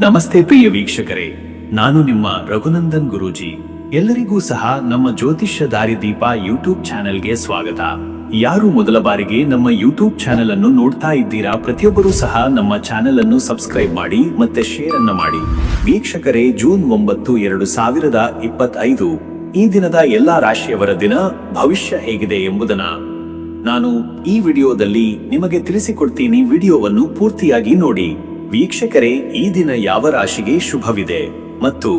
ನಮಸ್ತೆ ಪ್ರಿಯ ವೀಕ್ಷಕರೇ, ನಾನು ನಿಮ್ಮ ರಘುನಂದನ್ ಗುರೂಜಿ. ಎಲ್ಲರಿಗೂ ಸಹ ನಮ್ಮ ಜ್ಯೋತಿಷ್ಯ ದಾರಿದೀಪ ಯೂಟ್ಯೂಬ್ ಚಾನೆಲ್ಗೆ ಸ್ವಾಗತ. ಯಾರು ಮೊದಲ ಬಾರಿಗೆ ನಮ್ಮ ಯೂಟ್ಯೂಬ್ ಚಾನೆಲ್ ಅನ್ನು ನೋಡ್ತಾ ಇದ್ದೀರಾ, ಪ್ರತಿಯೊಬ್ಬರೂ ಸಹ ನಮ್ಮ ಚಾನೆಲ್ ಅನ್ನು ಸಬ್ಸ್ಕ್ರೈಬ್ ಮಾಡಿ ಮತ್ತೆ ಶೇರ್ ಅನ್ನ ಮಾಡಿ. ವೀಕ್ಷಕರೇ, ಜೂನ್ 9, 2025 ಈ ದಿನದ ಎಲ್ಲಾ ರಾಶಿಯವರ ದಿನ ಭವಿಷ್ಯ ಹೇಗಿದೆ ಎಂಬುದನ್ನ ನಾನು ಈ ವಿಡಿಯೋದಲ್ಲಿ ನಿಮಗೆ ತಿಳಿಸಿಕೊಡ್ತೀನಿ. ವಿಡಿಯೋವನ್ನು ಪೂರ್ತಿಯಾಗಿ ನೋಡಿ. ವೀಕ್ಷಕರೇ, ಈ ದಿನ ಯಾವ ರಾಶಿಗೆ ಶುಭವಿದೆ ಮತ್ತು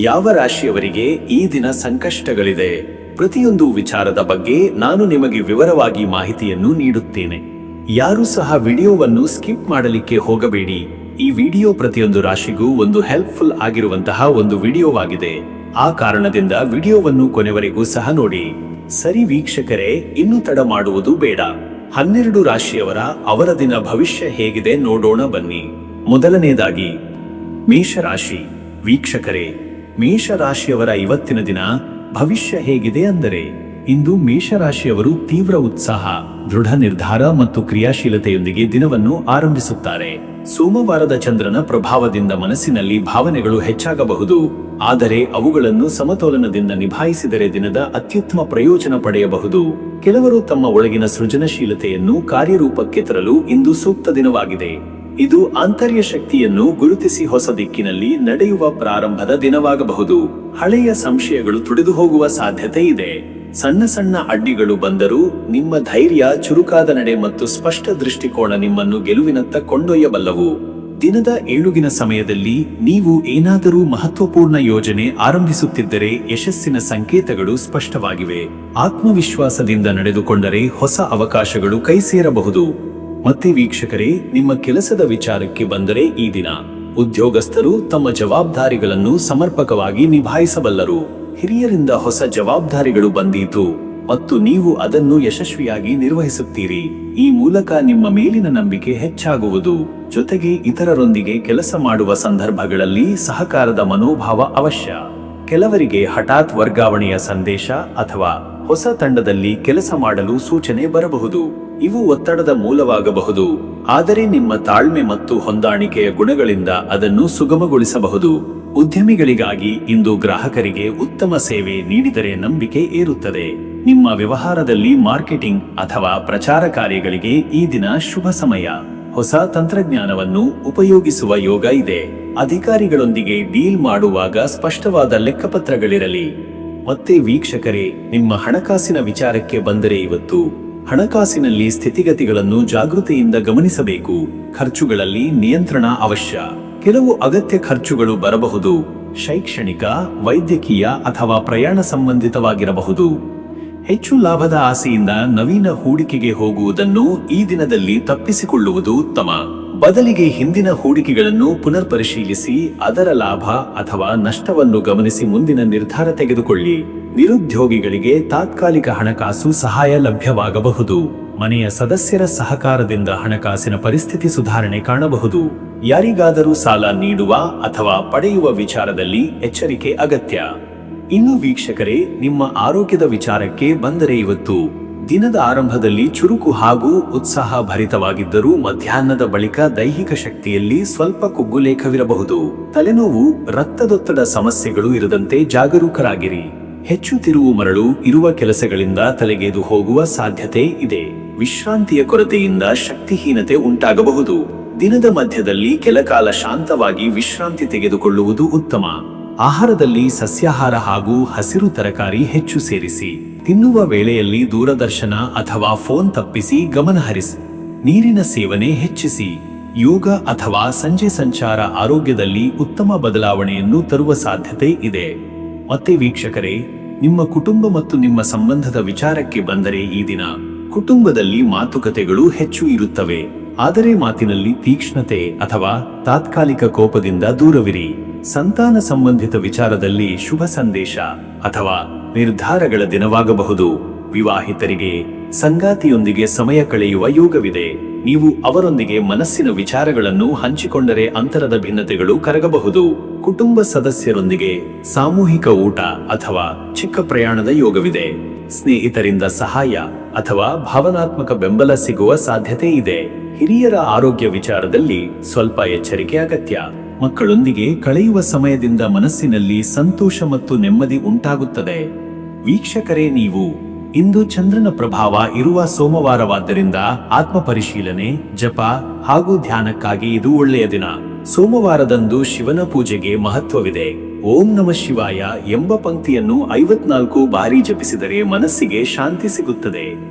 ಯಾವ ರಾಶಿಯವರಿಗೆ ಈ ದಿನ ಸಂಕಷ್ಟಗಳಿದೆ, ಪ್ರತಿಯೊಂದು ವಿಚಾರದ ಬಗ್ಗೆ ನಾನು ನಿಮಗೆ ವಿವರವಾಗಿ ಮಾಹಿತಿಯನ್ನು ನೀಡುತ್ತೇನೆ. ಯಾರು ಸಹ ವಿಡಿಯೋವನ್ನು ಸ್ಕಿಪ್ ಮಾಡಲಿಕ್ಕೆ ಹೋಗಬೇಡಿ. ಈ ವಿಡಿಯೋ ಪ್ರತಿಯೊಂದು ರಾಶಿಗೂ ಒಂದು ಹೆಲ್ಪ್ಫುಲ್ ಆಗಿರುವಂತಹ ಒಂದು ವಿಡಿಯೋವಾಗಿದೆ. ಆ ಕಾರಣದಿಂದ ವಿಡಿಯೋವನ್ನು ಕೊನೆವರೆಗೂ ಸಹ ನೋಡಿ. ಸರಿ ವೀಕ್ಷಕರೇ, ಇನ್ನು ತಡ ಮಾಡುವುದು ಬೇಡ. 12 ರಾಶಿಯವರ ಅವರ ದಿನ ಭವಿಷ್ಯ ಹೇಗಿದೆ ನೋಡೋಣ ಬನ್ನಿ. ಮೊದಲನೇದಾಗಿ ಮೇಷರಾಶಿ. ವೀಕ್ಷಕರೇ, ಮೇಷರಾಶಿಯವರ ಇವತ್ತಿನ ದಿನ ಭವಿಷ್ಯ ಹೇಗಿದೆ ಅಂದರೆ, ಇಂದು ಮೇಷರಾಶಿಯವರು ತೀವ್ರ ಉತ್ಸಾಹ, ದೃಢ ನಿರ್ಧಾರ ಮತ್ತು ಕ್ರಿಯಾಶೀಲತೆಯೊಂದಿಗೆ ದಿನವನ್ನು ಆರಂಭಿಸುತ್ತಾರೆ. ಸೋಮವಾರದ ಚಂದ್ರನ ಪ್ರಭಾವದಿಂದ ಮನಸ್ಸಿನಲ್ಲಿ ಭಾವನೆಗಳು ಹೆಚ್ಚಾಗಬಹುದು, ಆದರೆ ಅವುಗಳನ್ನು ಸಮತೋಲನದಿಂದ ನಿಭಾಯಿಸಿದರೆ ದಿನದ ಅತ್ಯುತ್ತಮ ಪ್ರಯೋಜನ ಪಡೆಯಬಹುದು. ಕೆಲವರು ತಮ್ಮ ಒಳಗಿನ ಸೃಜನಶೀಲತೆಯನ್ನು ಕಾರ್ಯರೂಪಕ್ಕೆ ತರಲು ಇಂದು ಸೂಕ್ತ ದಿನವಾಗಿದೆ. ಇದು ಆಂತರ್ಯ ಶಕ್ತಿಯನ್ನು ಗುರುತಿಸಿ ಹೊಸ ದಿಕ್ಕಿನಲ್ಲಿ ನಡೆಯುವ ಪ್ರಾರಂಭದ ದಿನವಾಗಬಹುದು. ಹಳೆಯ ಸಂಶಯಗಳು ತುಡಿದು ಹೋಗುವ ಸಾಧ್ಯತೆ ಇದೆ. ಸಣ್ಣ ಸಣ್ಣ ಅಡ್ಡಿಗಳು ಬಂದರೂ ನಿಮ್ಮ ಧೈರ್ಯ, ಚುರುಕಾದ ನಡೆ ಮತ್ತು ಸ್ಪಷ್ಟ ದೃಷ್ಟಿಕೋನ ನಿಮ್ಮನ್ನು ಗೆಲುವಿನತ್ತ ಕೊಂಡೊಯ್ಯಬಲ್ಲವು. ದಿನದ ಏಳುಗಿನ ಸಮಯದಲ್ಲಿ ನೀವು ಏನಾದರೂ ಮಹತ್ವಪೂರ್ಣ ಯೋಜನೆ ಆರಂಭಿಸುತ್ತಿದ್ದರೆ ಯಶಸ್ಸಿನ ಸಂಕೇತಗಳು ಸ್ಪಷ್ಟವಾಗಿವೆ. ಆತ್ಮವಿಶ್ವಾಸದಿಂದ ನಡೆದುಕೊಂಡರೆ ಹೊಸ ಅವಕಾಶಗಳು ಕೈಸೇರಬಹುದು. ಮತ್ತೆ ವೀಕ್ಷಕರೇ, ನಿಮ್ಮ ಕೆಲಸದ ವಿಚಾರಕ್ಕೆ ಬಂದರೆ ಈ ದಿನ ಉದ್ಯೋಗಸ್ಥರು ತಮ್ಮ ಜವಾಬ್ದಾರಿಗಳನ್ನು ಸಮರ್ಪಕವಾಗಿ ನಿಭಾಯಿಸಬಲ್ಲರು. ಹಿರಿಯರಿಂದ ಹೊಸ ಜವಾಬ್ದಾರಿಗಳು ಬಂದೀತು ಮತ್ತು ನೀವು ಅದನ್ನು ಯಶಸ್ವಿಯಾಗಿ ನಿರ್ವಹಿಸುತ್ತೀರಿ. ಈ ಮೂಲಕ ನಿಮ್ಮ ಮೇಲಿನ ನಂಬಿಕೆ ಹೆಚ್ಚಾಗುವುದು. ಜೊತೆಗೆ ಇತರರೊಂದಿಗೆ ಕೆಲಸ ಮಾಡುವ ಸಂದರ್ಭಗಳಲ್ಲಿ ಸಹಕಾರದ ಮನೋಭಾವ ಅವಶ್ಯ. ಕೆಲವರಿಗೆ ಹಠಾತ್ ವರ್ಗಾವಣೆಯ ಸಂದೇಶ ಅಥವಾ ಹೊಸ ತಂಡದಲ್ಲಿ ಕೆಲಸ ಮಾಡಲು ಸೂಚನೆ ಬರಬಹುದು. ಇವು ಒತ್ತಡದ ಮೂಲವಾಗಬಹುದು, ಆದರೆ ನಿಮ್ಮ ತಾಳ್ಮೆ ಮತ್ತು ಹೊಂದಾಣಿಕೆಯ ಗುಣಗಳಿಂದ ಅದನ್ನು ಸುಗಮಗೊಳಿಸಬಹುದು. ಉದ್ಯಮಿಗಳಿಗಾಗಿ ಇಂದು ಗ್ರಾಹಕರಿಗೆ ಉತ್ತಮ ಸೇವೆ ನೀಡಿದರೆ ನಂಬಿಕೆ ಏರುತ್ತದೆ. ನಿಮ್ಮ ವ್ಯವಹಾರದಲ್ಲಿ ಮಾರ್ಕೆಟಿಂಗ್ ಅಥವಾ ಪ್ರಚಾರ ಕಾರ್ಯಗಳಿಗೆ ಈ ದಿನ ಶುಭ ಸಮಯ. ಹೊಸ ತಂತ್ರಜ್ಞಾನವನ್ನು ಉಪಯೋಗಿಸುವ ಯೋಗ ಇದೆ. ಅಧಿಕಾರಿಗಳೊಂದಿಗೆ ಡೀಲ್ ಮಾಡುವಾಗ ಸ್ಪಷ್ಟವಾದ ಲೆಕ್ಕಪತ್ರಗಳಿರಲಿ. ಮತ್ತೆ ವೀಕ್ಷಕರೇ, ನಿಮ್ಮ ಹಣಕಾಸಿನ ವಿಚಾರಕ್ಕೆ ಬಂದರೆ ಇವತ್ತು ಹಣಕಾಸಿನಲ್ಲಿ ಸ್ಥಿತಿಗತಿಗಳನ್ನು ಜಾಗೃತಿಯಿಂದ ಗಮನಿಸಬೇಕು. ಖರ್ಚುಗಳಲ್ಲಿ ನಿಯಂತ್ರಣ ಅವಶ್ಯ. ಕೆಲವು ಅಗತ್ಯ ಖರ್ಚುಗಳು ಬರಬಹುದು. ಶೈಕ್ಷಣಿಕ, ವೈದ್ಯಕೀಯ ಅಥವಾ ಪ್ರಯಾಣ ಸಂಬಂಧಿತವಾಗಿರಬಹುದು. ಹೆಚ್ಚು ಲಾಭದ ಆಸೆಯಿಂದ ನವೀನ ಹೂಡಿಕೆಗೆ ಹೋಗುವುದನ್ನು ಈ ದಿನದಲ್ಲಿ ತಪ್ಪಿಸಿಕೊಳ್ಳುವುದು ಉತ್ತಮ. ಬದಲಿಗೆ ಹಿಂದಿನ ಹೂಡಿಕೆಗಳನ್ನು ಪುನರ್ ಪರಿಶೀಲಿಸಿ ಅದರ ಲಾಭ ಅಥವಾ ನಷ್ಟವನ್ನು ಗಮನಿಸಿ ಮುಂದಿನ ನಿರ್ಧಾರ ತೆಗೆದುಕೊಳ್ಳಿ. ನಿರುದ್ಯೋಗಿಗಳಿಗೆ ತಾತ್ಕಾಲಿಕ ಹಣಕಾಸು ಸಹಾಯ ಲಭ್ಯವಾಗಬಹುದು. ಮನೆಯ ಸದಸ್ಯರ ಸಹಕಾರದಿಂದ ಹಣಕಾಸಿನ ಪರಿಸ್ಥಿತಿ ಸುಧಾರಣೆ ಕಾಣಬಹುದು. ಯಾರಿಗಾದರೂ ಸಾಲ ನೀಡುವ ಅಥವಾ ಪಡೆಯುವ ವಿಚಾರದಲ್ಲಿ ಎಚ್ಚರಿಕೆ ಅಗತ್ಯ. ಇನ್ನು ವೀಕ್ಷಕರೇ, ನಿಮ್ಮ ಆರೋಗ್ಯದ ವಿಚಾರಕ್ಕೆ ಬಂದರೆ ಇವತ್ತು ದಿನದ ಆರಂಭದಲ್ಲಿ ಚುರುಕು ಹಾಗೂ ಉತ್ಸಾಹ ಭರಿತವಾಗಿದ್ದರೂ ಮಧ್ಯಾಹ್ನದ ಬಳಿಕ ದೈಹಿಕ ಶಕ್ತಿಯಲ್ಲಿ ಸ್ವಲ್ಪ ಕುಗ್ಗುಲೇಖವಿರಬಹುದು. ತಲೆನೋವು, ರಕ್ತದೊತ್ತಡ ಸಮಸ್ಯೆಗಳು ಇರದಂತೆ ಜಾಗರೂಕರಾಗಿರಿ. ಹೆಚ್ಚು ತಿರುವು ಮರಳು ಇರುವ ಕೆಲಸಗಳಿಂದ ತಲೆಗೆದು ಹೋಗುವ ಸಾಧ್ಯತೆ ಇದೆ. ವಿಶ್ರಾಂತಿಯ ಕೊರತೆಯಿಂದ ಶಕ್ತಿಹೀನತೆ ಉಂಟಾಗಬಹುದು. ದಿನದ ಮಧ್ಯದಲ್ಲಿ ಕೆಲಕಾಲ ಶಾಂತವಾಗಿ ವಿಶ್ರಾಂತಿ ತೆಗೆದುಕೊಳ್ಳುವುದು ಉತ್ತಮ. ಆಹಾರದಲ್ಲಿ ಸಸ್ಯಾಹಾರ ಹಾಗೂ ಹಸಿರು ತರಕಾರಿ ಹೆಚ್ಚು ಸೇರಿಸಿ. ತಿನ್ನುವ ವೇಳೆಯಲ್ಲಿ ದೂರದರ್ಶನ ಅಥವಾ ಫೋನ್ ತಪ್ಪಿಸಿ ಗಮನ ಹರಿಸಿ. ನೀರಿನ ಸೇವನೆ ಹೆಚ್ಚಿಸಿ. ಯೋಗ ಅಥವಾ ಸಂಜೆ ಸಂಚಾರ ಆರೋಗ್ಯದಲ್ಲಿ ಉತ್ತಮ ಬದಲಾವಣೆಯನ್ನು ತರುವ ಸಾಧ್ಯತೆ ಇದೆ. ಮತ್ತೆ ವೀಕ್ಷಕರೇ, ನಿಮ್ಮ ಕುಟುಂಬ ಮತ್ತು ನಿಮ್ಮ ಸಂಬಂಧದ ವಿಚಾರಕ್ಕೆ ಬಂದರೆ ಈ ದಿನ ಕುಟುಂಬದಲ್ಲಿ ಮಾತುಕತೆಗಳು ಹೆಚ್ಚು ಇರುತ್ತವೆ. ಆದರೆ ಮಾತಿನಲ್ಲಿ ತೀಕ್ಷ್ಣತೆ ಅಥವಾ ತಾತ್ಕಾಲಿಕ ಕೋಪದಿಂದ ದೂರವಿರಿ. ಸಂತಾನ ಸಂಬಂಧಿತ ವಿಚಾರದಲ್ಲಿ ಶುಭ ಸಂದೇಶ ಅಥವಾ ನಿರ್ಧಾರಗಳ ದಿನವಾಗಬಹುದು. ವಿವಾಹಿತರಿಗೆ ಸಂಗಾತಿಯೊಂದಿಗೆ ಸಮಯ ಕಳೆಯುವ ಯೋಗವಿದೆ. ನೀವು ಅವರೊಂದಿಗೆ ಮನಸ್ಸಿನ ವಿಚಾರಗಳನ್ನು ಹಂಚಿಕೊಂಡರೆ ಅಂತರದ ಭಿನ್ನತೆಗಳು ಕರಗಬಹುದು. ಕುಟುಂಬ ಸದಸ್ಯರೊಂದಿಗೆ ಸಾಮೂಹಿಕ ಊಟ ಅಥವಾ ಚಿಕ್ಕ ಪ್ರಯಾಣದ ಯೋಗವಿದೆ. ಸ್ನೇಹಿತರಿಂದ ಸಹಾಯ ಅಥವಾ ಭಾವನಾತ್ಮಕ ಬೆಂಬಲ ಸಿಗುವ ಸಾಧ್ಯತೆ ಇದೆ. ಹಿರಿಯರ ಆರೋಗ್ಯ ವಿಚಾರದಲ್ಲಿ ಸ್ವಲ್ಪ ಎಚ್ಚರಿಕೆ ಅಗತ್ಯ. ಮಕ್ಕಳೊಂದಿಗೆ ಕಳೆಯುವ ಸಮಯದಿಂದ ಮನಸ್ಸಿನಲ್ಲಿ ಸಂತೋಷ ಮತ್ತು ನೆಮ್ಮದಿ ಉಂಟಾಗುತ್ತದೆ. ವೀಕ್ಷಕರೇ, ನೀವು ಇಂದು ಚಂದ್ರನ ಪ್ರಭಾವ ಇರುವ ಸೋಮವಾರವಾದ್ದರಿಂದ ಆತ್ಮ ಪರಿಶೀಲನೆ, ಜಪ ಹಾಗೂ ಧ್ಯಾನಕ್ಕಾಗಿ ಇದು ಒಳ್ಳೆಯ ದಿನ. ಸೋಮವಾರದಂದು ಶಿವನ ಪೂಜೆಗೆ ಮಹತ್ವವಿದೆ. ಓಂ ನಮಃ ಶಿವಾಯ ಎಂಬ ಪಂಕ್ತಿಯನ್ನು 54 ಬಾರಿ ಜಪಿಸಿದರೆ ಮನಸ್ಸಿಗೆ ಶಾಂತಿ ಸಿಗುತ್ತದೆ.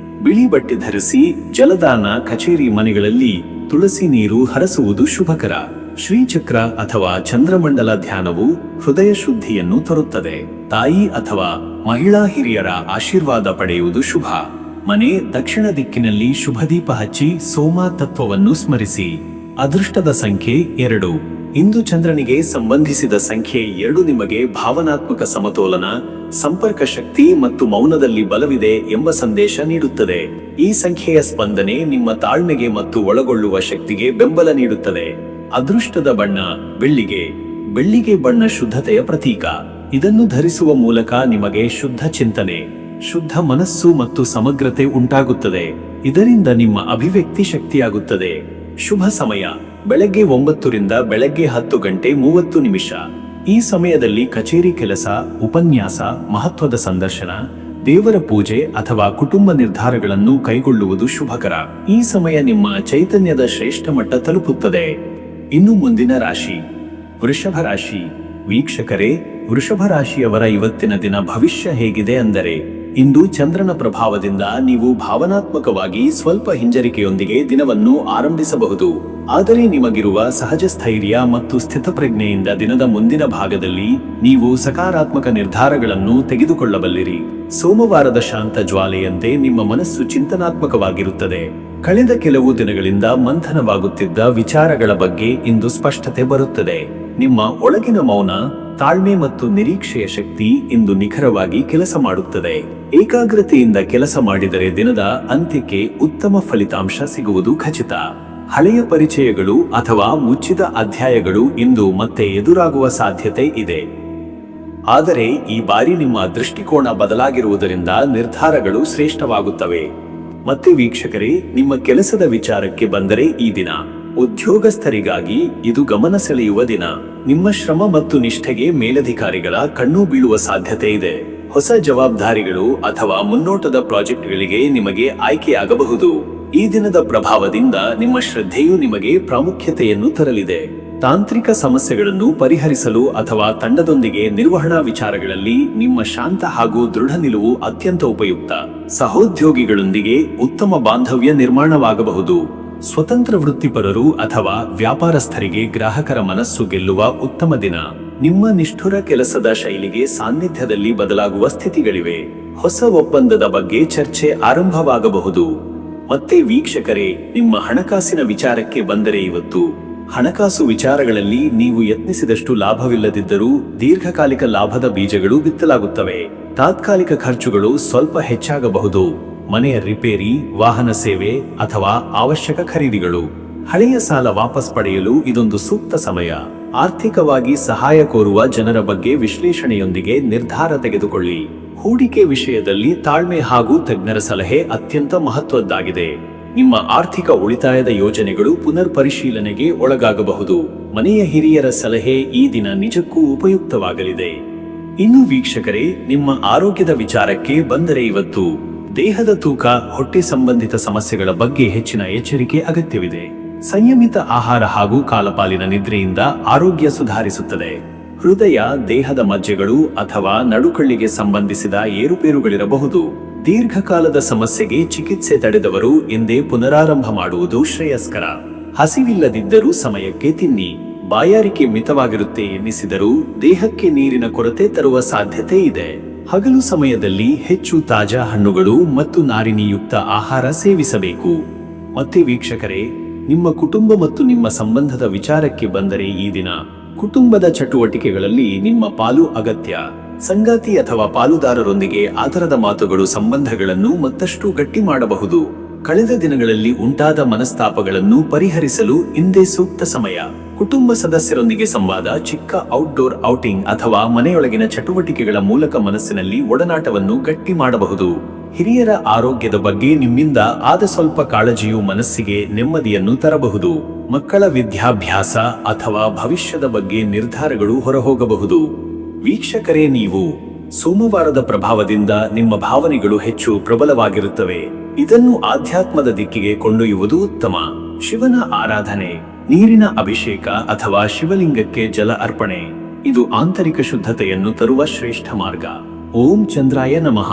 ಬಿಳಿ ಬಟ್ಟೆ ಧರಿಸಿ ಜಲದಾನ, ಕಚೇರಿ ಮನೆಗಳಲ್ಲಿ ತುಳಸಿ ನೀರು ಹರಸುವುದು ಶುಭಕರ. ಶ್ರೀಚಕ್ರ ಅಥವಾ ಚಂದ್ರಮಂಡಲ ಧ್ಯಾನವು ಹೃದಯ ಶುದ್ಧಿಯನ್ನು ತರುತ್ತದೆ. ತಾಯಿ ಅಥವಾ ಮಹಿಳಾ ಹಿರಿಯರ ಆಶೀರ್ವಾದ ಪಡೆಯುವುದು ಶುಭ. ಮನೆ ದಕ್ಷಿಣ ದಿಕ್ಕಿನಲ್ಲಿ ಶುಭದೀಪ ಹಚ್ಚಿ ಸೋಮ ತತ್ವವನ್ನು ಸ್ಮರಿಸಿ. ಅದೃಷ್ಟದ ಸಂಖ್ಯೆ 2. ಇಂದು ಚಂದ್ರನಿಗೆ ಸಂಬಂಧಿಸಿದ ಸಂಖ್ಯೆ 2 ನಿಮಗೆ ಭಾವನಾತ್ಮಕ ಸಮತೋಲನ, ಸಂಪರ್ಕ ಶಕ್ತಿ ಮತ್ತು ಮೌನದಲ್ಲಿ ಬಲವಿದೆ ಎಂಬ ಸಂದೇಶ ನೀಡುತ್ತದೆ. ಈ ಸಂಖ್ಯೆಯ ಸ್ಪಂದನೆ ನಿಮ್ಮ ತಾಳ್ಮೆಗೆ ಮತ್ತು ಒಳಗೊಳ್ಳುವ ಶಕ್ತಿಗೆ ಬೆಂಬಲ ನೀಡುತ್ತದೆ. ಅದೃಷ್ಟದ ಬಣ್ಣ ಬೆಳ್ಳಿಗೆ. ಬೆಳ್ಳಿಗೆ ಬಣ್ಣ ಶುದ್ಧತೆಯ ಪ್ರತೀಕ. ಇದನ್ನು ಧರಿಸುವ ಮೂಲಕ ನಿಮಗೆ ಶುದ್ಧ ಚಿಂತನೆ, ಶುದ್ಧ ಮನಸ್ಸು ಮತ್ತು ಸಮಗ್ರತೆ ಉಂಟಾಗುತ್ತದೆ. ಇದರಿಂದ ನಿಮ್ಮ ಅಭಿವ್ಯಕ್ತಿ ಶಕ್ತಿಯಾಗುತ್ತದೆ. ಶುಭ ಸಮಯ ಬೆಳಗ್ಗೆ 9 ರಿಂದ ಬೆಳಗ್ಗೆ 10 ಗಂಟೆ 30 ನಿಮಿಷ. ಈ ಸಮಯದಲ್ಲಿ ಕಚೇರಿ ಕೆಲಸ, ಉಪನ್ಯಾಸ, ಮಹತ್ವದ ಸಂದರ್ಶನ, ದೇವರ ಪೂಜೆ ಅಥವಾ ಕುಟುಂಬ ನಿರ್ಧಾರಗಳನ್ನು ಕೈಗೊಳ್ಳುವುದು ಶುಭಕರ. ಈ ಸಮಯ ನಿಮ್ಮ ಚೈತನ್ಯದ ಶ್ರೇಷ್ಠ ಮಟ್ಟ ತಲುಪುತ್ತದೆ. ಇನ್ನು ಮುಂದಿನ ರಾಶಿ ವೃಷಭ ರಾಶಿ. ವೀಕ್ಷಕರೇ, ವೃಷಭ ರಾಶಿಯವರ ಇವತ್ತಿನ ದಿನ ಭವಿಷ್ಯ ಹೇಗಿದೆ ಅಂದರೆ, ಇಂದು ಚಂದ್ರನ ಪ್ರಭಾವದಿಂದ ನೀವು ಭಾವನಾತ್ಮಕವಾಗಿ ಸ್ವಲ್ಪ ಹಿಂಜರಿಕೆಯೊಂದಿಗೆ ದಿನವನ್ನು ಆರಂಭಿಸಬಹುದು. ಆದರೆ ನಿಮಗಿರುವ ಸಹಜ ಸ್ಥೈರ್ಯ ಮತ್ತು ಸ್ಥಿತಪ್ರಜ್ಞೆಯಿಂದ ದಿನದ ಮುಂದಿನ ಭಾಗದಲ್ಲಿ ನೀವು ಸಕಾರಾತ್ಮಕ ನಿರ್ಧಾರಗಳನ್ನು ತೆಗೆದುಕೊಳ್ಳಬಲ್ಲಿರಿ. ಸೋಮವಾರದ ಶಾಂತ ಜ್ವಾಲೆಯಂತೆ ನಿಮ್ಮ ಮನಸ್ಸು ಚಿಂತನಾತ್ಮಕವಾಗಿರುತ್ತದೆ. ಕಳೆದ ಕೆಲವು ದಿನಗಳಿಂದ ಮಂಥನವಾಗುತ್ತಿದ್ದ ವಿಚಾರಗಳ ಬಗ್ಗೆ ಇಂದು ಸ್ಪಷ್ಟತೆ ಬರುತ್ತದೆ. ನಿಮ್ಮ ಒಳಗಿನ ಮೌನ, ತಾಳ್ಮೆ ಮತ್ತು ನಿರೀಕ್ಷೆಯ ಶಕ್ತಿ ಇಂದು ನಿಖರವಾಗಿ ಕೆಲಸ ಮಾಡುತ್ತದೆ. ಏಕಾಗ್ರತೆಯಿಂದ ಕೆಲಸ ಮಾಡಿದರೆ ದಿನದ ಅಂತ್ಯಕ್ಕೆ ಉತ್ತಮ ಫಲಿತಾಂಶ ಸಿಗುವುದು ಖಚಿತ. ಹಳೆಯ ಪರಿಚಯಗಳು ಅಥವಾ ಮುಚ್ಚಿದ ಅಧ್ಯಾಯಗಳು ಇಂದು ಮತ್ತೆ ಎದುರಾಗುವ ಸಾಧ್ಯತೆ ಇದೆ. ಆದರೆ ಈ ಬಾರಿ ನಿಮ್ಮ ದೃಷ್ಟಿಕೋನ ಬದಲಾಗಿರುವುದರಿಂದ ನಿರ್ಧಾರಗಳು ಶ್ರೇಷ್ಠವಾಗುತ್ತವೆ. ಮತ್ತೆ ವೀಕ್ಷಕರೇ, ನಿಮ್ಮ ಕೆಲಸದ ವಿಚಾರಕ್ಕೆ ಬಂದರೆ ಈ ದಿನ ಉದ್ಯೋಗಸ್ಥರಿಗಾಗಿ ಇದು ಗಮನ ಸೆಳೆಯುವ ದಿನ. ನಿಮ್ಮ ಶ್ರಮ ಮತ್ತು ನಿಷ್ಠೆಗೆ ಮೇಲಧಿಕಾರಿಗಳ ಕಣ್ಣು ಬೀಳುವ ಸಾಧ್ಯತೆ ಇದೆ. ಹೊಸ ಜವಾಬ್ದಾರಿಗಳು ಅಥವಾ ಮುನ್ನೋಟದ ಪ್ರಾಜೆಕ್ಟ್ಗಳಿಗೆ ನಿಮಗೆ ಆಯ್ಕೆಯಾಗಬಹುದು. ಈ ದಿನದ ಪ್ರಭಾವದಿಂದ ನಿಮ್ಮ ಶ್ರದ್ಧೆಯು ನಿಮಗೆ ಪ್ರಾಮುಖ್ಯತೆಯನ್ನು ತರಲಿದೆ. ತಾಂತ್ರಿಕ ಸಮಸ್ಯೆಗಳನ್ನು ಪರಿಹರಿಸಲು ಅಥವಾ ತಂಡದೊಂದಿಗೆ ನಿರ್ವಹಣಾ ವಿಚಾರಗಳಲ್ಲಿ ನಿಮ್ಮ ಶಾಂತ ಹಾಗೂ ದೃಢ ನಿಲುವು ಅತ್ಯಂತ ಉಪಯುಕ್ತ. ಸಹೋದ್ಯೋಗಿಗಳೊಂದಿಗೆ ಉತ್ತಮ ಬಾಂಧವ್ಯ ನಿರ್ಮಾಣವಾಗಬಹುದು. ಸ್ವತಂತ್ರ ವೃತ್ತಿಪರರು ಅಥವಾ ವ್ಯಾಪಾರಸ್ಥರಿಗೆ ಗ್ರಾಹಕರ ಮನಸ್ಸು ಗೆಲ್ಲುವ ಉತ್ತಮ ದಿನ. ನಿಮ್ಮ ನಿಷ್ಠುರ ಕೆಲಸದ ಶೈಲಿಗೆ ಸಾನ್ನಿಧ್ಯದಲ್ಲಿ ಬದಲಾಗುವ ಸ್ಥಿತಿಗಳಿವೆ. ಹೊಸ ಒಪ್ಪಂದದ ಬಗ್ಗೆ ಚರ್ಚೆ ಆರಂಭವಾಗಬಹುದು. ಮತ್ತೆ ವೀಕ್ಷಕರೇ, ನಿಮ್ಮ ಹಣಕಾಸಿನ ವಿಚಾರಕ್ಕೆ ಬಂದರೆ ಇವತ್ತು ಹಣಕಾಸು ವಿಚಾರಗಳಲ್ಲಿ ನೀವು ಯತ್ನಿಸಿದಷ್ಟು ಲಾಭವಿಲ್ಲದಿದ್ದರೂ ದೀರ್ಘಕಾಲಿಕ ಲಾಭದ ಬೀಜಗಳು ಬಿತ್ತಲಾಗುತ್ತವೆ. ತಾತ್ಕಾಲಿಕ ಖರ್ಚುಗಳು ಸ್ವಲ್ಪ ಹೆಚ್ಚಾಗಬಹುದು. ಮನೆಯ ರಿಪೇರಿ, ವಾಹನ ಸೇವೆ ಅಥವಾ ಅವಶ್ಯಕ ಖರೀದಿಗಳು. ಹಳೆಯ ಸಾಲ ವಾಪಸ್ ಪಡೆಯಲು ಇದೊಂದು ಸೂಕ್ತ ಸಮಯ. ಆರ್ಥಿಕವಾಗಿ ಸಹಾಯ ಕೋರುವ ಜನರ ಬಗ್ಗೆ ವಿಶ್ಲೇಷಣೆಯೊಂದಿಗೆ ನಿರ್ಧಾರ ತೆಗೆದುಕೊಳ್ಳಿ. ಹೂಡಿಕೆ ವಿಷಯದಲ್ಲಿ ತಾಳ್ಮೆ ಹಾಗೂ ತಜ್ಞರ ಸಲಹೆ ಅತ್ಯಂತ ಮಹತ್ವದ್ದಾಗಿದೆ. ನಿಮ್ಮ ಆರ್ಥಿಕ ಉಳಿತಾಯದ ಯೋಜನೆಗಳು ಪುನರ್ ಪರಿಶೀಲನೆಗೆ ಒಳಗಾಗಬಹುದು. ಮನೆಯ ಹಿರಿಯರ ಸಲಹೆ ಈ ದಿನ ನಿಜಕ್ಕೂ ಉಪಯುಕ್ತವಾಗಲಿದೆ. ಇನ್ನು ವೀಕ್ಷಕರೇ, ನಿಮ್ಮ ಆರೋಗ್ಯದ ವಿಚಾರಕ್ಕೆ ಬಂದರೆ ಇವತ್ತು ದೇಹದ ತೂಕ, ಹೊಟ್ಟೆ ಸಂಬಂಧಿತ ಸಮಸ್ಯೆಗಳ ಬಗ್ಗೆ ಹೆಚ್ಚಿನ ಎಚ್ಚರಿಕೆ ಅಗತ್ಯವಿದೆ. ಸಂಯಮಿತ ಆಹಾರ ಹಾಗೂ ಕಾಲಪಾಲಿನ ನಿದ್ರೆಯಿಂದ ಆರೋಗ್ಯ ಸುಧಾರಿಸುತ್ತದೆ. ಹೃದಯ, ದೇಹದ ಮಜ್ಜೆಗಳು ಅಥವಾ ನಡುಕಳ್ಳಿಗೆ ಸಂಬಂಧಿಸಿದ ಏರುಪೇರುಗಳಿರಬಹುದು. ದೀರ್ಘಕಾಲದ ಸಮಸ್ಯೆಗೆ ಚಿಕಿತ್ಸೆ ತಡೆದವರು ಎಂದೇ ಪುನರಾರಂಭ ಮಾಡುವುದು ಶ್ರೇಯಸ್ಕರ. ಹಸಿವಿಲ್ಲದಿದ್ದರೂ ಸಮಯಕ್ಕೆ ತಿನ್ನಿ. ಬಾಯಾರಿಕೆ ಮಿತವಾಗಿರುತ್ತೆ ಎನ್ನಿಸಿದರೂ ದೇಹಕ್ಕೆ ನೀರಿನ ಕೊರತೆ ತರುವ ಸಾಧ್ಯತೆ ಇದೆ. ಹಗಲು ಸಮಯದಲ್ಲಿ ಹೆಚ್ಚು ತಾಜಾ ಹಣ್ಣುಗಳು ಮತ್ತು ನಾರಿನಿಯುಕ್ತ ಆಹಾರ ಸೇವಿಸಬೇಕು. ಮತ್ತೆ ವೀಕ್ಷಕರೇ, ನಿಮ್ಮ ಕುಟುಂಬ ಮತ್ತು ನಿಮ್ಮ ಸಂಬಂಧದ ವಿಚಾರಕ್ಕೆ ಬಂದರೆ ಈ ದಿನ ಕುಟುಂಬದ ಚಟುವಟಿಕೆಗಳಲ್ಲಿ ನಿಮ್ಮ ಪಾಲು ಅಗತ್ಯ. ಸಂಗಾತಿ ಅಥವಾ ಪಾಲುದಾರರೊಂದಿಗೆ ಆಧಾರದ ಮಾತುಗಳು ಸಂಬಂಧಗಳನ್ನು ಮತ್ತಷ್ಟು ಗಟ್ಟಿ ಮಾಡಬಹುದು. ಕಳೆದ ದಿನಗಳಲ್ಲಿ ಉಂಟಾದ ಮನಸ್ತಾಪಗಳನ್ನು ಪರಿಹರಿಸಲು ಇಂದೇ ಸೂಕ್ತ ಸಮಯ. ಕುಟುಂಬ ಸದಸ್ಯರೊಂದಿಗೆ ಸಂವಾದ, ಚಿಕ್ಕ ಔಟ್ಡೋರ್ ಔಟಿಂಗ್ ಅಥವಾ ಮನೆಯೊಳಗಿನ ಚಟುವಟಿಕೆಗಳ ಮೂಲಕ ಮನಸ್ಸಿನಲ್ಲಿ ಒಡನಾಟವನ್ನು ಗಟ್ಟಿ ಮಾಡಬಹುದು. ಹಿರಿಯರ ಆರೋಗ್ಯದ ಬಗ್ಗೆ ನಿಮ್ಮಿಂದ ಆದ ಸ್ವಲ್ಪ ಕಾಳಜಿಯು ಮನಸ್ಸಿಗೆ ನೆಮ್ಮದಿಯನ್ನು ತರಬಹುದು. ಮಕ್ಕಳ ವಿದ್ಯಾಭ್ಯಾಸ ಅಥವಾ ಭವಿಷ್ಯದ ಬಗ್ಗೆ ನಿರ್ಧಾರಗಳು ಹೊರಹೋಗಬಹುದು. ವೀಕ್ಷಕರೇ, ನೀವು ಸೋಮವಾರದ ಪ್ರಭಾವದಿಂದ ನಿಮ್ಮ ಭಾವನೆಗಳು ಹೆಚ್ಚು ಪ್ರಬಲವಾಗಿರುತ್ತವೆ. ಇದನ್ನು ಆಧ್ಯಾತ್ಮದ ದಿಕ್ಕಿಗೆ ಕೊಂಡೊಯ್ಯುವುದು ಉತ್ತಮ. ಶಿವನ ಆರಾಧನೆ, ನೀರಿನ ಅಭಿಷೇಕ ಅಥವಾ ಶಿವಲಿಂಗಕ್ಕೆ ಜಲ ಅರ್ಪಣೆ ಇದು ಆಂತರಿಕ ಶುದ್ಧತೆಯನ್ನು ತರುವ ಶ್ರೇಷ್ಠ ಮಾರ್ಗ. ಓಂ ಚಂದ್ರಾಯ ನಮಃ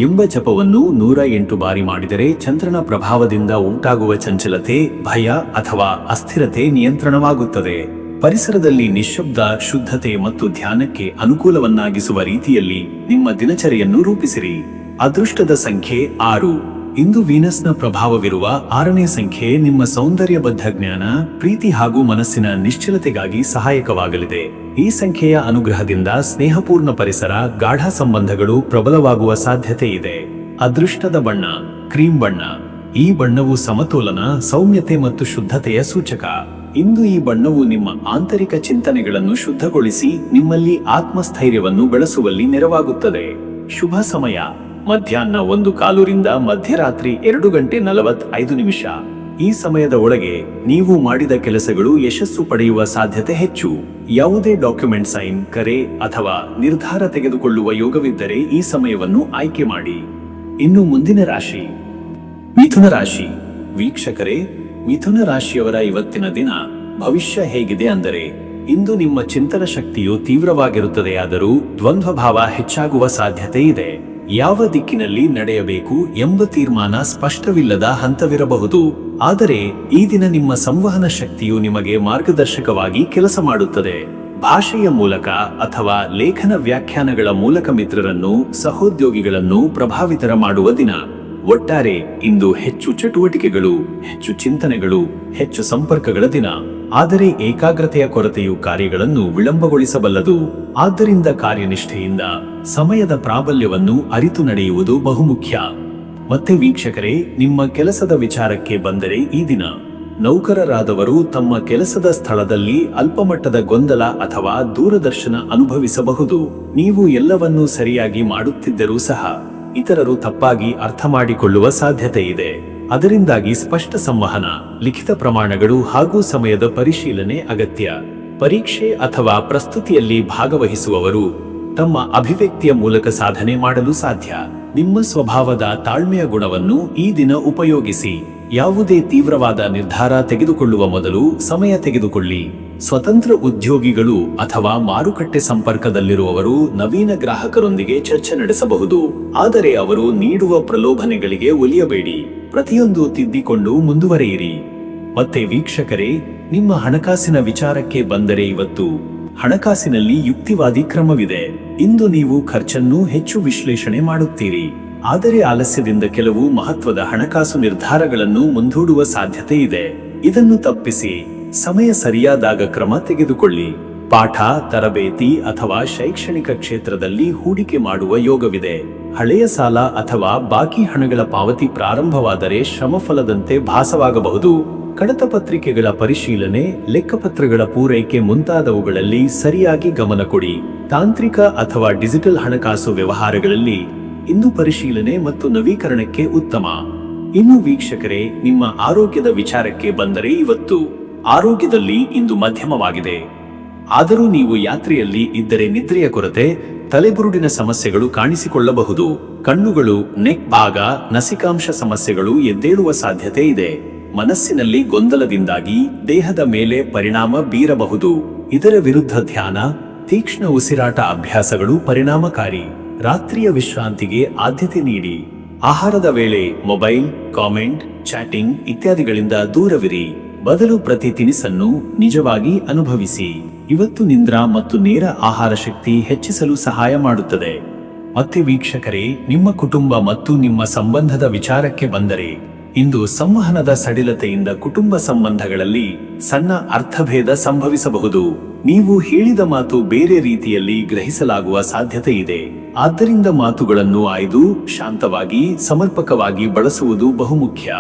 ಎಂಬ ಜಪವನ್ನು 108 ಬಾರಿ ಮಾಡಿದರೆ ಚಂದ್ರನ ಪ್ರಭಾವದಿಂದ ಉಂಟಾಗುವ ಚಂಚಲತೆ, ಭಯ ಅಥವಾ ಅಸ್ಥಿರತೆ ನಿಯಂತ್ರಣವಾಗುತ್ತದೆ. ಪರಿಸರದಲ್ಲಿ ನಿಶ್ಶಬ್ದ, ಶುದ್ಧತೆ ಮತ್ತು ಧ್ಯಾನಕ್ಕೆ ಅನುಕೂಲವನ್ನಾಗಿಸುವ ರೀತಿಯಲ್ಲಿ ನಿಮ್ಮ ದಿನಚರಿಯನ್ನು ರೂಪಿಸಿರಿ. ಅದೃಷ್ಟದ ಸಂಖ್ಯೆ 6. ಇಂದು ವೀನಸ್ನ ಪ್ರಭಾವವಿರುವ 6ನೇ ಸಂಖ್ಯೆ ನಿಮ್ಮ ಸೌಂದರ್ಯಬದ್ಧ ಜ್ಞಾನ, ಪ್ರೀತಿ ಹಾಗೂ ಮನಸ್ಸಿನ ನಿಶ್ಚಲತೆಗಾಗಿ ಸಹಾಯಕವಾಗಲಿದೆ. ಈ ಸಂಖ್ಯೆಯ ಅನುಗ್ರಹದಿಂದ ಸ್ನೇಹಪೂರ್ಣ ಪರಿಸರ, ಗಾಢ ಸಂಬಂಧಗಳು ಪ್ರಬಲವಾಗುವ ಸಾಧ್ಯತೆ ಇದೆ. ಅದೃಷ್ಟದ ಬಣ್ಣ ಕ್ರೀಮ್ ಬಣ್ಣ. ಈ ಬಣ್ಣವು ಸಮತೋಲನ, ಸೌಮ್ಯತೆ ಮತ್ತು ಶುದ್ಧತೆಯ ಸೂಚಕ. ಇಂದು ಈ ಬಣ್ಣವು ನಿಮ್ಮ ಆಂತರಿಕ ಚಿಂತನೆಗಳನ್ನು ಶುದ್ಧಗೊಳಿಸಿ ನಿಮ್ಮಲ್ಲಿ ಆತ್ಮಸ್ಥೈರ್ಯವನ್ನು ಬೆಳೆಸುವಲ್ಲಿ ನೆರವಾಗುತ್ತದೆ. ಶುಭ ಸಮಯ ಮಧ್ಯಾಹ್ನ 1:15 ರಿಂದ ಮಧ್ಯರಾತ್ರಿ 2:45. ಈ ಸಮಯದ ಒಳಗೆ ನೀವು ಮಾಡಿದ ಕೆಲಸಗಳು ಯಶಸ್ಸು ಪಡೆಯುವ ಸಾಧ್ಯತೆ ಹೆಚ್ಚು. ಯಾವುದೇ ಡಾಕ್ಯುಮೆಂಟ್ ಸೈನ್, ಕರೆ ಅಥವಾ ನಿರ್ಧಾರ ತೆಗೆದುಕೊಳ್ಳುವ ಯೋಗವಿದ್ದರೆ ಈ ಸಮಯವನ್ನು ಆಯ್ಕೆ ಮಾಡಿ. ಇನ್ನು ಮುಂದಿನ ರಾಶಿ ಮಿಥುನ ರಾಶಿ. ವೀಕ್ಷಕರೇ, ಮಿಥುನ ರಾಶಿಯವರ ಇವತ್ತಿನ ದಿನ ಭವಿಷ್ಯ ಹೇಗಿದೆ ಅಂದರೆ, ಇಂದು ನಿಮ್ಮ ಚಿಂತನ ಶಕ್ತಿಯು ತೀವ್ರವಾಗಿರುತ್ತದೆಯಾದರೂ ದ್ವಂದ್ವ ಭಾವ ಹೆಚ್ಚಾಗುವ ಸಾಧ್ಯತೆ ಇದೆ. ಯಾವ ದಿಕ್ಕಿನಲ್ಲಿ ನಡೆಯಬೇಕು ಎಂಬ ತೀರ್ಮಾನ ಸ್ಪಷ್ಟವಿಲ್ಲದ ಹಂತವಿರಬಹುದು. ಆದರೆ ಈ ದಿನ ನಿಮ್ಮ ಸಂವಹನ ಶಕ್ತಿಯು ನಿಮಗೆ ಮಾರ್ಗದರ್ಶಕವಾಗಿ ಕೆಲಸ ಮಾಡುತ್ತದೆ. ಭಾಷೆಯ ಮೂಲಕ ಅಥವಾ ಲೇಖನ ವ್ಯಾಖ್ಯಾನಗಳ ಮೂಲಕ ಮಿತ್ರರನ್ನು, ಸಹೋದ್ಯೋಗಿಗಳನ್ನು ಪ್ರಭಾವಿತರ ಮಾಡುವ ದಿನ. ಒಟ್ಟಾರೆ ಇಂದು ಹೆಚ್ಚು ಚಟುವಟಿಕೆಗಳು, ಹೆಚ್ಚು ಚಿಂತನೆಗಳು, ಹೆಚ್ಚು ಸಂಪರ್ಕಗಳ ದಿನ. ಆದರೆ ಏಕಾಗ್ರತೆಯ ಕೊರತೆಯು ಕಾರ್ಯಗಳನ್ನು ವಿಳಂಬಗೊಳಿಸಬಲ್ಲದು. ಆದ್ದರಿಂದ ಕಾರ್ಯನಿಷ್ಠೆಯಿಂದ ಸಮಯದ ಪ್ರಾಬಲ್ಯವನ್ನು ಅರಿತು ನಡೆಯುವುದು ಬಹುಮುಖ್ಯ. ಮತ್ತೆ ವೀಕ್ಷಕರೇ, ನಿಮ್ಮ ಕೆಲಸದ ವಿಚಾರಕ್ಕೆ ಬಂದರೆ ಈ ದಿನ ನೌಕರರಾದವರು ತಮ್ಮ ಕೆಲಸದ ಸ್ಥಳದಲ್ಲಿ ಅಲ್ಪಮಟ್ಟದ ಗೊಂದಲ ಅಥವಾ ದೂರದರ್ಶನ ಅನುಭವಿಸಬಹುದು. ನೀವು ಎಲ್ಲವನ್ನೂ ಸರಿಯಾಗಿ ಮಾಡುತ್ತಿದ್ದರೂ ಸಹ ಇತರರು ತಪ್ಪಾಗಿ ಅರ್ಥ ಮಾಡಿಕೊಳ್ಳುವ ಸಾಧ್ಯತೆ ಇದೆ. ಅದರಿಂದಾಗಿ ಸ್ಪಷ್ಟ ಸಂವಹನ, ಲಿಖಿತ ಪ್ರಮಾಣಗಳು ಹಾಗೂ ಸಮಯದ ಪರಿಶೀಲನೆ ಅಗತ್ಯ. ಪರೀಕ್ಷೆ ಅಥವಾ ಪ್ರಸ್ತುತಿಯಲ್ಲಿ ಭಾಗವಹಿಸುವವರು ತಮ್ಮ ಅಭಿವ್ಯಕ್ತಿಯ ಮೂಲಕ ಸಾಧನೆ ಮಾಡಲು ಸಾಧ್ಯ. ನಿಮ್ಮ ಸ್ವಭಾವದ ತಾಳ್ಮೆಯ ಗುಣವನ್ನು ಈ ದಿನ ಉಪಯೋಗಿಸಿ. ಯಾವುದೇ ತೀವ್ರವಾದ ನಿರ್ಧಾರ ತೆಗೆದುಕೊಳ್ಳುವ ಮೊದಲು ಸಮಯ ತೆಗೆದುಕೊಳ್ಳಿ. ಸ್ವತಂತ್ರ ಉದ್ಯೋಗಿಗಳು ಅಥವಾ ಮಾರುಕಟ್ಟೆ ಸಂಪರ್ಕದಲ್ಲಿರುವವರು ನವೀನ ಗ್ರಾಹಕರೊಂದಿಗೆ ಚರ್ಚೆ ನಡೆಸಬಹುದು. ಆದರೆ ಅವರು ನೀಡುವ ಪ್ರಲೋಭನೆಗಳಿಗೆ ಒಲಿಯಬೇಡಿ. ಪ್ರತಿಯೊಂದು ತಿದ್ದಿಕೊಂಡು ಮುಂದುವರಿಯಿರಿ. ಮತ್ತೆ ವೀಕ್ಷಕರೇ, ನಿಮ್ಮ ಹಣಕಾಸಿನ ವಿಚಾರಕ್ಕೆ ಬಂದರೆ ಇವತ್ತು ಹಣಕಾಸಿನಲ್ಲಿ ಯುಕ್ತಿವಾದಿ ಕ್ರಮವಿದೆ. ಇಂದು ನೀವು ಖರ್ಚನ್ನು ಹೆಚ್ಚು ವಿಶ್ಲೇಷಣೆ ಮಾಡುತ್ತೀರಿ. ಆದರೆ ಆಲಸ್ಯದಿಂದ ಕೆಲವು ಮಹತ್ವದ ಹಣಕಾಸು ನಿರ್ಧಾರಗಳನ್ನು ಮುಂದೂಡುವ ಸಾಧ್ಯತೆ ಇದೆ. ಇದನ್ನು ತಪ್ಪಿಸಿ ಸಮಯ ಸರಿಯಾದಾಗ ಕ್ರಮ ತೆಗೆದುಕೊಳ್ಳಿ. ಪಾಠ, ತರಬೇತಿ ಅಥವಾ ಶೈಕ್ಷಣಿಕ ಕ್ಷೇತ್ರದಲ್ಲಿ ಹೂಡಿಕೆ ಮಾಡುವ ಯೋಗವಿದೆ. ಹಳೆಯ ಸಾಲ ಅಥವಾ ಬಾಕಿ ಹಣಗಳ ಪಾವತಿ ಪ್ರಾರಂಭವಾದರೆ ಶ್ರಮಫಲದಂತೆ ಭಾಸವಾಗಬಹುದು. ಕಡತ ಪತ್ರಿಕೆಗಳ ಪರಿಶೀಲನೆ, ಲೆಕ್ಕಪತ್ರಗಳ ಪೂರೈಕೆ ಮುಂತಾದವುಗಳಲ್ಲಿ ಸರಿಯಾಗಿ ಗಮನ ಕೊಡಿ. ತಾಂತ್ರಿಕ ಅಥವಾ ಡಿಜಿಟಲ್ ಹಣಕಾಸು ವ್ಯವಹಾರಗಳಲ್ಲಿ ಇಂದು ಪರಿಶೀಲನೆ ಮತ್ತು ನವೀಕರಣಕ್ಕೆ ಉತ್ತಮ. ಇನ್ನು ವೀಕ್ಷಕರೇ, ನಿಮ್ಮ ಆರೋಗ್ಯದ ವಿಚಾರಕ್ಕೆ ಬಂದರೆ ಇವತ್ತು ಆರೋಗ್ಯದಲ್ಲಿ ಇಂದು ಮಧ್ಯಮವಾಗಿದೆ. ಆದರೂ ನೀವು ಯಾತ್ರೆಯಲ್ಲಿ ಇದ್ದರೆ ನಿದ್ರೆಯ ಕೊರತೆ, ತಲೆಬುರುಡಿನ ಸಮಸ್ಯೆಗಳು ಕಾಣಿಸಿಕೊಳ್ಳಬಹುದು. ಕಣ್ಣುಗಳು, ನೆಕ್ ಭಾಗ, ನಸಿಕಾಂಶ ಸಮಸ್ಯೆಗಳು ಎದ್ದೇಳುವ ಸಾಧ್ಯತೆ ಇದೆ. ಮನಸ್ಸಿನಲ್ಲಿ ಗೊಂದಲದಿಂದಾಗಿ ದೇಹದ ಮೇಲೆ ಪರಿಣಾಮ ಬೀರಬಹುದು. ಇದರ ವಿರುದ್ಧ ಧ್ಯಾನ, ತೀಕ್ಷ್ಣ ಉಸಿರಾಟ ಅಭ್ಯಾಸಗಳು ಪರಿಣಾಮಕಾರಿ. ರಾತ್ರಿಯ ವಿಶ್ರಾಂತಿಗೆ ಆದ್ಯತೆ ನೀಡಿ. ಆಹಾರದ ವೇಳೆ ಮೊಬೈಲ್, ಕಾಮೆಂಟ್, ಚಾಟಿಂಗ್ ಇತ್ಯಾದಿಗಳಿಂದ ದೂರವಿರಿ. ಬದಲು ಪ್ರತಿ ತಿನಿಸನ್ನು ನಿಜವಾಗಿ ಅನುಭವಿಸಿ. ಇವತ್ತು ನಿದ್ರಾ ಮತ್ತು ನೇರ ಆಹಾರ ಶಕ್ತಿ ಹೆಚ್ಚಿಸಲು ಸಹಾಯ ಮಾಡುತ್ತದೆ. ಮತ್ತೆ ವೀಕ್ಷಕರೇ, ನಿಮ್ಮ ಕುಟುಂಬ ಮತ್ತು ನಿಮ್ಮ ಸಂಬಂಧದ ವಿಚಾರಕ್ಕೆ ಬಂದರೆ ಇಂದು ಸಂವಹನದ ಸಡಿಲತೆಯಿಂದ ಕುಟುಂಬ ಸಂಬಂಧಗಳಲ್ಲಿ ಸಣ್ಣ ಅರ್ಥಭೇದ ಸಂಭವಿಸಬಹುದು. ನೀವು ಹೇಳಿದ ಮಾತು ಬೇರೆ ರೀತಿಯಲ್ಲಿ ಗ್ರಹಿಸಲಾಗುವ ಸಾಧ್ಯತೆ ಇದೆ. ಆದ್ದರಿಂದ ಮಾತುಗಳನ್ನು ಆಯ್ದು ಶಾಂತವಾಗಿ, ಸಮರ್ಪಕವಾಗಿ ಬಳಸುವುದು ಬಹುಮುಖ್ಯ.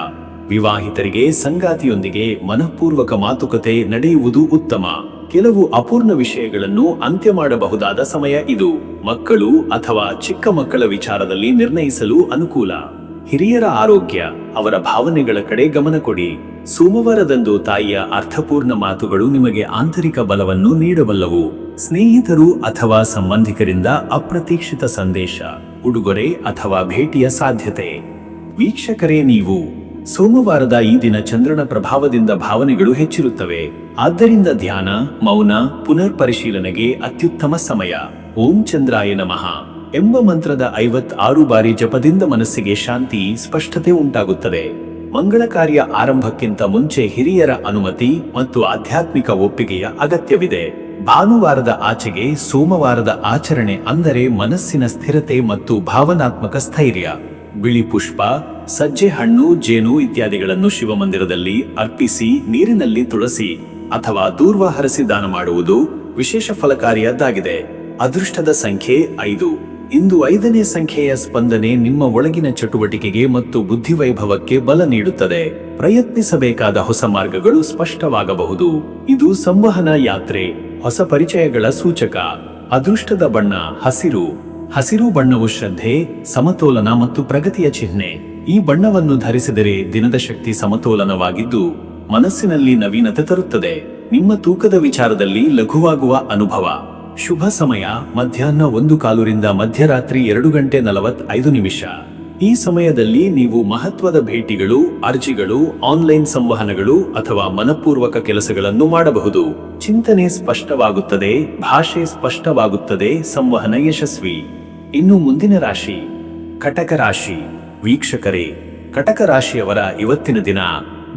ವಿವಾಹಿತರಿಗೆ ಸಂಗಾತಿಯೊಂದಿಗೆ ಮನಃಪೂರ್ವಕ ಮಾತುಕತೆ ನಡೆಯುವುದು ಉತ್ತಮ. ಕೆಲವು ಅಪೂರ್ಣ ವಿಷಯಗಳನ್ನು ಅಂತ್ಯ ಮಾಡಬಹುದಾದ ಸಮಯ ಇದು. ಮಕ್ಕಳು ಅಥವಾ ಚಿಕ್ಕ ಮಕ್ಕಳ ವಿಚಾರದಲ್ಲಿ ನಿರ್ಣಯಿಸಲು ಅನುಕೂಲ. ಹಿರಿಯರ ಆರೋಗ್ಯ, ಅವರ ಭಾವನೆಗಳ ಕಡೆ ಗಮನ ಕೊಡಿ. ಸೋಮವಾರದಂದು ತಾಯಿಯ ಅರ್ಥಪೂರ್ಣ ಮಾತುಗಳು ನಿಮಗೆ ಆಂತರಿಕ ಬಲವನ್ನು ನೀಡಬಲ್ಲವು. ಸ್ನೇಹಿತರು ಅಥವಾ ಸಂಬಂಧಿಕರಿಂದ ಅಪ್ರತೀಕ್ಷಿತ ಸಂದೇಶ, ಉಡುಗೊರೆ ಅಥವಾ ಭೇಟಿಯ ಸಾಧ್ಯತೆ. ವೀಕ್ಷಕರೇ, ನೀವು ಸೋಮವಾರದ ಈ ದಿನ ಚಂದ್ರನ ಪ್ರಭಾವದಿಂದ ಭಾವನೆಗಳು ಹೆಚ್ಚಿರುತ್ತವೆ. ಆದ್ದರಿಂದ ಧ್ಯಾನ, ಮೌನ, ಪುನರ್ ಪರಿಶೀಲನೆಗೆ ಅತ್ಯುತ್ತಮ ಸಮಯ. ಓಂ ಚಂದ್ರಾಯ ನಮಃ ಎಂಬ ಮಂತ್ರದ 56 ಬಾರಿ ಜಪದಿಂದ ಮನಸ್ಸಿಗೆ ಶಾಂತಿ, ಸ್ಪಷ್ಟತೆ ಉಂಟಾಗುತ್ತದೆ. ಮಂಗಳ ಕಾರ್ಯ ಆರಂಭಕ್ಕಿಂತ ಮುಂಚೆ ಹಿರಿಯರ ಅನುಮತಿ ಮತ್ತು ಆಧ್ಯಾತ್ಮಿಕ ಒಪ್ಪಿಗೆಯ ಅಗತ್ಯವಿದೆ. ಭಾನುವಾರದ ಆಚೆಗೆ ಸೋಮವಾರದ ಆಚರಣೆ ಅಂದರೆ ಮನಸ್ಸಿನ ಸ್ಥಿರತೆ ಮತ್ತು ಭಾವನಾತ್ಮಕ ಸ್ಥೈರ್ಯ. ಬಿಳಿ ಪುಷ್ಪ, ಸಜ್ಜೆ ಹಣ್ಣು, ಜೇನು ಇತ್ಯಾದಿಗಳನ್ನು ಶಿವಮಂದಿರದಲ್ಲಿ ಅರ್ಪಿಸಿ ನೀರಿನಲ್ಲಿ ತುಳಸಿ ಅಥವಾ ದೂರ್ವ ಹರಸಿ ದಾನ ಮಾಡುವುದು ವಿಶೇಷ ಫಲಕಾರಿಯಾದ್ದಾಗಿದೆ. ಅದೃಷ್ಟದ ಸಂಖ್ಯೆ 5. ಇಂದು 5ನೇ ಸಂಖ್ಯೆಯ ಸ್ಪಂದನೆ ನಿಮ್ಮ ಒಳಗಿನ ಚಟುವಟಿಕೆಗೆ ಮತ್ತು ಬುದ್ಧಿವೈಭವಕ್ಕೆ ಬಲ ನೀಡುತ್ತದೆ. ಪ್ರಯತ್ನಿಸಬೇಕಾದ ಹೊಸ ಮಾರ್ಗಗಳು ಸ್ಪಷ್ಟವಾಗಬಹುದು. ಇದು ಸಂವಹನ ಯಾತ್ರೆ, ಹೊಸ ಪರಿಚಯಗಳ ಸೂಚಕ. ಅದೃಷ್ಟದ ಬಣ್ಣ ಹಸಿರು. ಹಸಿರು ಬಣ್ಣವು ಶ್ರದ್ಧೆ, ಸಮತೋಲನ ಮತ್ತು ಪ್ರಗತಿಯ ಚಿಹ್ನೆ. ಈ ಬಣ್ಣವನ್ನು ಧರಿಸಿದರೆ ದಿನದ ಶಕ್ತಿ ಸಮತೋಲನವಾಗಿದ್ದು ಮನಸ್ಸಿನಲ್ಲಿ ನವೀನತೆ ತರುತ್ತದೆ. ನಿಮ್ಮ ತೂಕದ ವಿಚಾರದಲ್ಲಿ ಲಘುವಾಗುವ ಅನುಭವ. ಶುಭ ಸಮಯ ಮಧ್ಯಾಹ್ನ 1:15 ಮಧ್ಯರಾತ್ರಿ 2:45. ಈ ಸಮಯದಲ್ಲಿ ನೀವು ಮಹತ್ವದ ಭೇಟಿಗಳು, ಅರ್ಜಿಗಳು, ಆನ್ಲೈನ್ ಸಂವಹನಗಳು ಅಥವಾ ಮನಪೂರ್ವಕ ಕೆಲಸಗಳನ್ನು ಮಾಡಬಹುದು. ಚಿಂತನೆ ಸ್ಪಷ್ಟವಾಗುತ್ತದೆ, ಭಾಷೆ ಸ್ಪಷ್ಟವಾಗುತ್ತದೆ, ಸಂವಹನ ಯಶಸ್ವಿ. ಇನ್ನು ಮುಂದಿನ ರಾಶಿ ಕಟಕ ರಾಶಿ. ವೀಕ್ಷಕರೇ, ಕಟಕ ರಾಶಿಯವರ ಇವತ್ತಿನ ದಿನ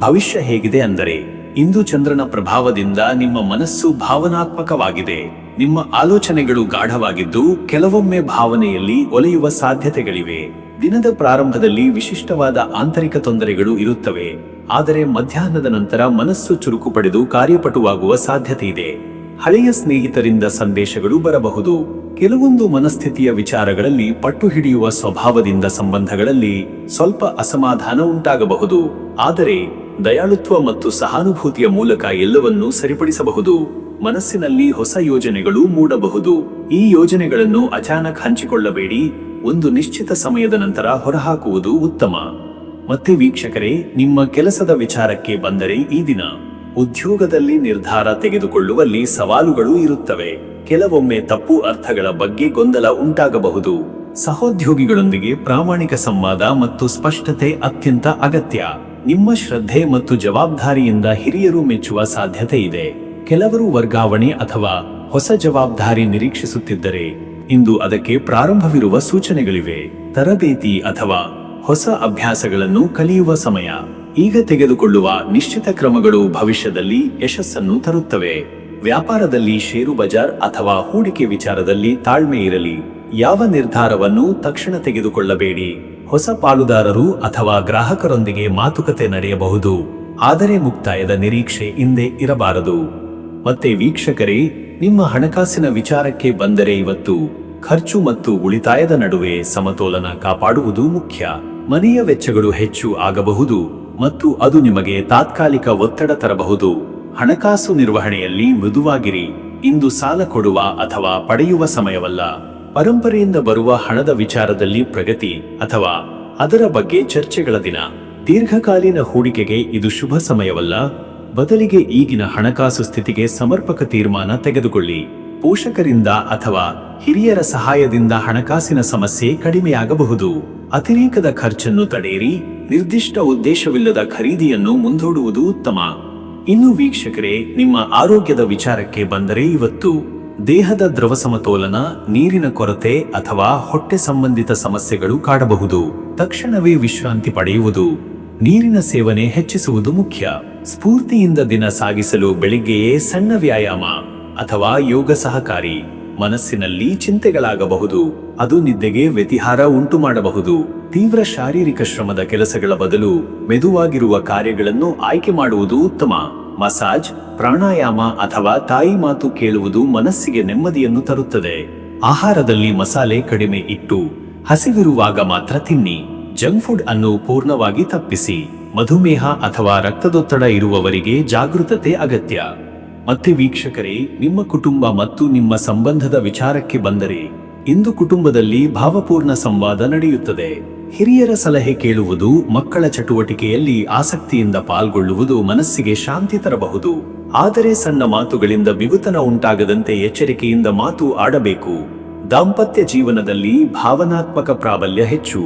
ಭವಿಷ್ಯ ಹೇಗಿದೆ ಅಂದರೆ, ಇಂದು ಚಂದ್ರನ ಪ್ರಭಾವದಿಂದ ನಿಮ್ಮ ಮನಸ್ಸು ಭಾವನಾತ್ಮಕವಾಗಿದೆ. ನಿಮ್ಮ ಆಲೋಚನೆಗಳು ಗಾಢವಾಗಿದ್ದು ಕೆಲವೊಮ್ಮೆ ಭಾವನೆಯಲ್ಲಿ ಒಲೆಯುವ ಸಾಧ್ಯತೆಗಳಿವೆ. ದಿನದ ಪ್ರಾರಂಭದಲ್ಲಿ ವಿಶಿಷ್ಟವಾದ ಆಂತರಿಕ ತೊಂದರೆಗಳು ಇರುತ್ತವೆ, ಆದರೆ ಮಧ್ಯಾಹ್ನದ ನಂತರ ಮನಸ್ಸು ಚುರುಕು ಪಡೆದು ಕಾರ್ಯಪಟುವಾಗುವ ಸಾಧ್ಯತೆ ಇದೆ. ಹಳೆಯ ಸ್ನೇಹಿತರಿಂದ ಸಂದೇಶಗಳು ಬರಬಹುದು. ಕೆಲವೊಂದು ಮನಸ್ಥಿತಿಯ ವಿಚಾರಗಳಲ್ಲಿ ಪಟ್ಟು ಹಿಡಿಯುವ ಸ್ವಭಾವದಿಂದ ಸಂಬಂಧಗಳಲ್ಲಿ ಸ್ವಲ್ಪ ಅಸಮಾಧಾನ ಉಂಟಾಗಬಹುದು. ಆದರೆ ದಯಾಳುತ್ವ ಮತ್ತು ಸಹಾನುಭೂತಿಯ ಮೂಲಕ ಎಲ್ಲವನ್ನೂ ಸರಿಪಡಿಸಬಹುದು. ಮನಸ್ಸಿನಲ್ಲಿ ಹೊಸ ಯೋಜನೆಗಳು ಮೂಡಬಹುದು. ಈ ಯೋಜನೆಗಳನ್ನು ಅಚಾನಕ್ ಹಂಚಿಕೊಳ್ಳಬೇಡಿ. ಒಂದು ನಿಶ್ಚಿತ ಸಮಯದ ನಂತರ ಹೊರಹಾಕುವುದು ಉತ್ತಮ. ಮತ್ತೆ ವೀಕ್ಷಕರೇ, ನಿಮ್ಮ ಕೆಲಸದ ವಿಚಾರಕ್ಕೆ ಬಂದರೆ ಈ ದಿನ ಉದ್ಯೋಗದಲ್ಲಿ ನಿರ್ಧಾರ ತೆಗೆದುಕೊಳ್ಳುವಲ್ಲಿ ಸವಾಲುಗಳು ಇರುತ್ತವೆ. ಕೆಲವೊಮ್ಮೆ ತಪ್ಪು ಅರ್ಥಗಳ ಬಗ್ಗೆ ಗೊಂದಲ ಉಂಟಾಗಬಹುದು. ಸಹೋದ್ಯೋಗಿಗಳೊಂದಿಗೆ ಪ್ರಾಮಾಣಿಕ ಸಂವಾದ ಮತ್ತು ಸ್ಪಷ್ಟತೆ ಅತ್ಯಂತ ಅಗತ್ಯ. ನಿಮ್ಮ ಶ್ರದ್ಧೆ ಮತ್ತು ಜವಾಬ್ದಾರಿಯಿಂದ ಹಿರಿಯರು ಮೆಚ್ಚುವ ಸಾಧ್ಯತೆ ಇದೆ. ಕೆಲವರು ವರ್ಗಾವಣೆ ಅಥವಾ ಹೊಸ ಜವಾಬ್ದಾರಿ ನಿರೀಕ್ಷಿಸುತ್ತಿದ್ದರೆ ಇಂದು ಅದಕ್ಕೆ ಪ್ರಾರಂಭವಿರುವ ಸೂಚನೆಗಳಿವೆ. ತರಬೇತಿ ಅಥವಾ ಹೊಸ ಅಭ್ಯಾಸಗಳನ್ನು ಕಲಿಯುವ ಸಮಯ. ಈಗ ತೆಗೆದುಕೊಳ್ಳುವ ನಿಶ್ಚಿತ ಕ್ರಮಗಳು ಭವಿಷ್ಯದಲ್ಲಿ ಯಶಸ್ಸನ್ನು ತರುತ್ತವೆ. ವ್ಯಾಪಾರದಲ್ಲಿ ಷೇರು ಬಜಾರ್ ಅಥವಾ ಹೂಡಿಕೆ ವಿಚಾರದಲ್ಲಿ ತಾಳ್ಮೆ ಇರಲಿ. ಯಾವ ನಿರ್ಧಾರವನ್ನು ತಕ್ಷಣ ತೆಗೆದುಕೊಳ್ಳಬೇಡಿ. ಹೊಸ ಪಾಲುದಾರರು ಅಥವಾ ಗ್ರಾಹಕರೊಂದಿಗೆ ಮಾತುಕತೆ ನಡೆಯಬಹುದು, ಆದರೆ ಮುಕ್ತಾಯದ ನಿರೀಕ್ಷೆ ಹಿಂದೆ ಇರಬಾರದು. ಮತ್ತೆ ವೀಕ್ಷಕರೇ, ನಿಮ್ಮ ಹಣಕಾಸಿನ ವಿಚಾರಕ್ಕೆ ಬಂದರೆ ಇವತ್ತು ಖರ್ಚು ಮತ್ತು ಉಳಿತಾಯದ ನಡುವೆ ಸಮತೋಲನ ಕಾಪಾಡುವುದು ಮುಖ್ಯ. ಮನೆಯ ವೆಚ್ಚಗಳು ಹೆಚ್ಚು ಆಗಬಹುದು ಮತ್ತು ಅದು ನಿಮಗೆ ತಾತ್ಕಾಲಿಕ ಒತ್ತಡ ತರಬಹುದು. ಹಣಕಾಸು ನಿರ್ವಹಣೆಯಲ್ಲಿ ಮೃದುವಾಗಿರಿ. ಇಂದು ಸಾಲ ಕೊಡುವ ಅಥವಾ ಪಡೆಯುವ ಸಮಯವಲ್ಲ. ಪರಂಪರೆಯಿಂದ ಬರುವ ಹಣದ ವಿಚಾರದಲ್ಲಿ ಪ್ರಗತಿ ಅಥವಾ ಅದರ ಬಗ್ಗೆ ಚರ್ಚೆಗಳ ದಿನ. ದೀರ್ಘಕಾಲೀನ ಹೂಡಿಕೆಗೆ ಇದು ಶುಭ ಸಮಯವಲ್ಲ. ಬದಲಿಗೆ ಈಗಿನ ಹಣಕಾಸು ಸ್ಥಿತಿಗೆ ಸಮರ್ಪಕ ತೀರ್ಮಾನ ತೆಗೆದುಕೊಳ್ಳಿ. ಪೋಷಕರಿಂದ ಅಥವಾ ಹಿರಿಯರ ಸಹಾಯದಿಂದ ಹಣಕಾಸಿನ ಸಮಸ್ಯೆ ಕಡಿಮೆಯಾಗಬಹುದು. ಅತಿರೇಕದ ಖರ್ಚನ್ನು ತಡೆಯಿರಿ. ನಿರ್ದಿಷ್ಟ ಉದ್ದೇಶವಿಲ್ಲದ ಖರೀದಿಯನ್ನು ಮುಂದೂಡುವುದು ಉತ್ತಮ. ಇನ್ನು ವೀಕ್ಷಕರೇ, ನಿಮ್ಮ ಆರೋಗ್ಯದ ವಿಚಾರಕ್ಕೆ ಬಂದರೆ ಇವತ್ತು ದೇಹದ ದ್ರವ ಸಮತೋಲನ, ನೀರಿನ ಕೊರತೆ ಅಥವಾ ಹೊಟ್ಟೆ ಸಂಬಂಧಿತ ಸಮಸ್ಯೆಗಳು ಕಾಡಬಹುದು. ತಕ್ಷಣವೇ ವಿಶ್ರಾಂತಿ ಪಡೆಯುವುದು, ನೀರಿನ ಸೇವನೆ ಹೆಚ್ಚಿಸುವುದು ಮುಖ್ಯ. ಸ್ಫೂರ್ತಿಯಿಂದ ದಿನ ಸಾಗಿಸಲು ಬೆಳಿಗ್ಗೆಯೇ ಸಣ್ಣ ವ್ಯಾಯಾಮ ಅಥವಾ ಯೋಗ ಸಹಕಾರಿ. ಮನಸ್ಸಿನಲ್ಲಿ ಚಿಂತೆಗಳಾಗಬಹುದು, ಅದು ನಿದ್ದೆಗೆ ವ್ಯತಿಹಾರ ಉಂಟು ಮಾಡಬಹುದು. ತೀವ್ರ ಶಾರೀರಿಕ ಶ್ರಮದ ಕೆಲಸಗಳ ಬದಲು ಮೆದುವಾಗಿರುವ ಕಾರ್ಯಗಳನ್ನು ಆಯ್ಕೆ ಮಾಡುವುದು ಉತ್ತಮ. ಮಸಾಜ್, ಪ್ರಾಣಾಯಾಮ ಅಥವಾ ತಾಯಿ ಮಾತು ಕೇಳುವುದು ಮನಸ್ಸಿಗೆ ನೆಮ್ಮದಿಯನ್ನು ತರುತ್ತದೆ. ಆಹಾರದಲ್ಲಿ ಮಸಾಲೆ ಕಡಿಮೆ ಇಟ್ಟು ಹಸಿವಿರುವಾಗ ಮಾತ್ರ ತಿನ್ನಿ. ಜಂಕ್ ಫುಡ್ ಅನ್ನು ಪೂರ್ಣವಾಗಿ ತಪ್ಪಿಸಿ. ಮಧುಮೇಹ ಅಥವಾ ರಕ್ತದೊತ್ತಡ ಇರುವವರಿಗೆ ಜಾಗೃತತೆ ಅಗತ್ಯ. ಮತ್ತೆ ವೀಕ್ಷಕರೇ, ನಿಮ್ಮ ಕುಟುಂಬ ಮತ್ತು ನಿಮ್ಮ ಸಂಬಂಧದ ವಿಚಾರಕ್ಕೆ ಬಂದರೆ ಇಂದು ಕುಟುಂಬದಲ್ಲಿ ಭಾವಪೂರ್ಣ ಸಂವಾದ ನಡೆಯುತ್ತದೆ. ಹಿರಿಯರ ಸಲಹೆ ಕೇಳುವುದು, ಮಕ್ಕಳ ಚಟುವಟಿಕೆಯಲ್ಲಿ ಆಸಕ್ತಿಯಿಂದ ಪಾಲ್ಗೊಳ್ಳುವುದು ಮನಸ್ಸಿಗೆ ಶಾಂತಿ ತರಬಹುದು. ಆದರೆ ಸಣ್ಣ ಮಾತುಗಳಿಂದ ಬಿಗುತನ ಉಂಟಾಗದಂತೆ ಎಚ್ಚರಿಕೆಯಿಂದ ಮಾತು ಆಡಬೇಕು. ದಾಂಪತ್ಯ ಜೀವನದಲ್ಲಿ ಭಾವನಾತ್ಮಕ ಪ್ರಾಬಲ್ಯ ಹೆಚ್ಚು.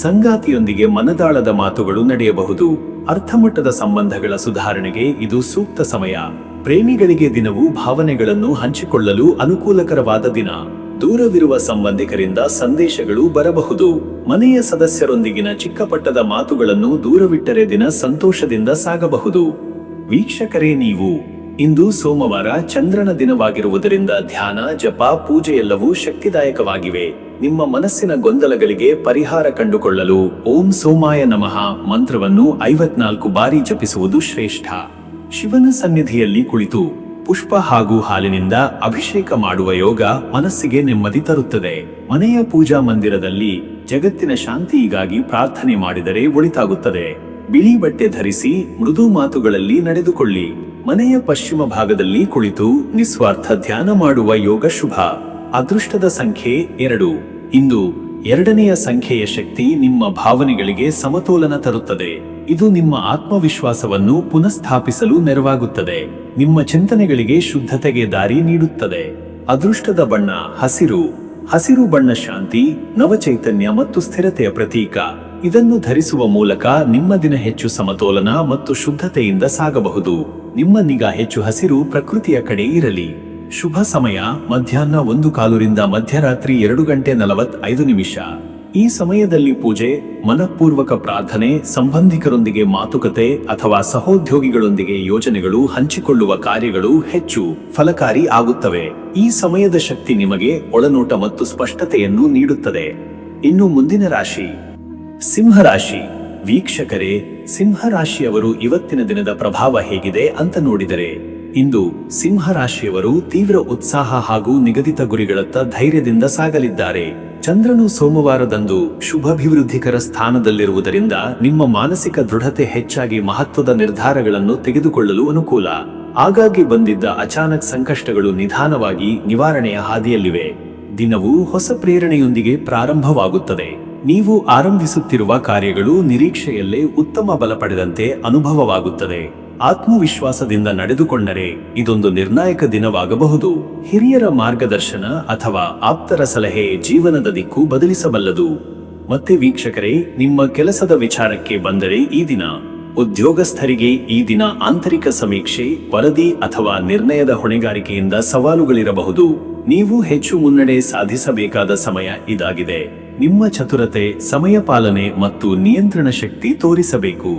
ಸಂಗಾತಿಯೊಂದಿಗೆ ಮನದಾಳದ ಮಾತುಗಳು ನಡೆಯಬಹುದು. ಅರ್ಥಮಟ್ಟದ ಸಂಬಂಧಗಳ ಸುಧಾರಣೆಗೆ ಇದು ಸೂಕ್ತ ಸಮಯ. ಪ್ರೇಮಿಗಳಿಗೆ ದಿನವೂ ಭಾವನೆಗಳನ್ನು ಹಂಚಿಕೊಳ್ಳಲು ಅನುಕೂಲಕರವಾದ ದಿನ. ದೂರವಿರುವ ಸಂಬಂಧಿಕರಿಂದ ಸಂದೇಶಗಳು ಬರಬಹುದು. ಮನೆಯ ಸದಸ್ಯರೊಂದಿಗಿನ ಚಿಕ್ಕಪಟ್ಟದ ಮಾತುಗಳನ್ನು ದೂರವಿಟ್ಟರೆ ದಿನ ಸಂತೋಷದಿಂದ ಸಾಗಬಹುದು. ವೀಕ್ಷಕರೇ, ನೀವು ಇಂದು ಸೋಮವಾರ ಚಂದ್ರನ ದಿನವಾಗಿರುವುದರಿಂದ ಧ್ಯಾನ, ಜಪ, ಪೂಜೆ ಎಲ್ಲವೂ ಶಕ್ತಿದಾಯಕವಾಗಿವೆ. ನಿಮ್ಮ ಮನಸ್ಸಿನ ಗೊಂದಲಗಳಿಗೆ ಪರಿಹಾರ ಕಂಡುಕೊಳ್ಳಲು ಓಂ ಸೋಮಾಯ ನಮಃ ಮಂತ್ರವನ್ನು 54 ಬಾರಿ ಜಪಿಸುವುದು ಶ್ರೇಷ್ಠ. ಶಿವನ ಸನ್ನಿಧಿಯಲ್ಲಿ ಕುಳಿತು ಪುಷ್ಪ ಹಾಗೂ ಹಾಲಿನಿಂದ ಅಭಿಷೇಕ ಮಾಡುವ ಯೋಗ ಮನಸ್ಸಿಗೆ ನೆಮ್ಮದಿ ತರುತ್ತದೆ. ಮನೆಯ ಪೂಜಾ ಮಂದಿರದಲ್ಲಿ ಜಗತ್ತಿನ ಶಾಂತಿಗಾಗಿ ಪ್ರಾರ್ಥನೆ ಮಾಡಿದರೆ ಒಳಿತಾಗುತ್ತದೆ. ಬಿಳಿ ಬಟ್ಟೆ ಧರಿಸಿ ಮೃದು ಮಾತುಗಳಲ್ಲಿ ನಡೆದುಕೊಳ್ಳಿ. ಮನೆಯ ಪಶ್ಚಿಮ ಭಾಗದಲ್ಲಿ ಕುಳಿತು ನಿಸ್ವಾರ್ಥ ಧ್ಯಾನ ಮಾಡುವ ಯೋಗ ಶುಭ. ಅದೃಷ್ಟದ ಸಂಖ್ಯೆ 2. ಇಂದು 2ನೆಯ ಸಂಖ್ಯೆಯ ಶಕ್ತಿ ನಿಮ್ಮ ಭಾವನೆಗಳಿಗೆ ಸಮತೋಲನ ತರುತ್ತದೆ. ಇದು ನಿಮ್ಮ ಆತ್ಮವಿಶ್ವಾಸವನ್ನು ಪುನಃಸ್ಥಾಪಿಸಲು ನೆರವಾಗುತ್ತದೆ. ನಿಮ್ಮ ಚಿಂತನೆಗಳಿಗೆ ಶುದ್ಧತೆಗೆ ದಾರಿ ನೀಡುತ್ತದೆ. ಅದೃಷ್ಟದ ಬಣ್ಣ ಹಸಿರು. ಹಸಿರು ಬಣ್ಣ ಶಾಂತಿ, ನವಚೈತನ್ಯ ಮತ್ತು ಸ್ಥಿರತೆಯ ಪ್ರತೀಕ. ಇದನ್ನು ಧರಿಸುವ ಮೂಲಕ ನಿಮ್ಮ ದಿನ ಹೆಚ್ಚು ಸಮತೋಲನ ಮತ್ತು ಶುದ್ಧತೆಯಿಂದ ಸಾಗಬಹುದು. ನಿಮ್ಮ ನಿಗಾ ಹೆಚ್ಚು ಹಸಿರು ಪ್ರಕೃತಿಯ ಕಡೆ ಇರಲಿ. ಶುಭ ಸಮಯ ಮಧ್ಯಾಹ್ನ 1:15 ಮಧ್ಯರಾತ್ರಿ 2:45. ಈ ಸಮಯದಲ್ಲಿ ಪೂಜೆ, ಮನಃಪೂರ್ವಕ ಪ್ರಾರ್ಥನೆ, ಸಂಬಂಧಿಕರೊಂದಿಗೆ ಮಾತುಕತೆ ಅಥವಾ ಸಹೋದ್ಯೋಗಿಗಳೊಂದಿಗೆ ಯೋಜನೆಗಳು ಹಂಚಿಕೊಳ್ಳುವ ಕಾರ್ಯಗಳು ಹೆಚ್ಚು ಫಲಕಾರಿ ಆಗುತ್ತವೆ. ಈ ಸಮಯದ ಶಕ್ತಿ ನಿಮಗೆ ಒಳನೋಟ ಮತ್ತು ಸ್ಪಷ್ಟತೆಯನ್ನು ನೀಡುತ್ತದೆ. ಇನ್ನು ಮುಂದಿನ ರಾಶಿ ಸಿಂಹರಾಶಿ. ವೀಕ್ಷಕರೇ, ಸಿಂಹರಾಶಿಯವರು ಇವತ್ತಿನ ದಿನದ ಪ್ರಭಾವ ಹೇಗಿದೆ ಅಂತ ನೋಡಿದರೆ, ಇಂದು ಸಿಂಹರಾಶಿಯವರು ತೀವ್ರ ಉತ್ಸಾಹ ಹಾಗೂ ನಿಗದಿತ ಗುರಿಗಳತ್ತ ಧೈರ್ಯದಿಂದ ಸಾಗಲಿದ್ದಾರೆ. ಚಂದ್ರನು ಸೋಮವಾರದಂದು ಶುಭಾಭಿವೃದ್ಧಿಕರ ಸ್ಥಾನದಲ್ಲಿರುವುದರಿಂದ ನಿಮ್ಮ ಮಾನಸಿಕ ದೃಢತೆ ಹೆಚ್ಚಾಗಿ ಮಹತ್ವದ ನಿರ್ಧಾರಗಳನ್ನು ತೆಗೆದುಕೊಳ್ಳಲು ಅನುಕೂಲ. ಆಗಾಗ್ಗೆ ಬಂದಿದ್ದ ಅಚಾನಕ್ ಸಂಕಷ್ಟಗಳು ನಿಧಾನವಾಗಿ ನಿವಾರಣೆಯ ಹಾದಿಯಲ್ಲಿವೆ. ದಿನವೂ ಹೊಸ ಪ್ರೇರಣೆಯೊಂದಿಗೆ ಪ್ರಾರಂಭವಾಗುತ್ತದೆ. ನೀವು ಆರಂಭಿಸುತ್ತಿರುವ ಕಾರ್ಯಗಳು ನಿರೀಕ್ಷೆಯಲ್ಲೇ ಉತ್ತಮ ಬಲ ಪಡೆದಂತೆ ಅನುಭವವಾಗುತ್ತದೆ. ಆತ್ಮವಿಶ್ವಾಸದಿಂದ ನಡೆದುಕೊಂಡರೆ ಇದೊಂದು ನಿರ್ಣಾಯಕ ದಿನವಾಗಬಹುದು. ಹಿರಿಯರ ಮಾರ್ಗದರ್ಶನ ಅಥವಾ ಆಪ್ತರ ಸಲಹೆ ಜೀವನದ ದಿಕ್ಕು ಬದಲಿಸಬಲ್ಲದು. ಮತ್ತೆ ವೀಕ್ಷಕರೇ, ನಿಮ್ಮ ಕೆಲಸದ ವಿಚಾರಕ್ಕೆ ಬಂದರೆ ಈ ದಿನ ಉದ್ಯೋಗಸ್ಥರಿಗೆ ಈ ದಿನ ಆಂತರಿಕ ಸಮೀಕ್ಷೆ, ವರದಿ ಅಥವಾ ನಿರ್ಣಯದ ಹೊಣೆಗಾರಿಕೆಯಿಂದ ಸವಾಲುಗಳಿರಬಹುದು. ನೀವು ಹೆಚ್ಚು ಮುನ್ನಡೆ ಸಾಧಿಸಬೇಕಾದ ಸಮಯ ಇದಾಗಿದೆ. ನಿಮ್ಮ ಚತುರತೆ, ಸಮಯ ಪಾಲನೆ ಮತ್ತು ನಿಯಂತ್ರಣ ಶಕ್ತಿ ತೋರಿಸಬೇಕು.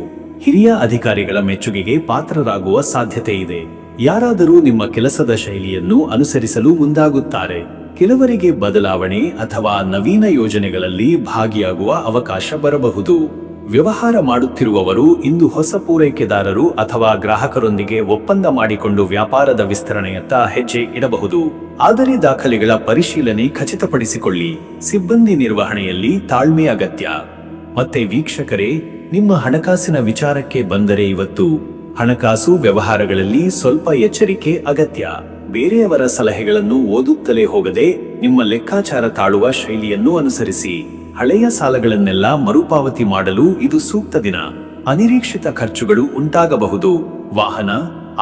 ಹಿರಿಯ ಅಧಿಕಾರಿಗಳ ಮೆಚ್ಚುಗೆಗೆ ಪಾತ್ರರಾಗುವ ಸಾಧ್ಯತೆ ಇದೆ. ಯಾರಾದರೂ ನಿಮ್ಮ ಕೆಲಸದ ಶೈಲಿಯನ್ನು ಅನುಸರಿಸಲು ಮುಂದಾಗುತ್ತಾರೆ. ಕೆಲವರಿಗೆ ಬದಲಾವಣೆ ಅಥವಾ ನವೀನ ಯೋಜನೆಗಳಲ್ಲಿ ಭಾಗಿಯಾಗುವ ಅವಕಾಶ ಬರಬಹುದು. ವ್ಯವಹಾರ ಮಾಡುತ್ತಿರುವವರು ಇಂದು ಹೊಸ ಪೂರೈಕೆದಾರರು ಅಥವಾ ಗ್ರಾಹಕರೊಂದಿಗೆ ಒಪ್ಪಂದ ಮಾಡಿಕೊಂಡು ವ್ಯಾಪಾರದ ವಿಸ್ತರಣೆಯತ್ತ ಹೆಜ್ಜೆ ಇಡಬಹುದು. ಆದರೆ ದಾಖಲೆಗಳ ಪರಿಶೀಲನೆ ಖಚಿತಪಡಿಸಿಕೊಳ್ಳಿ. ಸಿಬ್ಬಂದಿ ನಿರ್ವಹಣೆಯಲ್ಲಿ ತಾಳ್ಮೆ ಅಗತ್ಯ. ಮತ್ತೆ ವೀಕ್ಷಕರೇ, ನಿಮ್ಮ ಹಣಕಾಸಿನ ವಿಚಾರಕ್ಕೆ ಬಂದರೆ ಇವತ್ತು ಹಣಕಾಸು ವ್ಯವಹಾರಗಳಲ್ಲಿ ಸ್ವಲ್ಪ ಎಚ್ಚರಿಕೆ ಅಗತ್ಯ. ಬೇರೆಯವರ ಸಲಹೆಗಳನ್ನು ಓದುತ್ತಲೇ ಹೋಗದೆ ನಿಮ್ಮ ಲೆಕ್ಕಾಚಾರ ತಾಳುವ ಶೈಲಿಯನ್ನು ಅನುಸರಿಸಿ. ಹಳೆಯ ಸಾಲಗಳನ್ನೆಲ್ಲ ಮರುಪಾವತಿ ಮಾಡಲು ಇದು ಸೂಕ್ತ ದಿನ. ಅನಿರೀಕ್ಷಿತ ಖರ್ಚುಗಳು ಉಂಟಾಗಬಹುದು. ವಾಹನ,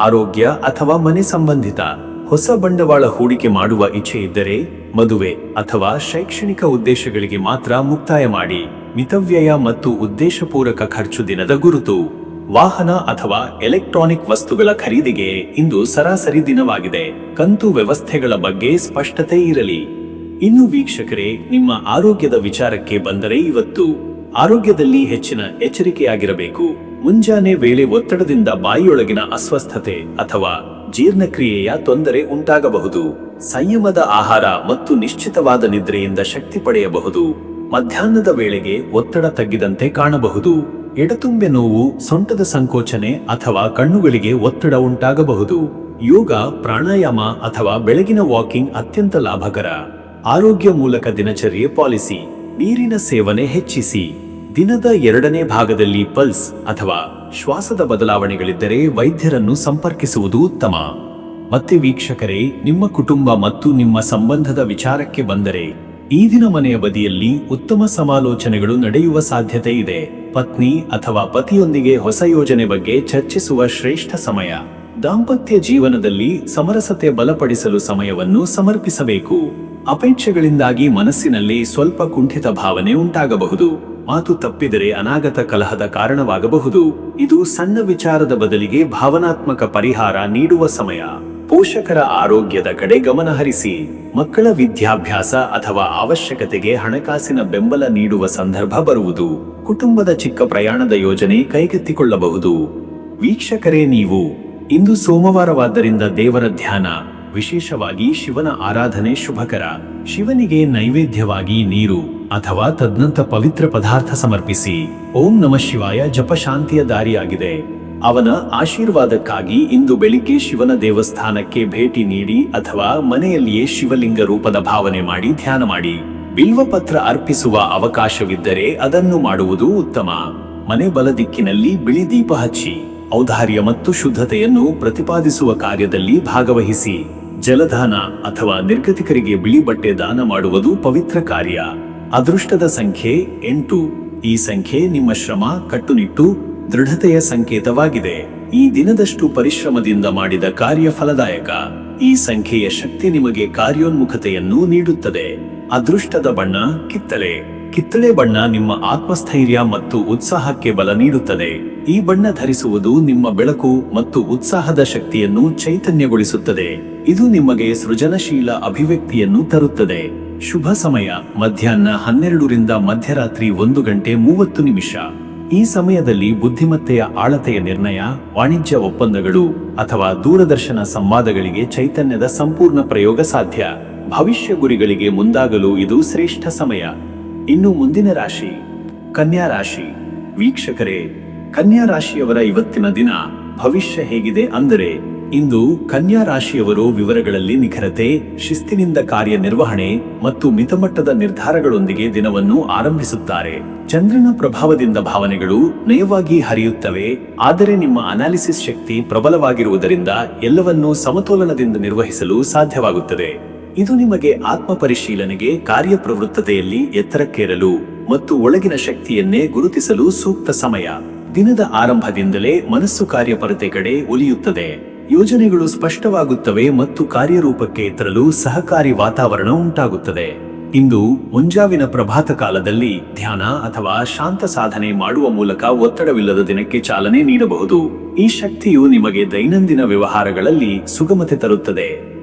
ಆರೋಗ್ಯ ಅಥವಾ ಮನೆ ಸಂಬಂಧಿತ ಹೊಸ ಬಂಡವಾಳ ಹೂಡಿಕೆ ಮಾಡುವ ಇಚ್ಛೆ ಇದ್ದರೆ ಮದುವೆ ಅಥವಾ ಶೈಕ್ಷಣಿಕ ಉದ್ದೇಶಗಳಿಗೆ ಮಾತ್ರ ಮುಕ್ತಾಯ ಮಾಡಿ. ಮಿತವ್ಯಯ ಮತ್ತು ಉದ್ದೇಶಪೂರ್ವಕ ಖರ್ಚು ದಿನದ ಗುರುತು. ವಾಹನ ಅಥವಾ ಎಲೆಕ್ಟ್ರಾನಿಕ್ ವಸ್ತುಗಳ ಖರೀದಿಗೆ ಇಂದು ಸರಾಸರಿ ದಿನವಾಗಿದೆ. ಕಂತು ವ್ಯವಸ್ಥೆಗಳ ಬಗ್ಗೆ ಸ್ಪಷ್ಟತೆ ಇರಲಿ. ಇನ್ನು ವೀಕ್ಷಕರೇ, ನಿಮ್ಮ ಆರೋಗ್ಯದ ವಿಚಾರಕ್ಕೆ ಬಂದರೆ ಇವತ್ತು ಆರೋಗ್ಯದಲ್ಲಿ ಹೆಚ್ಚಿನ ಎಚ್ಚರಿಕೆಯಾಗಿರಬೇಕು. ಮುಂಜಾನೆ ವೇಳೆ ಒತ್ತಡದಿಂದ ಬಾಯಿಯೊಳಗಿನ ಅಸ್ವಸ್ಥತೆ ಅಥವಾ ಜೀರ್ಣಕ್ರಿಯೆಯ ತೊಂದರೆ ಉಂಟಾಗಬಹುದು. ಸಂಯಮದ ಆಹಾರ ಮತ್ತು ನಿಶ್ಚಿತವಾದ ನಿದ್ರೆಯಿಂದ ಶಕ್ತಿ ಪಡೆಯಬಹುದು. ಮಧ್ಯಾಹ್ನದ ವೇಳೆಗೆ ಒತ್ತಡ ತಗ್ಗಿದಂತೆ ಕಾಣಬಹುದು. ಎಡತುಂಬೆ ನೋವು, ಸೊಂಟದ ಸಂಕೋಚನೆ ಅಥವಾ ಕಣ್ಣುಗಳಿಗೆ ಒತ್ತಡ ಉಂಟಾಗಬಹುದು. ಯೋಗ, ಪ್ರಾಣಾಯಾಮ ಅಥವಾ ಬೆಳಗಿನ ವಾಕಿಂಗ್ ಅತ್ಯಂತ ಲಾಭಕರ. ಆರೋಗ್ಯ ಮೂಲಕ ದಿನಚರ್ಯೆ ಪಾಲಿಸಿ. ನೀರಿನ ಸೇವನೆ ಹೆಚ್ಚಿಸಿ. ದಿನದ 2ನೇ ಭಾಗದಲ್ಲಿ ಪಲ್ಸ್ ಅಥವಾ ಶ್ವಾಸದ ಬದಲಾವಣೆಗಳಿದ್ದರೆ ವೈದ್ಯರನ್ನು ಸಂಪರ್ಕಿಸುವುದು ಉತ್ತಮ. ಮತ್ತೆ ವೀಕ್ಷಕರೇ, ನಿಮ್ಮ ಕುಟುಂಬ ಮತ್ತು ನಿಮ್ಮ ಸಂಬಂಧದ ವಿಚಾರಕ್ಕೆ ಬಂದರೆ ಈ ದಿನ ಮನೆಯ ಬದಿಯಲ್ಲಿ ಉತ್ತಮ ಸಮಾಲೋಚನೆಗಳು ನಡೆಯುವ ಸಾಧ್ಯತೆ ಇದೆ. ಪತ್ನಿ ಅಥವಾ ಪತಿಯೊಂದಿಗೆ ಹೊಸ ಯೋಜನೆ ಬಗ್ಗೆ ಚರ್ಚಿಸುವ ಶ್ರೇಷ್ಠ ಸಮಯ. ದಾಂಪತ್ಯ ಜೀವನದಲ್ಲಿ ಸಮರಸತೆ ಬಲಪಡಿಸಲು ಸಮಯವನ್ನು ಸಮರ್ಪಿಸಬೇಕು. ಅಪೇಕ್ಷೆಗಳಿಂದಾಗಿ ಮನಸ್ಸಿನಲ್ಲಿ ಸ್ವಲ್ಪ ಕುಂಠಿತ ಭಾವನೆ ಉಂಟಾಗಬಹುದು. ಮಾತು ತಪ್ಪಿದರೆ ಅನಾಗತ ಕಲಹದ ಕಾರಣವಾಗಬಹುದು. ಇದು ಸಣ್ಣ ವಿಚಾರದ ಬದಲಿಗೆ ಭಾವನಾತ್ಮಕ ಪರಿಹಾರ ನೀಡುವ ಸಮಯ. ಪೋಷಕರ ಆರೋಗ್ಯದ ಕಡೆ ಗಮನ ಹರಿಸಿ. ಮಕ್ಕಳ ವಿದ್ಯಾಭ್ಯಾಸ ಅಥವಾ ಅವಶ್ಯಕತೆಗೆ ಹಣಕಾಸಿನ ಬೆಂಬಲ ನೀಡುವ ಸಂದರ್ಭ ಬರುವುದು. ಕುಟುಂಬದ ಚಿಕ್ಕ ಪ್ರಯಾಣದ ಯೋಜನೆ ಕೈಗೆತ್ತಿಕೊಳ್ಳಬಹುದು. ವೀಕ್ಷಕರೇ, ನೀವು ಇಂದು ಸೋಮವಾರವಾದ್ದರಿಂದ ದೇವರ ಧ್ಯಾನ, ವಿಶೇಷವಾಗಿ ಶಿವನ ಆರಾಧನೆ ಶುಭಕರ. ಶಿವನಿಗೆ ನೈವೇದ್ಯವಾಗಿ ನೀರು ಅಥವಾ ತದ್ನಂತ ಪವಿತ್ರ ಪದಾರ್ಥ ಸಮರ್ಪಿಸಿ. ಓಂ ನಮಃ ಶಿವಾಯ ಜಪ ಶಾಂತಿಯ ದಾರಿಯಾಗಿದೆ. ಅವನ ಆಶೀರ್ವಾದಕ್ಕಾಗಿ ಇಂದು ಬೆಳಿಗ್ಗೆ ಶಿವನ ದೇವಸ್ಥಾನಕ್ಕೆ ಭೇಟಿ ನೀಡಿ ಅಥವಾ ಮನೆಯಲ್ಲಿಯೇ ಶಿವಲಿಂಗ ರೂಪದ ಭಾವನೆ ಮಾಡಿ ಧ್ಯಾನ ಮಾಡಿ. ಬಿಲ್ವಪತ್ರ ಅರ್ಪಿಸುವ ಅವಕಾಶವಿದ್ದರೆ ಅದನ್ನು ಮಾಡುವುದು ಉತ್ತಮ. ಮನೆ ಬಲ ದಿಕ್ಕಿನಲ್ಲಿ ಬಿಳಿ ದೀಪ ಹಚ್ಚಿ ಔದಾರ್ಯ ಮತ್ತು ಶುದ್ಧತೆಯನ್ನು ಪ್ರತಿಪಾದಿಸುವ ಕಾರ್ಯದಲ್ಲಿ ಭಾಗವಹಿಸಿ. ಜಲದಾನ ಅಥವಾ ನಿರ್ಗತಿಕರಿಗೆ ಬಿಳಿ ಬಟ್ಟೆ ದಾನ ಮಾಡುವುದು ಪವಿತ್ರ ಕಾರ್ಯ. ಅದೃಷ್ಟದ ಸಂಖ್ಯೆ 8. ಈ ಸಂಖ್ಯೆ ನಿಮ್ಮ ಶ್ರಮ, ಕಟ್ಟುನಿಟ್ಟು, ದೃಢತೆಯ ಸಂಕೇತವಾಗಿದೆ. ಈ ದಿನದಷ್ಟು ಪರಿಶ್ರಮದಿಂದ ಮಾಡಿದ ಕಾರ್ಯ ಫಲದಾಯಕ. ಈ ಸಂಖ್ಯೆಯ ಶಕ್ತಿ ನಿಮಗೆ ಕಾರ್ಯೋನ್ಮುಖತೆಯನ್ನು ನೀಡುತ್ತದೆ. ಅದೃಷ್ಟದ ಬಣ್ಣ ಕಿತ್ತಳೆ. ಕಿತ್ತಳೆ ಬಣ್ಣ ನಿಮ್ಮ ಆತ್ಮಸ್ಥೈರ್ಯ ಮತ್ತು ಉತ್ಸಾಹಕ್ಕೆ ಬಲ ನೀಡುತ್ತದೆ. ಈ ಬಣ್ಣ ಧರಿಸುವುದು ನಿಮ್ಮ ಬೆಳಕು ಮತ್ತು ಉತ್ಸಾಹದ ಶಕ್ತಿಯನ್ನು ಚೈತನ್ಯಗೊಳಿಸುತ್ತದೆ. ಇದು ನಿಮಗೆ ಸೃಜನಶೀಲ ಅಭಿವ್ಯಕ್ತಿಯನ್ನು ತರುತ್ತದೆ. ಶುಭ ಸಮಯ ಮಧ್ಯಾಹ್ನ 12 ರಿಂದ ಮಧ್ಯರಾತ್ರಿ 1 ಗಂಟೆ 30 ನಿಮಿಷ. ಈ ಸಮಯದಲ್ಲಿ ಬುದ್ಧಿಮತ್ತೆಯ ಆಳತೆಯ ನಿರ್ಣಯ, ವಾಣಿಜ್ಯ ಒಪ್ಪಂದಗಳು ಅಥವಾ ದೂರದರ್ಶನ ಸಂವಾದಗಳಿಗೆ ಚೈತನ್ಯದ ಸಂಪೂರ್ಣ ಪ್ರಯೋಗ ಸಾಧ್ಯ. ಭವಿಷ್ಯ ಗುರಿಗಳಿಗೆ ಮುಂದಾಗಲು ಇದು ಶ್ರೇಷ್ಠ ಸಮಯ. ಇನ್ನು ಮುಂದಿನ ರಾಶಿ ಕನ್ಯಾ ರಾಶಿ. ವೀಕ್ಷಕರೇ, ಕನ್ಯಾ ರಾಶಿಯವರ ಇವತ್ತಿನ ದಿನ ಭವಿಷ್ಯ ಹೇಗಿದೆ ಅಂದರೆ, ಇಂದು ಕನ್ಯಾ ರಾಶಿಯವರು ವಿವರಗಳಲ್ಲಿ ನಿಖರತೆ, ಶಿಸ್ತಿನಿಂದ ಕಾರ್ಯನಿರ್ವಹಣೆ ಮತ್ತು ಮಿತಮಟ್ಟದ ನಿರ್ಧಾರಗಳೊಂದಿಗೆ ದಿನವನ್ನು ಆರಂಭಿಸುತ್ತಾರೆ. ಚಂದ್ರನ ಪ್ರಭಾವದಿಂದ ಭಾವನೆಗಳು ನಯವಾಗಿ ಹರಿಯುತ್ತವೆ, ಆದರೆ ನಿಮ್ಮ ಅನಾಲಿಸಿಸ್ ಶಕ್ತಿ ಪ್ರಬಲವಾಗಿರುವುದರಿಂದ ಎಲ್ಲವನ್ನೂ ಸಮತೋಲನದಿಂದ ನಿರ್ವಹಿಸಲು ಸಾಧ್ಯವಾಗುತ್ತದೆ. ಇದು ನಿಮಗೆ ಆತ್ಮ ಪರಿಶೀಲನೆಗೆ, ಕಾರ್ಯಪ್ರವೃತ್ತತೆಯಲ್ಲಿ ಎತ್ತರಕ್ಕೇರಲು ಮತ್ತು ಒಳಗಿನ ಶಕ್ತಿಯನ್ನೇ ಗುರುತಿಸಲು ಸೂಕ್ತ ಸಮಯ. ದಿನದ ಆರಂಭದಿಂದಲೇ ಮನಸ್ಸು ಕಾರ್ಯಪರತೆ ಕಡೆ ಒಲಿಯುತ್ತದೆ. ಯೋಜನೆಗಳು ಸ್ಪಷ್ಟವಾಗುತ್ತವೆ ಮತ್ತು ಕಾರ್ಯರೂಪಕ್ಕೆ ತರಲು ಸಹಕಾರಿ ವಾತಾವರಣ ಉಂಟಾಗುತ್ತದೆ. ಇಂದು ಮುಂಜಾವಿನ ಪ್ರಭಾತ ಕಾಲದಲ್ಲಿ ಧ್ಯಾನ ಅಥವಾ ಶಾಂತ ಸಾಧನೆ ಮಾಡುವ ಮೂಲಕ ಒತ್ತಡವಿಲ್ಲದ ದಿನಕ್ಕೆ ಚಾಲನೆ ನೀಡಬಹುದು. ಈ ಶಕ್ತಿಯು ನಿಮಗೆ ದೈನಂದಿನ ವ್ಯವಹಾರಗಳಲ್ಲಿ ಸುಗಮತೆ ತರುತ್ತದೆ.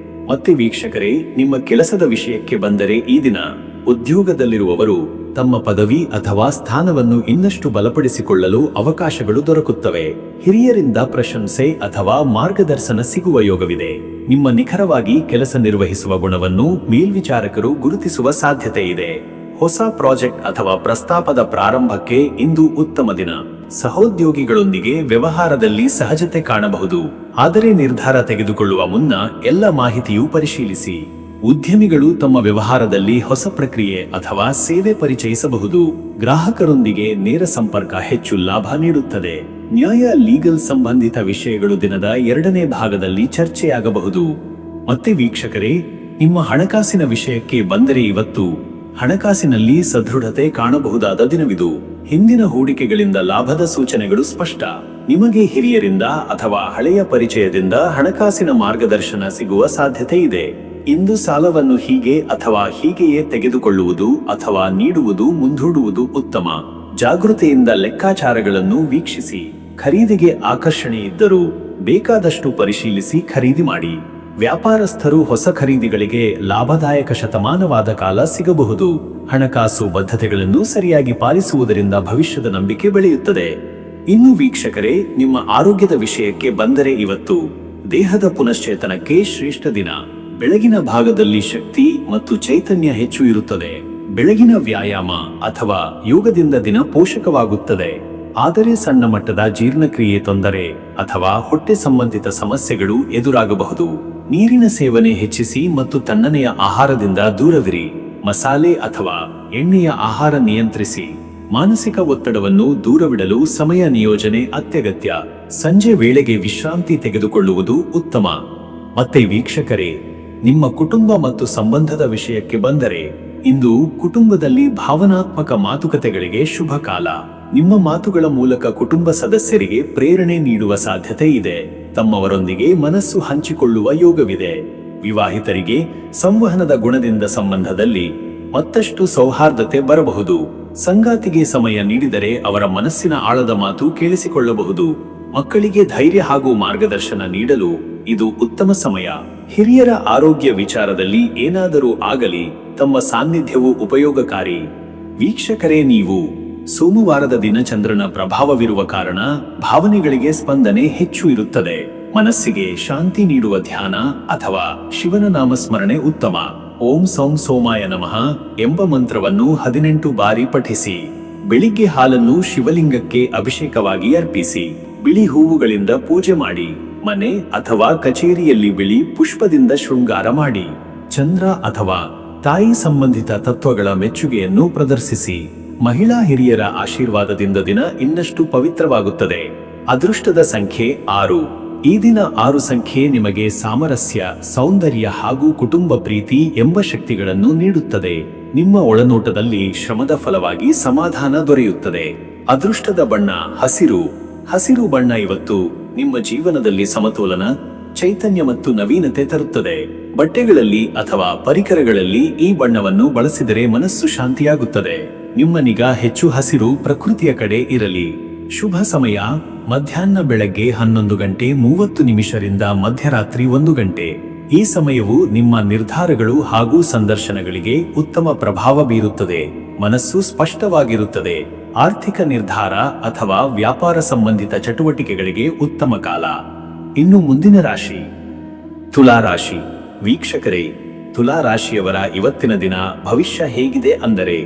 ಮತ್ತೆ ವೀಕ್ಷಕರೇ, ನಿಮ್ಮ ಕೆಲಸದ ವಿಷಯಕ್ಕೆ ಬಂದರೆ, ಈ ದಿನ ಉದ್ಯೋಗದಲ್ಲಿರುವವರು ತಮ್ಮ ಪದವಿ ಅಥವಾ ಸ್ಥಾನವನ್ನು ಇನ್ನಷ್ಟು ಬಲಪಡಿಸಿಕೊಳ್ಳಲು ಅವಕಾಶಗಳು ದೊರಕುತ್ತವೆ. ಹಿರಿಯರಿಂದ ಪ್ರಶಂಸೆ ಅಥವಾ ಮಾರ್ಗದರ್ಶನ ಸಿಗುವ ಯೋಗವಿದೆ. ನಿಮ್ಮ ನಿಖರವಾಗಿ ಕೆಲಸ ನಿರ್ವಹಿಸುವ ಗುಣವನ್ನು ಮೇಲ್ವಿಚಾರಕರು ಗುರುತಿಸುವ ಸಾಧ್ಯತೆ ಇದೆ. ಹೊಸ ಪ್ರಾಜೆಕ್ಟ್ ಅಥವಾ ಪ್ರಸ್ತಾಪದ ಪ್ರಾರಂಭಕ್ಕೆ ಇಂದು ಉತ್ತಮ ದಿನ. ಸಹೋದ್ಯೋಗಿಗಳೊಂದಿಗೆ ವ್ಯವಹಾರದಲ್ಲಿ ಸಹಜತೆ ಕಾಣಬಹುದು, ಆದರೆ ನಿರ್ಧಾರ ತೆಗೆದುಕೊಳ್ಳುವ ಮುನ್ನ ಎಲ್ಲ ಮಾಹಿತಿಯೂ ಪರಿಶೀಲಿಸಿ. ಉದ್ಯಮಿಗಳು ತಮ್ಮ ವ್ಯವಹಾರದಲ್ಲಿ ಹೊಸ ಪ್ರಕ್ರಿಯೆ ಅಥವಾ ಸೇವೆ ಪರಿಚಯಿಸಬಹುದು. ಗ್ರಾಹಕರೊಂದಿಗೆ ನೇರ ಸಂಪರ್ಕ ಹೆಚ್ಚು ಲಾಭ ನೀಡುತ್ತದೆ. ನ್ಯಾಯ, ಲೀಗಲ್ ಸಂಬಂಧಿತ ವಿಷಯಗಳು ದಿನದ 2ನೇ ಭಾಗದಲ್ಲಿ ಚರ್ಚೆಯಾಗಬಹುದು. ಮತ್ತೆ ವೀಕ್ಷಕರೇ, ನಿಮ್ಮ ಹಣಕಾಸಿನ ವಿಷಯಕ್ಕೆ ಬಂದರೆ, ಇವತ್ತು ಹಣಕಾಸಿನಲ್ಲಿ ಸದೃಢತೆ ಕಾಣಬಹುದಾದ ದಿನವಿದು. ಹಿಂದಿನ ಹೂಡಿಕೆಗಳಿಂದ ಲಾಭದ ಸೂಚನೆಗಳು ಸ್ಪಷ್ಟ. ನಿಮಗೆ ಹಿರಿಯರಿಂದ ಅಥವಾ ಹಳೆಯ ಪರಿಚಯದಿಂದ ಹಣಕಾಸಿನ ಮಾರ್ಗದರ್ಶನ ಸಿಗುವ ಸಾಧ್ಯತೆ ಇದೆ. ಇಂದು ಸಾಲವನ್ನು ಹೀಗೆ ಅಥವಾ ಹೀಗೆಯೇ ತೆಗೆದುಕೊಳ್ಳುವುದು ಅಥವಾ ನೀಡುವುದು ಮುಂದೂಡುವುದು ಉತ್ತಮ. ಜಾಗೃತೆಯಿಂದ ಲೆಕ್ಕಾಚಾರಗಳನ್ನು ವೀಕ್ಷಿಸಿ. ಖರೀದಿಗೆ ಆಕರ್ಷಣೆ ಇದ್ದರೂ ಬೇಕಾದಷ್ಟು ಪರಿಶೀಲಿಸಿ ಖರೀದಿ ಮಾಡಿ. ವ್ಯಾಪಾರಸ್ಥರು ಹೊಸ ಖರೀದಿಗಳಿಗೆ ಲಾಭದಾಯಕ ಶತಮಾನವಾದ ಕಾಲ ಸಿಗಬಹುದು. ಹಣಕಾಸು ಬದ್ಧತೆಗಳನ್ನು ಸರಿಯಾಗಿ ಪಾಲಿಸುವುದರಿಂದ ಭವಿಷ್ಯದ ನಂಬಿಕೆ ಬೆಳೆಯುತ್ತದೆ. ಇನ್ನು ವೀಕ್ಷಕರೇ, ನಿಮ್ಮ ಆರೋಗ್ಯದ ವಿಷಯಕ್ಕೆ ಬಂದರೆ, ಇವತ್ತು ದೇಹದ ಪುನಶ್ಚೇತನಕ್ಕೆ ಶ್ರೇಷ್ಠ ದಿನ. ಬೆಳಗಿನ ಭಾಗದಲ್ಲಿ ಶಕ್ತಿ ಮತ್ತು ಚೈತನ್ಯ ಹೆಚ್ಚು ಇರುತ್ತದೆ. ಬೆಳಗಿನ ವ್ಯಾಯಾಮ ಅಥವಾ ಯೋಗದಿಂದ ದಿನ ಪೋಷಕವಾಗುತ್ತದೆ. ಆದರೆ ಸಣ್ಣ ಮಟ್ಟದ ಜೀರ್ಣಕ್ರಿಯೆ ತೊಂದರೆ ಅಥವಾ ಹೊಟ್ಟೆ ಸಂಬಂಧಿತ ಸಮಸ್ಯೆಗಳು ಎದುರಾಗಬಹುದು. ನೀರಿನ ಸೇವನೆ ಹೆಚ್ಚಿಸಿ ಮತ್ತು ತಣ್ಣನೆಯ ಆಹಾರದಿಂದ ದೂರವಿರಿ. ಮಸಾಲೆ ಅಥವಾ ಎಣ್ಣೆಯ ಆಹಾರ ನಿಯಂತ್ರಿಸಿ. ಮಾನಸಿಕ ಒತ್ತಡವನ್ನು ದೂರವಿಡಲು ಸಮಯ ನಿಯೋಜನೆ ಅತ್ಯಗತ್ಯ. ಸಂಜೆ ವೇಳೆಗೆ ವಿಶ್ರಾಂತಿ ತೆಗೆದುಕೊಳ್ಳುವುದು ಉತ್ತಮ. ಮತ್ತೆ ವೀಕ್ಷಕರೇ, ನಿಮ್ಮ ಕುಟುಂಬ ಮತ್ತು ಸಂಬಂಧದ ವಿಷಯಕ್ಕೆ ಬಂದರೆ, ಇಂದು ಕುಟುಂಬದಲ್ಲಿ ಭಾವನಾತ್ಮಕ ಮಾತುಕತೆಗಳಿಗೆ ಶುಭ ಕಾಲ. ನಿಮ್ಮ ಮಾತುಗಳ ಮೂಲಕ ಕುಟುಂಬ ಸದಸ್ಯರಿಗೆ ಪ್ರೇರಣೆ ನೀಡುವ ಸಾಧ್ಯತೆ ಇದೆ. ತಮ್ಮವರೊಂದಿಗೆ ಮನಸ್ಸು ಹಂಚಿಕೊಳ್ಳುವ ಯೋಗವಿದೆ. ವಿವಾಹಿತರಿಗೆ ಸಂವಹನದ ಗುಣದಿಂದ ಸಂಬಂಧದಲ್ಲಿ ಮತ್ತಷ್ಟು ಸೌಹಾರ್ದತೆ ಬರಬಹುದು. ಸಂಗಾತಿಗೆ ಸಮಯ ನೀಡಿದರೆ ಅವರ ಮನಸ್ಸಿನ ಆಳದ ಮಾತು ಕೇಳಿಸಿಕೊಳ್ಳಬಹುದು. ಮಕ್ಕಳಿಗೆ ಧೈರ್ಯ ಹಾಗೂ ಮಾರ್ಗದರ್ಶನ ನೀಡಲು ಇದು ಉತ್ತಮ ಸಮಯ. ಹಿರಿಯರ ಆರೋಗ್ಯ ವಿಚಾರದಲ್ಲಿ ಏನಾದರೂ ಆಗಲಿ ತಮ್ಮ ಸಾನ್ನಿಧ್ಯವು ಉಪಯೋಗಕಾರಿ. ವೀಕ್ಷಕರೇ, ನೀವು ಸೋಮವಾರದ ದಿನ ಚಂದ್ರನ ಪ್ರಭಾವವಿರುವ ಕಾರಣ ಭಾವನೆಗಳಿಗೆ ಸ್ಪಂದನೆ ಹೆಚ್ಚು ಇರುತ್ತದೆ. ಮನಸ್ಸಿಗೆ ಶಾಂತಿ ನೀಡುವ ಧ್ಯಾನ ಅಥವಾ ಶಿವನ ನಾಮಸ್ಮರಣೆ ಉತ್ತಮ. ಓಂ ಸೌಂ ಸೋಮಾಯ ನಮಃ ಎಂಬ ಮಂತ್ರವನ್ನು 18 ಬಾರಿ ಪಠಿಸಿ. ಬೆಳಿಗ್ಗೆ ಹಾಲನ್ನು ಶಿವಲಿಂಗಕ್ಕೆ ಅಭಿಷೇಕವಾಗಿ ಅರ್ಪಿಸಿ. ಬಿಳಿ ಹೂವುಗಳಿಂದ ಪೂಜೆ ಮಾಡಿ. ಮನೆ ಅಥವಾ ಕಚೇರಿಯಲ್ಲಿ ಬಿಳಿ ಪುಷ್ಪದಿಂದ ಶೃಂಗಾರ ಮಾಡಿ. ಚಂದ್ರ ಅಥವಾ ತಾಯಿ ಸಂಬಂಧಿತ ತತ್ವಗಳ ಮೆಚ್ಚುಗೆಯನ್ನು ಪ್ರದರ್ಶಿಸಿ. ಮಹಿಳಾ ಹಿರಿಯರ ಆಶೀರ್ವಾದದಿಂದ ದಿನ ಇನ್ನಷ್ಟು ಪವಿತ್ರವಾಗುತ್ತದೆ. ಅದೃಷ್ಟದ ಸಂಖ್ಯೆ 6. ಈ ದಿನ 6 ಸಂಖ್ಯೆ ನಿಮಗೆ ಸಾಮರಸ್ಯ, ಸೌಂದರ್ಯ ಹಾಗೂ ಕುಟುಂಬ ಪ್ರೀತಿ ಎಂಬ ಶಕ್ತಿಗಳನ್ನು ನೀಡುತ್ತದೆ. ನಿಮ್ಮ ಒಳನೋಟದಲ್ಲಿ ಶ್ರಮದ ಫಲವಾಗಿ ಸಮಾಧಾನ ದೊರೆಯುತ್ತದೆ. ಅದೃಷ್ಟದ ಬಣ್ಣ ಹಸಿರು. ಹಸಿರು ಬಣ್ಣ ಇವತ್ತು ನಿಮ್ಮ ಜೀವನದಲ್ಲಿ ಸಮತೋಲನ, ಚೈತನ್ಯ ಮತ್ತು ನವೀನತೆ ತರುತ್ತದೆ. ಬಟ್ಟೆಗಳಲ್ಲಿ ಅಥವಾ ಪರಿಕರಗಳಲ್ಲಿ ಈ ಬಣ್ಣವನ್ನು ಬಳಸಿದರೆ ಮನಸ್ಸು ಶಾಂತಿಯಾಗುತ್ತದೆ. ನಿಮ್ಮ ನಿಗಾ ಹೆಚ್ಚು ಹಸಿರು ಪ್ರಕೃತಿಯ ಕಡೆ ಇರಲಿ. ಶುಭ ಸಮಯ ಮಧ್ಯಾಹ್ನ ಬೆಳಗ್ಗೆ 11:30 ಮಧ್ಯರಾತ್ರಿ 1 ಗಂಟೆ. ಈ ಸಮಯವು ನಿಮ್ಮ ನಿರ್ಧಾರಗಳು ಹಾಗೂ ಸಂದರ್ಶನಗಳಿಗೆ ಉತ್ತಮ ಪ್ರಭಾವ ಬೀರುತ್ತದೆ. ಮನಸ್ಸು ಸ್ಪಷ್ಟವಾಗಿರುತ್ತದೆ. ಆರ್ಥಿಕ ನಿರ್ಧಾರ ಅಥವಾ ವ್ಯಾಪಾರ ಸಂಬಂಧಿತ ಚಟುವಟಿಕೆಗಳಿಗೆ ಉತ್ತಮ ಕಾಲ. ಇನ್ನು ಮುಂದಿನ ರಾಶಿ ತುಲಾ ರಾಶಿ. ವೀಕ್ಷಕರೇ, ತುಲಾ ರಾಶಿಯವರ ಇವತ್ತಿನ ದಿನ ಭವಿಷ್ಯ ಹೇಗಿದೆ ಅಂದರೆ,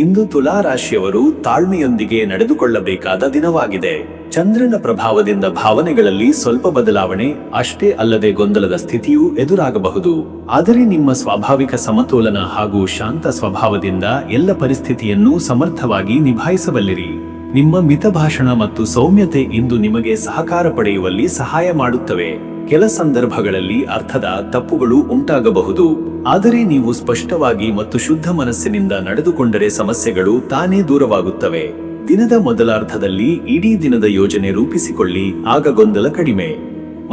ಇಂದು ತುಲಾ ರಾಶಿಯವರು ತಾಳ್ಮೆಯೊಂದಿಗೆ ನಡೆದುಕೊಳ್ಳಬೇಕಾದ ದಿನವಾಗಿದೆ. ಚಂದ್ರನ ಪ್ರಭಾವದಿಂದ ಭಾವನೆಗಳಲ್ಲಿ ಸ್ವಲ್ಪ ಬದಲಾವಣೆ, ಅಷ್ಟೇ ಅಲ್ಲದೆ ಗೊಂದಲದ ಸ್ಥಿತಿಯೂ ಎದುರಾಗಬಹುದು. ಆದರೆ ನಿಮ್ಮ ಸ್ವಾಭಾವಿಕ ಸಮತೋಲನ ಹಾಗೂ ಶಾಂತ ಸ್ವಭಾವದಿಂದ ಎಲ್ಲ ಪರಿಸ್ಥಿತಿಯನ್ನು ಸಮರ್ಥವಾಗಿ ನಿಭಾಯಿಸಬಲ್ಲಿರಿ. ನಿಮ್ಮ ಮಿತಭಾಷಣ ಮತ್ತು ಸೌಮ್ಯತೆ ಇಂದು ನಿಮಗೆ ಸಹಕಾರ ಪಡೆಯುವಲ್ಲಿ ಸಹಾಯ ಮಾಡುತ್ತವೆ. ಕೆಲ ಸಂದರ್ಭಗಳಲ್ಲಿ ಅರ್ಥದ ತಪ್ಪುಗಳು ಉಂಟಾಗಬಹುದು. ಆದರೆ ನೀವು ಸ್ಪಷ್ಟವಾಗಿ ಮತ್ತು ಶುದ್ಧ ಮನಸ್ಸಿನಿಂದ ನಡೆದುಕೊಂಡರೆ ಸಮಸ್ಯೆಗಳು ತಾನೇ ದೂರವಾಗುತ್ತವೆ. ದಿನದ ಮೊದಲಾರ್ಧದಲ್ಲಿ ಇಡೀ ದಿನದ ಯೋಜನೆ ರೂಪಿಸಿಕೊಳ್ಳಿ, ಆಗ ಗೊಂದಲ ಕಡಿಮೆ.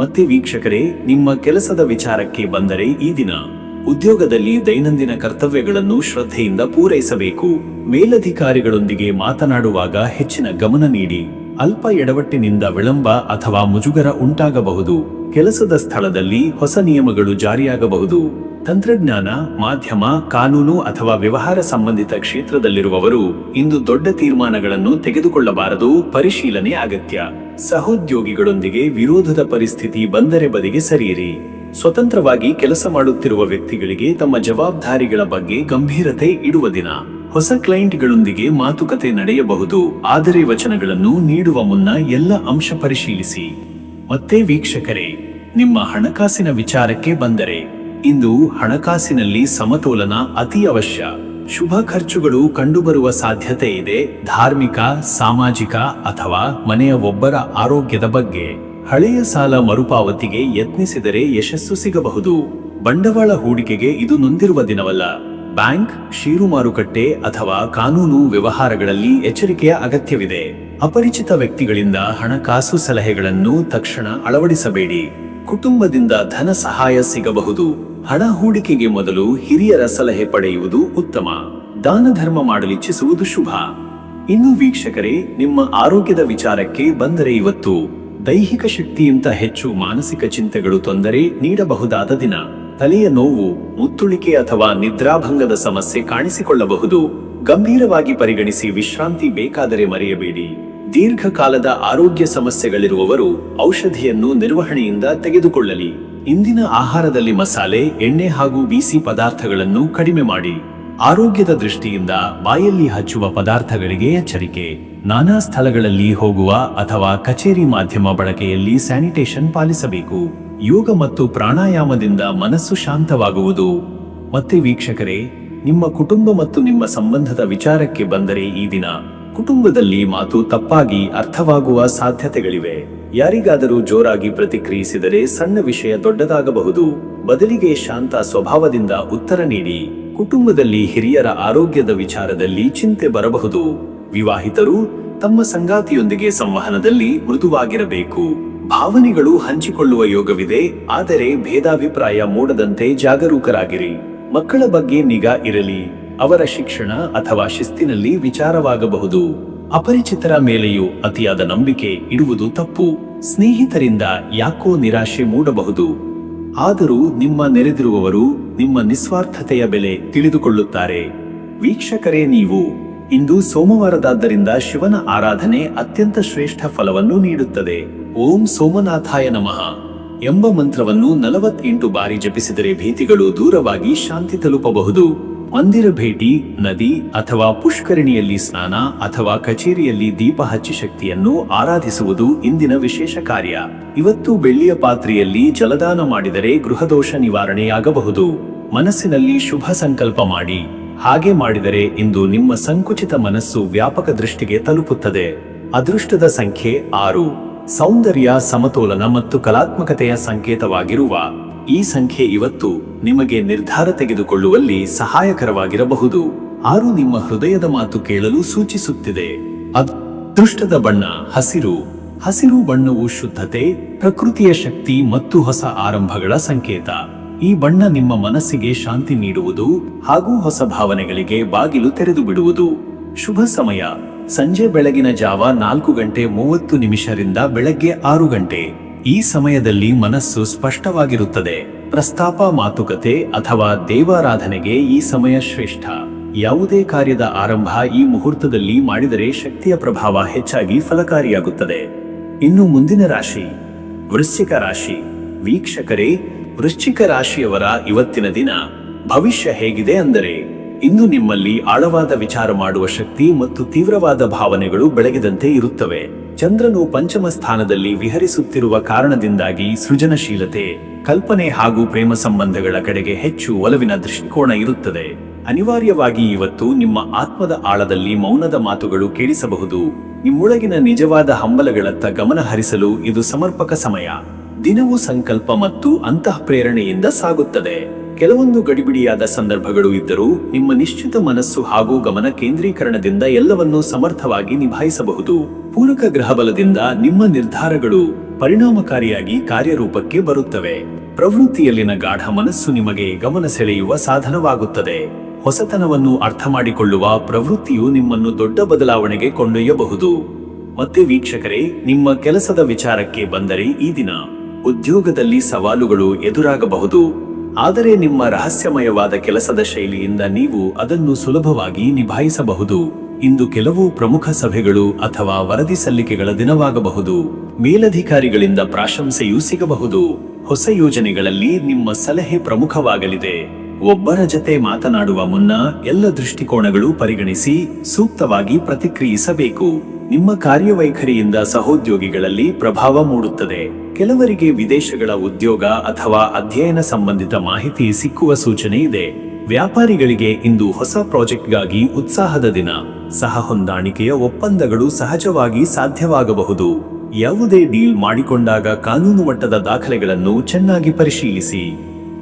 ಮತ್ತೆ ವೀಕ್ಷಕರೇ, ನಿಮ್ಮ ಕೆಲಸದ ವಿಚಾರಕ್ಕೆ ಬಂದರೆ ಈ ದಿನ ಉದ್ಯೋಗದಲ್ಲಿ ದೈನಂದಿನ ಕರ್ತವ್ಯಗಳನ್ನು ಶ್ರದ್ಧೆಯಿಂದ ಪೂರೈಸಬೇಕು. ಮೇಲಧಿಕಾರಿಗಳೊಂದಿಗೆ ಮಾತನಾಡುವಾಗ ಹೆಚ್ಚಿನ ಗಮನ ನೀಡಿ. ಅಲ್ಪ ಎಡವಟ್ಟಿನಿಂದ ವಿಳಂಬ ಅಥವಾ ಮುಜುಗರ ಉಂಟಾಗಬಹುದು. ಕೆಲಸದ ಸ್ಥಳದಲ್ಲಿ ಹೊಸ ನಿಯಮಗಳು ಜಾರಿಯಾಗಬಹುದು. ತಂತ್ರಜ್ಞಾನ, ಮಾಧ್ಯಮ, ಕಾನೂನು ಅಥವಾ ವ್ಯವಹಾರ ಸಂಬಂಧಿತ ಕ್ಷೇತ್ರದಲ್ಲಿರುವವರು ಇಂದು ದೊಡ್ಡ ತೀರ್ಮಾನಗಳನ್ನು ತೆಗೆದುಕೊಳ್ಳಬಾರದು, ಪರಿಶೀಲನೆ ಅಗತ್ಯ. ಸಹೋದ್ಯೋಗಿಗಳೊಂದಿಗೆ ವಿರೋಧದ ಪರಿಸ್ಥಿತಿ ಬಂದರೆ ಬದಿಗೆ ಸರಿಯಿರಿ. ಸ್ವತಂತ್ರವಾಗಿ ಕೆಲಸ ಮಾಡುತ್ತಿರುವ ವ್ಯಕ್ತಿಗಳಿಗೆ ತಮ್ಮ ಜವಾಬ್ದಾರಿಗಳ ಬಗ್ಗೆ ಗಂಭೀರತೆ ಇಡುವ ದಿನ. ಹೊಸ ಕ್ಲೈಂಟ್ಗಳೊಂದಿಗೆ ಮಾತುಕತೆ ನಡೆಯಬಹುದು, ಆದರೆ ವಚನಗಳನ್ನು ನೀಡುವ ಮುನ್ನ ಎಲ್ಲ ಅಂಶ ಪರಿಶೀಲಿಸಿ. ಮತ್ತೆ ವೀಕ್ಷಕರೇ, ನಿಮ್ಮ ಹಣಕಾಸಿನ ವಿಚಾರಕ್ಕೆ ಬಂದರೆ, ಇಂದು ಹಣಕಾಸಿನಲ್ಲಿ ಸಮತೋಲನ ಅತಿ ಅವಶ್ಯ. ಶುಭ ಖರ್ಚುಗಳು ಕಂಡುಬರುವ ಸಾಧ್ಯತೆ ಇದೆ. ಧಾರ್ಮಿಕ, ಸಾಮಾಜಿಕ ಅಥವಾ ಮನೆಯ ಒಬ್ಬರ ಆರೋಗ್ಯದ ಬಗ್ಗೆ. ಹಳೆಯ ಸಾಲ ಮರುಪಾವತಿಗೆ ಯತ್ನಿಸಿದರೆ ಯಶಸ್ಸು ಸಿಗಬಹುದು. ಬಂಡವಾಳ ಹೂಡಿಕೆಗೆ ಇದು ನೊಂದಿರುವ ದಿನವಲ್ಲ. ಬ್ಯಾಂಕ್, ಷೇರು ಮಾರುಕಟ್ಟೆ ಅಥವಾ ಕಾನೂನು ವ್ಯವಹಾರಗಳಲ್ಲಿ ಎಚ್ಚರಿಕೆಯ ಅಗತ್ಯವಿದೆ. ಅಪರಿಚಿತ ವ್ಯಕ್ತಿಗಳಿಂದ ಹಣಕಾಸು ಸಲಹೆಗಳನ್ನು ತಕ್ಷಣ ಅಳವಡಿಸಬೇಡಿ. ಕುಟುಂಬದಿಂದ ಧನ ಸಹಾಯ ಸಿಗಬಹುದು. ಹಣ ಹೂಡಿಕೆಗೆ ಮೊದಲು ಹಿರಿಯರ ಸಲಹೆ ಪಡೆಯುವುದು ಉತ್ತಮ. ದಾನ ಧರ್ಮ ಮಾಡಲಿಚ್ಛಿಸುವುದು ಶುಭ. ಇನ್ನು ವೀಕ್ಷಕರೇ, ನಿಮ್ಮ ಆರೋಗ್ಯದ ವಿಚಾರಕ್ಕೆ ಬಂದರೆ ಇವತ್ತು ದೈಹಿಕ ಶಕ್ತಿಯಿಂದ ಹೆಚ್ಚು ಮಾನಸಿಕ ಚಿಂತೆಗಳು ತೊಂದರೆ ನೀಡಬಹುದಾದ ದಿನ. ತಲೆಯ ನೋವು, ಮುತ್ತುಳಿಕೆ ಅಥವಾ ನಿದ್ರಾಭಂಗದ ಸಮಸ್ಯೆ ಕಾಣಿಸಿಕೊಳ್ಳಬಹುದು. ಗಂಭೀರವಾಗಿ ಪರಿಗಣಿಸಿ ವಿಶ್ರಾಂತಿ ಬೇಕಾದರೆ ಮರೆಯಬೇಡಿ. ದೀರ್ಘಕಾಲದ ಆರೋಗ್ಯ ಸಮಸ್ಯೆಗಳಿರುವವರು ಔಷಧಿಯನ್ನು ನಿರ್ವಹಣೆಯಿಂದ ತೆಗೆದುಕೊಳ್ಳಲಿ. ಇಂದಿನ ಆಹಾರದಲ್ಲಿ ಮಸಾಲೆ, ಎಣ್ಣೆ ಹಾಗೂ ಬಿಸಿ ಪದಾರ್ಥಗಳನ್ನು ಕಡಿಮೆ ಮಾಡಿ. ಆರೋಗ್ಯದ ದೃಷ್ಟಿಯಿಂದ ಬಾಯಲ್ಲಿ ಹಚ್ಚುವ ಪದಾರ್ಥಗಳಿಗೆ ಎಚ್ಚರಿಕೆ. ನಾನಾ ಸ್ಥಳಗಳಲ್ಲಿ ಹೋಗುವ ಅಥವಾ ಕಚೇರಿ ಮಾಧ್ಯಮ ಬಳಕೆಯಲ್ಲಿ ಸ್ಯಾನಿಟೇಷನ್ ಪಾಲಿಸಬೇಕು. ಯೋಗ ಮತ್ತು ಪ್ರಾಣಾಯಾಮದಿಂದ ಮನಸ್ಸು ಶಾಂತವಾಗುವುದು. ಮತ್ತೆ ವೀಕ್ಷಕರೇ, ನಿಮ್ಮ ಕುಟುಂಬ ಮತ್ತು ನಿಮ್ಮ ಸಂಬಂಧದ ವಿಚಾರಕ್ಕೆ ಬಂದರೆ ಈ ದಿನ ಕುಟುಂಬದಲ್ಲಿ ಮಾತು ತಪ್ಪಾಗಿ ಅರ್ಥವಾಗುವ ಸಾಧ್ಯತೆಗಳಿವೆ. ಯಾರಿಗಾದರೂ ಜೋರಾಗಿ ಪ್ರತಿಕ್ರಿಯಿಸಿದರೆ ಸಣ್ಣ ವಿಷಯ ದೊಡ್ಡದಾಗಬಹುದು. ಬದಲಿಗೆ ಶಾಂತ ಸ್ವಭಾವದಿಂದ ಉತ್ತರ ನೀಡಿ. ಕುಟುಂಬದಲ್ಲಿ ಹಿರಿಯರ ಆರೋಗ್ಯದ ವಿಚಾರದಲ್ಲಿ ಚಿಂತೆ ಬರಬಹುದು. ವಿವಾಹಿತರು ತಮ್ಮ ಸಂಗಾತಿಯೊಂದಿಗೆ ಸಂವಹನದಲ್ಲಿ ಮೃದುವಾಗಿರಬೇಕು. ಭಾವನೆಗಳು ಹಂಚಿಕೊಳ್ಳುವ ಯೋಗವಿದೆ, ಆದರೆ ಭೇದಾಭಿಪ್ರಾಯ ಮೂಡದಂತೆ ಜಾಗರೂಕರಾಗಿರಿ. ಮಕ್ಕಳ ಬಗ್ಗೆ ನಿಗಾ ಇರಲಿ. ಅವರ ಶಿಕ್ಷಣ ಅಥವಾ ಶಿಸ್ತಿನಲ್ಲಿ ವಿಚಾರವಾಗಬಹುದು. ಅಪರಿಚಿತರ ಮೇಲೆಯೂ ಅತಿಯಾದ ನಂಬಿಕೆ ಇಡುವುದು ತಪ್ಪು. ಸ್ನೇಹಿತರಿಂದ ಯಾಕೋ ನಿರಾಶೆ ಮೂಡಬಹುದು. ಆದರೂ ನಿಮ್ಮ ನೆರೆದಿರುವವರು ನಿಮ್ಮ ನಿಸ್ವಾರ್ಥತೆಯ ಬೆಲೆ ತಿಳಿದುಕೊಳ್ಳುತ್ತಾರೆ. ವೀಕ್ಷಕರೇ, ನೀವು ಇಂದು ಸೋಮವಾರದಾದ್ದರಿಂದ ಶಿವನ ಆರಾಧನೆ ಅತ್ಯಂತ ಶ್ರೇಷ್ಠ ಫಲವನ್ನು ನೀಡುತ್ತದೆ. ಓಂ ಸೋಮನಾಥಾಯ ನಮಃ ಎಂಬ ಮಂತ್ರವನ್ನು 48 ಬಾರಿ ಜಪಿಸಿದರೆ ಭೀತಿಗಳು ದೂರವಾಗಿ ಶಾಂತಿ ತಲುಪಬಹುದು. ಮಂದಿರ ಭೇಟಿ, ನದಿ ಅಥವಾ ಪುಷ್ಕರಿಣಿಯಲ್ಲಿ ಸ್ನಾನ ಅಥವಾ ಕಚೇರಿಯಲ್ಲಿ ದೀಪ ಹಚ್ಚಿ ಶಕ್ತಿಯನ್ನು ಆರಾಧಿಸುವುದು ಇಂದಿನ ವಿಶೇಷ ಕಾರ್ಯ. ಇವತ್ತು ಬೆಳ್ಳಿಯ ಪಾತ್ರೆಯಲ್ಲಿ ಜಲದಾನ ಮಾಡಿದರೆ ಗೃಹದೋಷ ನಿವಾರಣೆಯಾಗಬಹುದು. ಮನಸ್ಸಿನಲ್ಲಿ ಶುಭ ಸಂಕಲ್ಪ ಮಾಡಿ. ಹಾಗೆ ಮಾಡಿದರೆ ಇಂದು ನಿಮ್ಮ ಸಂಕುಚಿತ ಮನಸ್ಸು ವ್ಯಾಪಕ ದೃಷ್ಟಿಗೆ ತಲುಪುತ್ತದೆ. ಅದೃಷ್ಟದ ಸಂಖ್ಯೆ 6. ಸೌಂದರ್ಯ, ಸಮತೋಲನ ಮತ್ತು ಕಲಾತ್ಮಕತೆಯ ಸಂಕೇತವಾಗಿರುವ ಈ ಸಂಖ್ಯೆ ಇವತ್ತು ನಿಮಗೆ ನಿರ್ಧಾರ ತೆಗೆದುಕೊಳ್ಳುವಲ್ಲಿ ಸಹಾಯಕರವಾಗಿರಬಹುದು. 6 ನಿಮ್ಮ ಹೃದಯದ ಮಾತು ಕೇಳಲು ಸೂಚಿಸುತ್ತಿದೆ. ಅದೃಷ್ಟದ ಬಣ್ಣ ಹಸಿರು. ಹಸಿರು ಬಣ್ಣವು ಶುದ್ಧತೆ, ಪ್ರಕೃತಿಯ ಶಕ್ತಿ ಮತ್ತು ಹೊಸ ಆರಂಭಗಳ ಸಂಕೇತ. ಈ ಬಣ್ಣ ನಿಮ್ಮ ಮನಸ್ಸಿಗೆ ಶಾಂತಿ ನೀಡುವುದು ಹಾಗೂ ಹೊಸ ಭಾವನೆಗಳಿಗೆ ಬಾಗಿಲು ತೆರೆದು ಬಿಡುವುದು. ಶುಭ ಸಮಯ ಸಂಜೆ ಬೆಳಗಿನ ಜಾವ 4:30 ಬೆಳಗ್ಗೆ 6 ಈ ಸಮಯದಲ್ಲಿ ಮನಸ್ಸು ಸ್ಪಷ್ಟವಾಗಿರುತ್ತದೆ. ಪ್ರಸ್ತಾಪ, ಮಾತುಕತೆ ಅಥವಾ ದೇವಾರಾಧನೆಗೆ ಈ ಸಮಯ ಶ್ರೇಷ್ಠ. ಯಾವುದೇ ಕಾರ್ಯದ ಆರಂಭ ಈ ಮುಹೂರ್ತದಲ್ಲಿ ಮಾಡಿದರೆ ಶಕ್ತಿಯ ಪ್ರಭಾವ ಹೆಚ್ಚಾಗಿ ಫಲಕಾರಿಯಾಗುತ್ತದೆ. ಇನ್ನು ಮುಂದಿನ ರಾಶಿ ವೃಶ್ಚಿಕ ರಾಶಿ. ವೀಕ್ಷಕರೇ, ವೃಶ್ಚಿಕ ರಾಶಿಯವರ ಇವತ್ತಿನ ದಿನ ಭವಿಷ್ಯ ಹೇಗಿದೆ ಅಂದರೆ, ಇಂದು ನಿಮ್ಮಲ್ಲಿ ಆಳವಾದ ವಿಚಾರ ಮಾಡುವ ಶಕ್ತಿ ಮತ್ತು ತೀವ್ರವಾದ ಭಾವನೆಗಳು ಬೆಳಗಿದಂತೆ ಇರುತ್ತವೆ. ಚಂದ್ರನು ಪಂಚಮ ಸ್ಥಾನದಲ್ಲಿ ವಿಹರಿಸುತ್ತಿರುವ ಕಾರಣದಿಂದಾಗಿ ಸೃಜನಶೀಲತೆ, ಕಲ್ಪನೆ ಹಾಗೂ ಪ್ರೇಮ ಸಂಬಂಧಗಳ ಕಡೆಗೆ ಹೆಚ್ಚು ಒಲವಿನ ದೃಷ್ಟಿಕೋನ ಇರುತ್ತದೆ. ಅನಿವಾರ್ಯವಾಗಿ ಇವತ್ತು ನಿಮ್ಮ ಆತ್ಮದ ಆಳದಲ್ಲಿ ಮೌನದ ಮಾತುಗಳು ಕೇಳಿಸಬಹುದು. ನಿಮ್ಮೊಳಗಿನ ನಿಜವಾದ ಹಂಬಲಗಳತ್ತ ಗಮನ ಹರಿಸಲು ಇದು ಸಮರ್ಪಕ ಸಮಯ. ದಿನವೂ ಸಂಕಲ್ಪ ಮತ್ತು ಅಂತಃಪ್ರೇರಣೆಯಿಂದ ಸಾಗುತ್ತದೆ. ಕೆಲವೊಂದು ಗಡಿಬಿಡಿಯಾದ ಸಂದರ್ಭಗಳು ಇದ್ದರೂ ನಿಮ್ಮ ನಿಶ್ಚಿತ ಮನಸ್ಸು ಹಾಗೂ ಗಮನ ಕೇಂದ್ರೀಕರಣದಿಂದ ಎಲ್ಲವನ್ನೂ ಸಮರ್ಥವಾಗಿ ನಿಭಾಯಿಸಬಹುದು. ಪೂರಕ ಗ್ರಹಬಲದಿಂದ ನಿಮ್ಮ ನಿರ್ಧಾರಗಳು ಪರಿಣಾಮಕಾರಿಯಾಗಿ ಕಾರ್ಯರೂಪಕ್ಕೆ ಬರುತ್ತವೆ. ಪ್ರವೃತ್ತಿಯಲ್ಲಿನ ಗಾಢ ಮನಸ್ಸು ನಿಮಗೆ ಗಮನ ಸೆಳೆಯುವ ಸಾಧನವಾಗುತ್ತದೆ. ಹೊಸತನವನ್ನು ಅರ್ಥ ಮಾಡಿಕೊಳ್ಳುವ ಪ್ರವೃತ್ತಿಯು ನಿಮ್ಮನ್ನು ದೊಡ್ಡ ಬದಲಾವಣೆಗೆ ಕೊಂಡೊಯ್ಯಬಹುದು. ಮತ್ತೆ ವೀಕ್ಷಕರೇ, ನಿಮ್ಮ ಕೆಲಸದ ವಿಚಾರಕ್ಕೆ ಬಂದರೆ ಈ ದಿನ ಉದ್ಯೋಗದಲ್ಲಿ ಸವಾಲುಗಳು ಎದುರಾಗಬಹುದು. ಆದರೆ ನಿಮ್ಮ ರಹಸ್ಯಮಯವಾದ ಕೆಲಸದ ಶೈಲಿಯಿಂದ ನೀವು ಅದನ್ನು ಸುಲಭವಾಗಿ ನಿಭಾಯಿಸಬಹುದು. ಇಂದು ಕೆಲವು ಪ್ರಮುಖ ಸಭೆಗಳು ಅಥವಾ ವರದಿ ಸಲ್ಲಿಕೆಗಳ ದಿನವಾಗಬಹುದು. ಮೇಲಧಿಕಾರಿಗಳಿಂದ ಪ್ರಶಂಸೆಯೂ ಸಿಗಬಹುದು. ಹೊಸ ಯೋಜನೆಗಳಲ್ಲಿ ನಿಮ್ಮ ಸಲಹೆ ಪ್ರಮುಖವಾಗಲಿದೆ. ಒಬ್ಬರ ಜತೆ ಮಾತನಾಡುವ ಮುನ್ನ ಎಲ್ಲ ದೃಷ್ಟಿಕೋನಗಳು ಪರಿಗಣಿಸಿ ಸೂಕ್ತವಾಗಿ ಪ್ರತಿಕ್ರಿಯಿಸಬೇಕು. ನಿಮ್ಮ ಕಾರ್ಯವೈಖರಿಯಿಂದ ಸಹೋದ್ಯೋಗಿಗಳಲ್ಲಿ ಪ್ರಭಾವ ಮೂಡುತ್ತದೆ. ಕೆಲವರಿಗೆ ವಿದೇಶಗಳ ಉದ್ಯೋಗ ಅಥವಾ ಅಧ್ಯಯನ ಸಂಬಂಧಿತ ಮಾಹಿತಿ ಸಿಕ್ಕುವ ಸೂಚನೆ ಇದೆ. ವ್ಯಾಪಾರಿಗಳಿಗೆ ಇಂದು ಹೊಸ ಪ್ರಾಜೆಕ್ಟ್ಗಾಗಿ ಉತ್ಸಾಹದ ದಿನ. ಸಹ ಹೊಂದಾಣಿಕೆಯ ಒಪ್ಪಂದಗಳು ಸಹಜವಾಗಿ ಸಾಧ್ಯವಾಗಬಹುದು. ಯಾವುದೇ ಡೀಲ್ ಮಾಡಿಕೊಂಡಾಗ ಕಾನೂನು ಮಟ್ಟದ ದಾಖಲೆಗಳನ್ನು ಚೆನ್ನಾಗಿ ಪರಿಶೀಲಿಸಿ.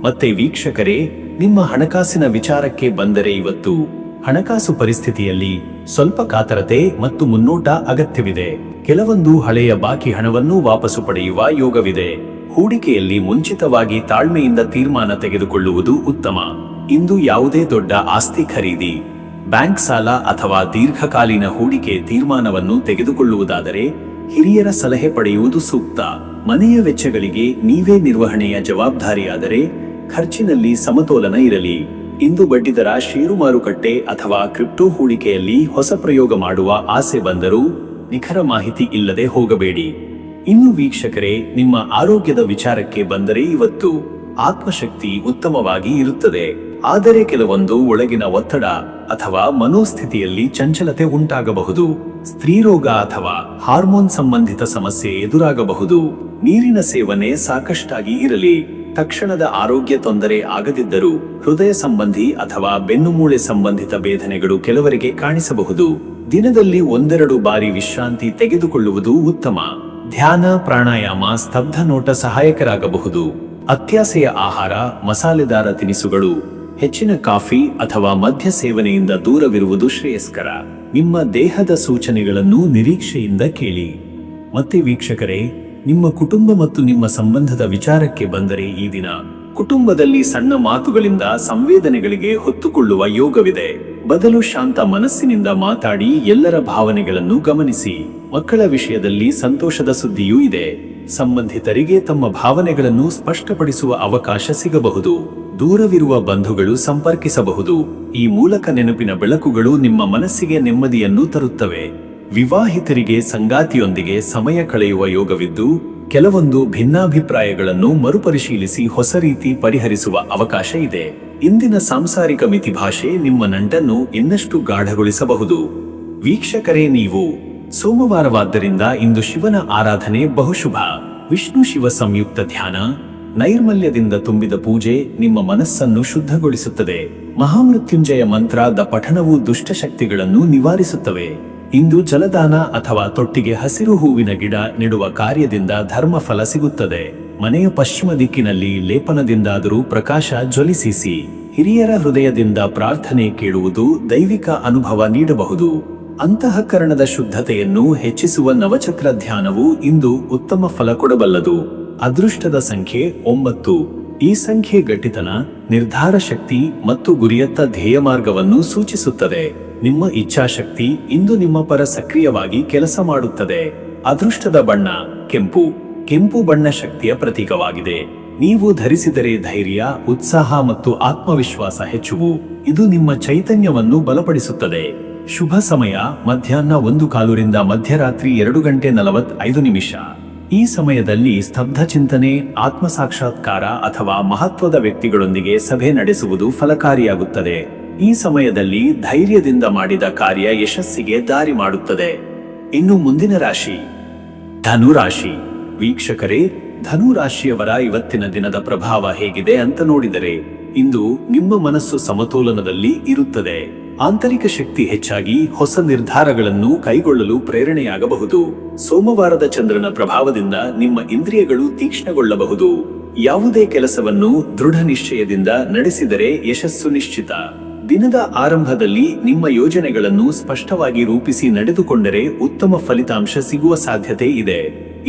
ಮತ್ತೆ ವೀಕ್ಷಕರೇ, ನಿಮ್ಮ ಹಣಕಾಸಿನ ವಿಚಾರಕ್ಕೆ ಬಂದರೆ ಇವತ್ತು ಹಣಕಾಸು ಪರಿಸ್ಥಿತಿಯಲ್ಲಿ ಸ್ವಲ್ಪ ಕಾತರತೆ ಮತ್ತು ಮುನ್ನೋಟ ಅಗತ್ಯವಿದೆ. ಕೆಲವೊಂದು ಹಳೆಯ ಬಾಕಿ ಹಣವನ್ನು ವಾಪಸು ಪಡೆಯುವ ಯೋಗವಿದೆ. ಹೂಡಿಕೆಯಲ್ಲಿ ಮುಂಚಿತವಾಗಿ ತಾಳ್ಮೆಯಿಂದ ತೀರ್ಮಾನ ತೆಗೆದುಕೊಳ್ಳುವುದು ಉತ್ತಮ. ಇಂದು ಯಾವುದೇ ದೊಡ್ಡ ಆಸ್ತಿ ಖರೀದಿ, ಬ್ಯಾಂಕ್ ಸಾಲ ಅಥವಾ ದೀರ್ಘಕಾಲೀನ ಹೂಡಿಕೆ ತೀರ್ಮಾನವನ್ನು ತೆಗೆದುಕೊಳ್ಳುವುದಾದರೆ ಹಿರಿಯರ ಸಲಹೆ ಪಡೆಯುವುದು ಸೂಕ್ತ. ಮನೆಯ ವೆಚ್ಚಗಳಿಗೆ ನೀವೇ ನಿರ್ವಹಣೆಯ ಜವಾಬ್ದಾರಿಯಾದರೆ ಖರ್ಚಿನಲ್ಲಿ ಸಮತೋಲನ ಇರಲಿ. ಇಂದು ಬಡ್ಡಿದರ, ಷೇರು ಮಾರುಕಟ್ಟೆ ಅಥವಾ ಕ್ರಿಪ್ಟೋ ಹೂಡಿಕೆಯಲ್ಲಿ ಹೊಸ ಪ್ರಯೋಗ ಮಾಡುವ ಆಸೆ ಬಂದರೂ ನಿಖರ ಮಾಹಿತಿ ಇಲ್ಲದೆ ಹೋಗಬೇಡಿ. ಇನ್ನು ವೀಕ್ಷಕರೇ, ನಿಮ್ಮ ಆರೋಗ್ಯದ ವಿಚಾರಕ್ಕೆ ಬಂದರೆ ಇವತ್ತು ಆತ್ಮಶಕ್ತಿ ಉತ್ತಮವಾಗಿ ಇರುತ್ತದೆ. ಆದರೆ ಕೆಲವೊಂದು ಒಳಗಿನ ಒತ್ತಡ ಅಥವಾ ಮನೋಸ್ಥಿತಿಯಲ್ಲಿ ಚಂಚಲತೆ ಉಂಟಾಗಬಹುದು. ಸ್ತ್ರೀರೋಗ ಅಥವಾ ಹಾರ್ಮೋನ್ ಸಂಬಂಧಿತ ಸಮಸ್ಯೆ ಎದುರಾಗಬಹುದು. ನೀರಿನ ಸೇವನೆ ಸಾಕಷ್ಟಾಗಿ ಇರಲಿ. ತಕ್ಷಣದ ಆರೋಗ್ಯ ತೊಂದರೆ ಆಗದಿದ್ದರೂ ಹೃದಯ ಸಂಬಂಧಿ ಅಥವಾ ಬೆನ್ನುಮೂಳೆ ಸಂಬಂಧಿತ ಬೇಧನೆಗಳು ಕೆಲವರಿಗೆ ಕಾಣಿಸಬಹುದು. ದಿನದಲ್ಲಿ 1-2 ಬಾರಿ ವಿಶ್ರಾಂತಿ ತೆಗೆದುಕೊಳ್ಳುವುದು ಉತ್ತಮ. ಧ್ಯಾನ, ಪ್ರಾಣಾಯಾಮ, ಸ್ತಬ್ಧ ನೋಟ ಸಹಾಯಕರಾಗಬಹುದು. ಅತ್ಯಾಸೆಯ ಆಹಾರ, ಮಸಾಲೆದಾರ ತಿನಿಸುಗಳು ಹೆಚ್ಚಿನ ಕಾಫಿ ಅಥವಾ ಮದ್ಯ ಸೇವನೆಯಿಂದ ದೂರವಿರುವುದು ಶ್ರೇಯಸ್ಕರ. ನಿಮ್ಮ ದೇಹದ ಸೂಚನೆಗಳನ್ನು ನಿರೀಕ್ಷೆಯಿಂದ ಕೇಳಿ. ಮತ್ತೆ ವೀಕ್ಷಕರೇ, ನಿಮ್ಮ ಕುಟುಂಬ ಮತ್ತು ನಿಮ್ಮ ಸಂಬಂಧದ ವಿಚಾರಕ್ಕೆ ಬಂದರೆ ಈ ದಿನ ಕುಟುಂಬದಲ್ಲಿ ಸಣ್ಣ ಮಾತುಗಳಿಂದ ಸಂವೇದನೆಗಳಿಗೆ ಹೊತ್ತುಕೊಳ್ಳುವ ಯೋಗವಿದೆ. ಬದಲು ಶಾಂತ ಮನಸ್ಸಿನಿಂದ ಮಾತಾಡಿ ಎಲ್ಲರ ಭಾವನೆಗಳನ್ನು ಗಮನಿಸಿ. ಮಕ್ಕಳ ವಿಷಯದಲ್ಲಿ ಸಂತೋಷದ ಸುದ್ದಿಯೂ ಇದೆ. ಸಂಬಂಧಿತರಿಗೆ ತಮ್ಮ ಭಾವನೆಗಳನ್ನು ಸ್ಪಷ್ಟಪಡಿಸುವ ಅವಕಾಶ ಸಿಗಬಹುದು. ದೂರವಿರುವ ಬಂಧುಗಳು ಸಂಪರ್ಕಿಸಬಹುದು. ಈ ಮೂಲಕ ನೆನಪಿನ ಬೆಳಕುಗಳು ನಿಮ್ಮ ಮನಸ್ಸಿಗೆ ನೆಮ್ಮದಿಯನ್ನು ತರುತ್ತವೆ. ವಿವಾಹಿತರಿಗೆ ಸಂಗಾತಿಯೊಂದಿಗೆ ಸಮಯ ಕಳೆಯುವ ಯೋಗವಿದ್ದು, ಕೆಲವೊಂದು ಭಿನ್ನಾಭಿಪ್ರಾಯಗಳನ್ನು ಮರುಪರಿಶೀಲಿಸಿ ಹೊಸ ರೀತಿ ಪರಿಹರಿಸುವ ಅವಕಾಶ ಇದೆ. ಇಂದಿನ ಸಾಂಸಾರಿಕ ಮಿತಿಭಾಷೆ ನಿಮ್ಮ ನಂಟನ್ನು ಇನ್ನಷ್ಟು ಗಾಢಗೊಳಿಸಬಹುದು. ವೀಕ್ಷಕರೇ, ನೀವು ಸೋಮವಾರವಾದ್ದರಿಂದ ಇಂದು ಶಿವನ ಆರಾಧನೆ ಬಹುಶುಭ. ವಿಷ್ಣು ಶಿವ ಸಂಯುಕ್ತ ಧ್ಯಾನ, ನೈರ್ಮಲ್ಯದಿಂದ ತುಂಬಿದ ಪೂಜೆ ನಿಮ್ಮ ಮನಸ್ಸನ್ನು ಶುದ್ಧಗೊಳಿಸುತ್ತದೆ. ಮಹಾಮೃತ್ಯುಂಜಯ ಮಂತ್ರದ ಪಠಣವು ದುಷ್ಟಶಕ್ತಿಗಳನ್ನು ನಿವಾರಿಸುತ್ತವೆ. ಇಂದು ಜಲದಾನ ಅಥವಾ ತೊಟ್ಟಿಗೆ ಹಸಿರು ಹೂವಿನ ಗಿಡ ನೆಡುವ ಕಾರ್ಯದಿಂದ ಧರ್ಮ ಫಲ ಸಿಗುತ್ತದೆ. ಮನೆಯ ಪಶ್ಚಿಮ ದಿಕ್ಕಿನಲ್ಲಿ ಲೇಪನದಿಂದಾದರೂ ಪ್ರಕಾಶ ಜ್ವಲಿಸಿಸಿ. ಹಿರಿಯರ ಹೃದಯದಿಂದ ಪ್ರಾರ್ಥನೆ ಕೇಳುವುದು ದೈವಿಕ ಅನುಭವ ನೀಡಬಹುದು. ಅಂತಃಕರಣದ ಶುದ್ಧತೆಯನ್ನು ಹೆಚ್ಚಿಸುವ ನವಚಕ್ರ ಧ್ಯಾನವು ಇಂದು ಉತ್ತಮ ಫಲ ಕೊಡಬಲ್ಲದು. ಅದೃಷ್ಟದ ಸಂಖ್ಯೆ 9. ಈ ಸಂಖ್ಯೆ ಗಟ್ಟಿತನ, ನಿರ್ಧಾರ ಶಕ್ತಿ ಮತ್ತು ಗುರಿಯತ್ತ ಧ್ಯೇಯ ಮಾರ್ಗವನ್ನು ಸೂಚಿಸುತ್ತದೆ. ನಿಮ್ಮ ಇಚ್ಛಾಶಕ್ತಿ ಇಂದು ನಿಮ್ಮ ಪರ ಸಕ್ರಿಯವಾಗಿ ಕೆಲಸ ಮಾಡುತ್ತದೆ. ಅದೃಷ್ಟದ ಬಣ್ಣ ಕೆಂಪು. ಕೆಂಪು ಬಣ್ಣ ಶಕ್ತಿಯ ಪ್ರತೀಕವಾಗಿದೆ. ನೀವು ಧರಿಸಿದರೆ ಧೈರ್ಯ, ಉತ್ಸಾಹ ಮತ್ತು ಆತ್ಮವಿಶ್ವಾಸ ಹೆಚ್ಚುವು. ಇದು ನಿಮ್ಮ ಚೈತನ್ಯವನ್ನು ಬಲಪಡಿಸುತ್ತದೆ. ಶುಭ ಸಮಯ ಮಧ್ಯಾಹ್ನ 1:15 ರಿಂದ ಮಧ್ಯರಾತ್ರಿ 2:45. ಈ ಸಮಯದಲ್ಲಿ ಸ್ತಬ್ಧ ಚಿಂತನೆ, ಆತ್ಮಸಾಕ್ಷಾತ್ಕಾರ ಅಥವಾ ಮಹತ್ವದ ವ್ಯಕ್ತಿಗಳೊಂದಿಗೆ ಸಭೆ ನಡೆಸುವುದು ಫಲಕಾರಿಯಾಗುತ್ತದೆ. ಈ ಸಮಯದಲ್ಲಿ ಧೈರ್ಯದಿಂದ ಮಾಡಿದ ಕಾರ್ಯ ಯಶಸ್ಸಿಗೆ ದಾರಿ ಮಾಡುತ್ತದೆ. ಇನ್ನು ಮುಂದಿನ ರಾಶಿ ಧನುರಾಶಿ. ವೀಕ್ಷಕರೇ, ಧನುರಾಶಿಯವರ ಇವತ್ತಿನ ದಿನದ ಪ್ರಭಾವ ಹೇಗಿದೆ ಅಂತ ನೋಡಿದರೆ, ಇಂದು ನಿಮ್ಮ ಮನಸ್ಸು ಸಮತೋಲನದಲ್ಲಿ ಇರುತ್ತದೆ. ಆಂತರಿಕ ಶಕ್ತಿ ಹೆಚ್ಚಾಗಿ ಹೊಸ ನಿರ್ಧಾರಗಳನ್ನು ಕೈಗೊಳ್ಳಲು ಪ್ರೇರಣೆಯಾಗಬಹುದು. ಸೋಮವಾರದ ಚಂದ್ರನ ಪ್ರಭಾವದಿಂದ ನಿಮ್ಮ ಇಂದ್ರಿಯಗಳು ತೀಕ್ಷ್ಣಗೊಳ್ಳಬಹುದು. ಯಾವುದೇ ಕೆಲಸವನ್ನು ದೃಢ ನಿಶ್ಚಯದಿಂದ ನಡೆಸಿದರೆ ಯಶಸ್ಸು ನಿಶ್ಚಿತ. ದಿನದ ಆರಂಭದಲ್ಲಿ ನಿಮ್ಮ ಯೋಜನೆಗಳನ್ನು ಸ್ಪಷ್ಟವಾಗಿ ರೂಪಿಸಿ ನಡೆದುಕೊಂಡರೆ ಉತ್ತಮ ಫಲಿತಾಂಶ ಸಿಗುವ ಸಾಧ್ಯತೆ ಇದೆ.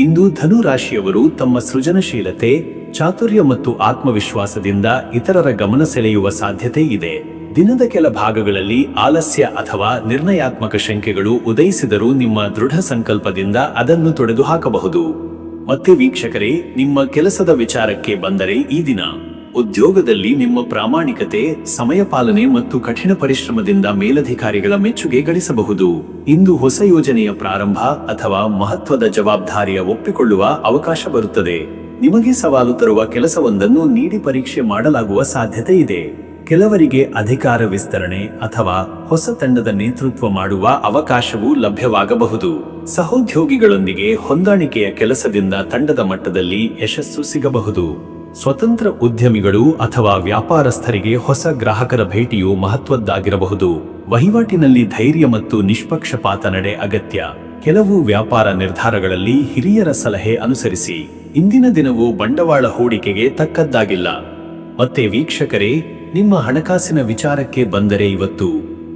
ಇಂದು ಧನು ರಾಶಿಯವರು ತಮ್ಮ ಸೃಜನಶೀಲತೆ, ಚಾತುರ್ಯ ಮತ್ತು ಆತ್ಮವಿಶ್ವಾಸದಿಂದ ಇತರರ ಗಮನ ಸೆಳೆಯುವ ಸಾಧ್ಯತೆ ಇದೆ. ದಿನದ ಕೆಲ ಭಾಗಗಳಲ್ಲಿ ಆಲಸ್ಯ ಅಥವಾ ನಿರ್ಣಯಾತ್ಮಕ ಶಂಕೆಗಳು ಉದಯಿಸಿದರೂ ನಿಮ್ಮ ದೃಢ ಸಂಕಲ್ಪದಿಂದ ಅದನ್ನು ತೊಡೆದು ಹಾಕಬಹುದು. ಮತ್ತೆ ವೀಕ್ಷಕರೇ, ನಿಮ್ಮ ಕೆಲಸದ ವಿಚಾರಕ್ಕೆ ಬಂದರೆ ಈ ದಿನ ಉದ್ಯೋಗದಲ್ಲಿ ನಿಮ್ಮ ಪ್ರಾಮಾಣಿಕತೆ, ಸಮಯ ಪಾಲನೆ ಮತ್ತು ಕಠಿಣ ಪರಿಶ್ರಮದಿಂದ ಮೇಲಧಿಕಾರಿಗಳ ಮೆಚ್ಚುಗೆ ಗಳಿಸಬಹುದು. ಇಂದು ಹೊಸ ಯೋಜನೆಯ ಪ್ರಾರಂಭ ಅಥವಾ ಮಹತ್ವದ ಜವಾಬ್ದಾರಿಯ ಒಪ್ಪಿಕೊಳ್ಳುವ ಅವಕಾಶ ಬರುತ್ತದೆ. ನಿಮಗೆ ಸವಾಲು ತರುವ ಕೆಲಸವೊಂದನ್ನು ನೀಡಿ ಪರೀಕ್ಷೆ ಮಾಡಲಾಗುವ ಸಾಧ್ಯತೆ ಇದೆ. ಕೆಲವರಿಗೆ ಅಧಿಕಾರ ವಿಸ್ತರಣೆ ಅಥವಾ ಹೊಸ ತಂಡದ ನೇತೃತ್ವ ಮಾಡುವ ಅವಕಾಶವೂ ಲಭ್ಯವಾಗಬಹುದು. ಸಹೋದ್ಯೋಗಿಗಳೊಂದಿಗೆ ಹೊಂದಾಣಿಕೆಯ ಕೆಲಸದಿಂದ ತಂಡದ ಮಟ್ಟದಲ್ಲಿ ಯಶಸ್ಸು ಸಿಗಬಹುದು. ಸ್ವತಂತ್ರ ಉದ್ಯಮಿಗಳು ಅಥವಾ ವ್ಯಾಪಾರಸ್ಥರಿಗೆ ಹೊಸ ಗ್ರಾಹಕರ ಭೇಟಿಯು ಮಹತ್ವದ್ದಾಗಿರಬಹುದು. ವಹಿವಾಟಿನಲ್ಲಿ ಧೈರ್ಯ ಮತ್ತು ನಿಷ್ಪಕ್ಷಪಾತ ನಡೆ ಅಗತ್ಯ. ಕೆಲವು ವ್ಯಾಪಾರ ನಿರ್ಧಾರಗಳಲ್ಲಿ ಹಿರಿಯರ ಸಲಹೆ ಅನುಸರಿಸಿ. ಇಂದಿನ ದಿನವು ಬಂಡವಾಳ ಹೂಡಿಕೆಗೆ ತಕ್ಕದ್ದಾಗಿಲ್ಲ. ಮತ್ತೆ ವೀಕ್ಷಕರೇ, ನಿಮ್ಮ ಹಣಕಾಸಿನ ವಿಚಾರಕ್ಕೆ ಬಂದರೆ ಇವತ್ತು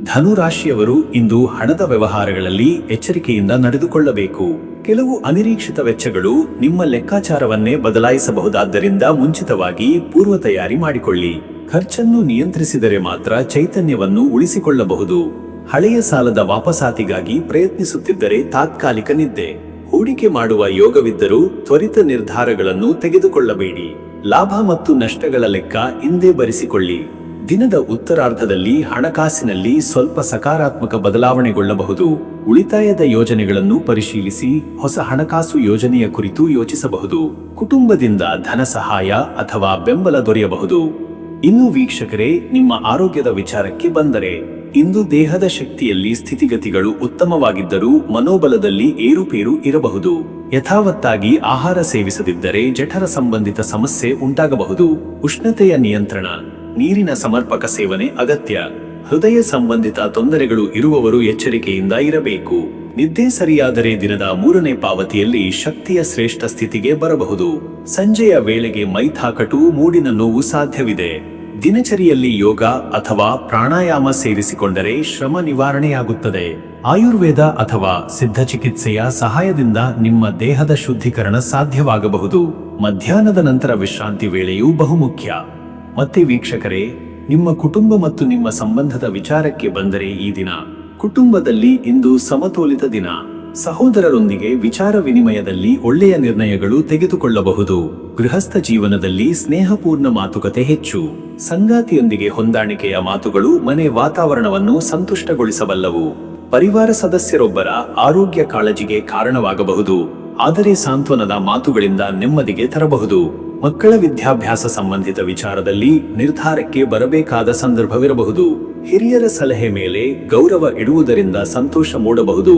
ಧನುರಾಶಿಯವರು ಇಂದು ಹಣದ ವ್ಯವಹಾರಗಳಲ್ಲಿ ಎಚ್ಚರಿಕೆಯಿಂದ ನಡೆದುಕೊಳ್ಳಬೇಕು. ಕೆಲವು ಅನಿರೀಕ್ಷಿತ ವೆಚ್ಚಗಳು ನಿಮ್ಮ ಲೆಕ್ಕಾಚಾರವನ್ನೇ ಬದಲಾಯಿಸಬಹುದಾದ್ದರಿಂದ ಮುಂಚಿತವಾಗಿ ಪೂರ್ವ ತಯಾರಿ ಮಾಡಿಕೊಳ್ಳಿ. ಖರ್ಚನ್ನು ನಿಯಂತ್ರಿಸಿದರೆ ಮಾತ್ರ ಚೈತನ್ಯವನ್ನು ಉಳಿಸಿಕೊಳ್ಳಬಹುದು. ಹಳೆಯ ಸಾಲದ ವಾಪಸಾತಿಗಾಗಿ ಪ್ರಯತ್ನಿಸುತ್ತಿದ್ದರೆ ತಾತ್ಕಾಲಿಕ ನಿದ್ದೆ. ಹೂಡಿಕೆ ಮಾಡುವ ಯೋಗವಿದ್ದರೂ ತ್ವರಿತ ನಿರ್ಧಾರಗಳನ್ನು ತೆಗೆದುಕೊಳ್ಳಬೇಡಿ. ಲಾಭ ಮತ್ತು ನಷ್ಟಗಳ ಲೆಕ್ಕ ಇಂದೇ ಬರೆಸಿಕೊಳ್ಳಿ. ದಿನದ ಉತ್ತರಾರ್ಧದಲ್ಲಿ ಹಣಕಾಸಿನಲ್ಲಿ ಸ್ವಲ್ಪ ಸಕಾರಾತ್ಮಕ ಬದಲಾವಣೆಗೊಳ್ಳಬಹುದು. ಉಳಿತಾಯದ ಯೋಜನೆಗಳನ್ನು ಪರಿಶೀಲಿಸಿ ಹೊಸ ಹಣಕಾಸು ಯೋಜನೆಯ ಕುರಿತು ಯೋಚಿಸಬಹುದು. ಕುಟುಂಬದಿಂದ ಧನ ಸಹಾಯ ಅಥವಾ ಬೆಂಬಲ ದೊರೆಯಬಹುದು. ಇನ್ನು ವೀಕ್ಷಕರೇ, ನಿಮ್ಮ ಆರೋಗ್ಯದ ವಿಚಾರಕ್ಕೆ ಬಂದರೆ, ಇಂದು ದೇಹದ ಶಕ್ತಿಯಲ್ಲಿ ಸ್ಥಿತಿಗತಿಗಳು ಉತ್ತಮವಾಗಿದ್ದರೂ ಮನೋಬಲದಲ್ಲಿ ಏರುಪೇರು ಇರಬಹುದು. ಯಥಾವತ್ತಾಗಿ ಆಹಾರ ಸೇವಿಸದಿದ್ದರೆ ಜಠರ ಸಂಬಂಧಿತ ಸಮಸ್ಯೆ ಉಂಟಾಗಬಹುದು. ಉಷ್ಣತೆಯ ನಿಯಂತ್ರಣ, ನೀರಿನ ಸಮರ್ಪಕ ಸೇವನೆ ಅಗತ್ಯ. ಹೃದಯ ಸಂಬಂಧಿತ ತೊಂದರೆಗಳು ಇರುವವರು ಎಚ್ಚರಿಕೆಯಿಂದ ಇರಬೇಕು. ನಿದ್ದೆ ಸರಿಯಾದರೆ ದಿನದ 3ನೇ ಪಾವತಿಯಲ್ಲಿ ಶಕ್ತಿಯ ಶ್ರೇಷ್ಠ ಸ್ಥಿತಿಗೆ ಬರಬಹುದು. ಸಂಜೆಯ ವೇಳೆಗೆ ಮೈ ತಾಕಟು, ಮೂಡಿನ ನೋವು ಸಾಧ್ಯವಿದೆ. ದಿನಚರಿಯಲ್ಲಿ ಯೋಗ ಅಥವಾ ಪ್ರಾಣಾಯಾಮ ಸೇರಿಸಿಕೊಂಡರೆ ಶ್ರಮ ನಿವಾರಣೆಯಾಗುತ್ತದೆ. ಆಯುರ್ವೇದ ಅಥವಾ ಸಿದ್ಧ ಚಿಕಿತ್ಸೆಯ ಸಹಾಯದಿಂದ ನಿಮ್ಮ ದೇಹದ ಶುದ್ಧೀಕರಣ ಸಾಧ್ಯವಾಗಬಹುದು. ಮಧ್ಯಾಹ್ನದ ನಂತರ ವಿಶ್ರಾಂತಿ ವೇಳೆಯೂ ಬಹುಮುಖ್ಯ. ಮತ್ತೆ ವೀಕ್ಷಕರೇ, ನಿಮ್ಮ ಕುಟುಂಬ ಮತ್ತು ನಿಮ್ಮ ಸಂಬಂಧದ ವಿಚಾರಕ್ಕೆ ಬಂದರೆ ಈ ದಿನ ಕುಟುಂಬದಲ್ಲಿ ಇಂದು ಸಮತೋಲಿತ ದಿನ. ಸಹೋದರರೊಂದಿಗೆ ವಿಚಾರ ವಿನಿಮಯದಲ್ಲಿ ಒಳ್ಳೆಯ ನಿರ್ಣಯಗಳು ತೆಗೆದುಕೊಳ್ಳಬಹುದು. ಗೃಹಸ್ಥ ಜೀವನದಲ್ಲಿ ಸ್ನೇಹಪೂರ್ಣ ಮಾತುಕತೆ ಹೆಚ್ಚು. ಸಂಗಾತಿಯೊಂದಿಗೆ ಹೊಂದಾಣಿಕೆಯ ಮಾತುಗಳು ಮನೆ ವಾತಾವರಣವನ್ನು ಸಂತುಷ್ಟಗೊಳಿಸಬಲ್ಲವು. ಪರಿವಾರ ಸದಸ್ಯರೊಬ್ಬರ ಆರೋಗ್ಯ ಕಾಳಜಿಗೆ ಕಾರಣವಾಗಬಹುದು, ಆದರೆ ಸಾಂತ್ವನದ ಮಾತುಗಳಿಂದ ನೆಮ್ಮದಿಗೆ ತರಬಹುದು. ಮಕ್ಕಳ ವಿದ್ಯಾಭ್ಯಾಸ ಸಂಬಂಧಿತ ವಿಚಾರದಲ್ಲಿ ನಿರ್ಧಾರಕ್ಕೆ ಬರಬೇಕಾದ ಸಂದರ್ಭವಿರಬಹುದು. ಹಿರಿಯರ ಸಲಹೆ ಮೇಲೆ ಗೌರವ ಇಡುವುದರಿಂದ ಸಂತೋಷ ಮೂಡಬಹುದು.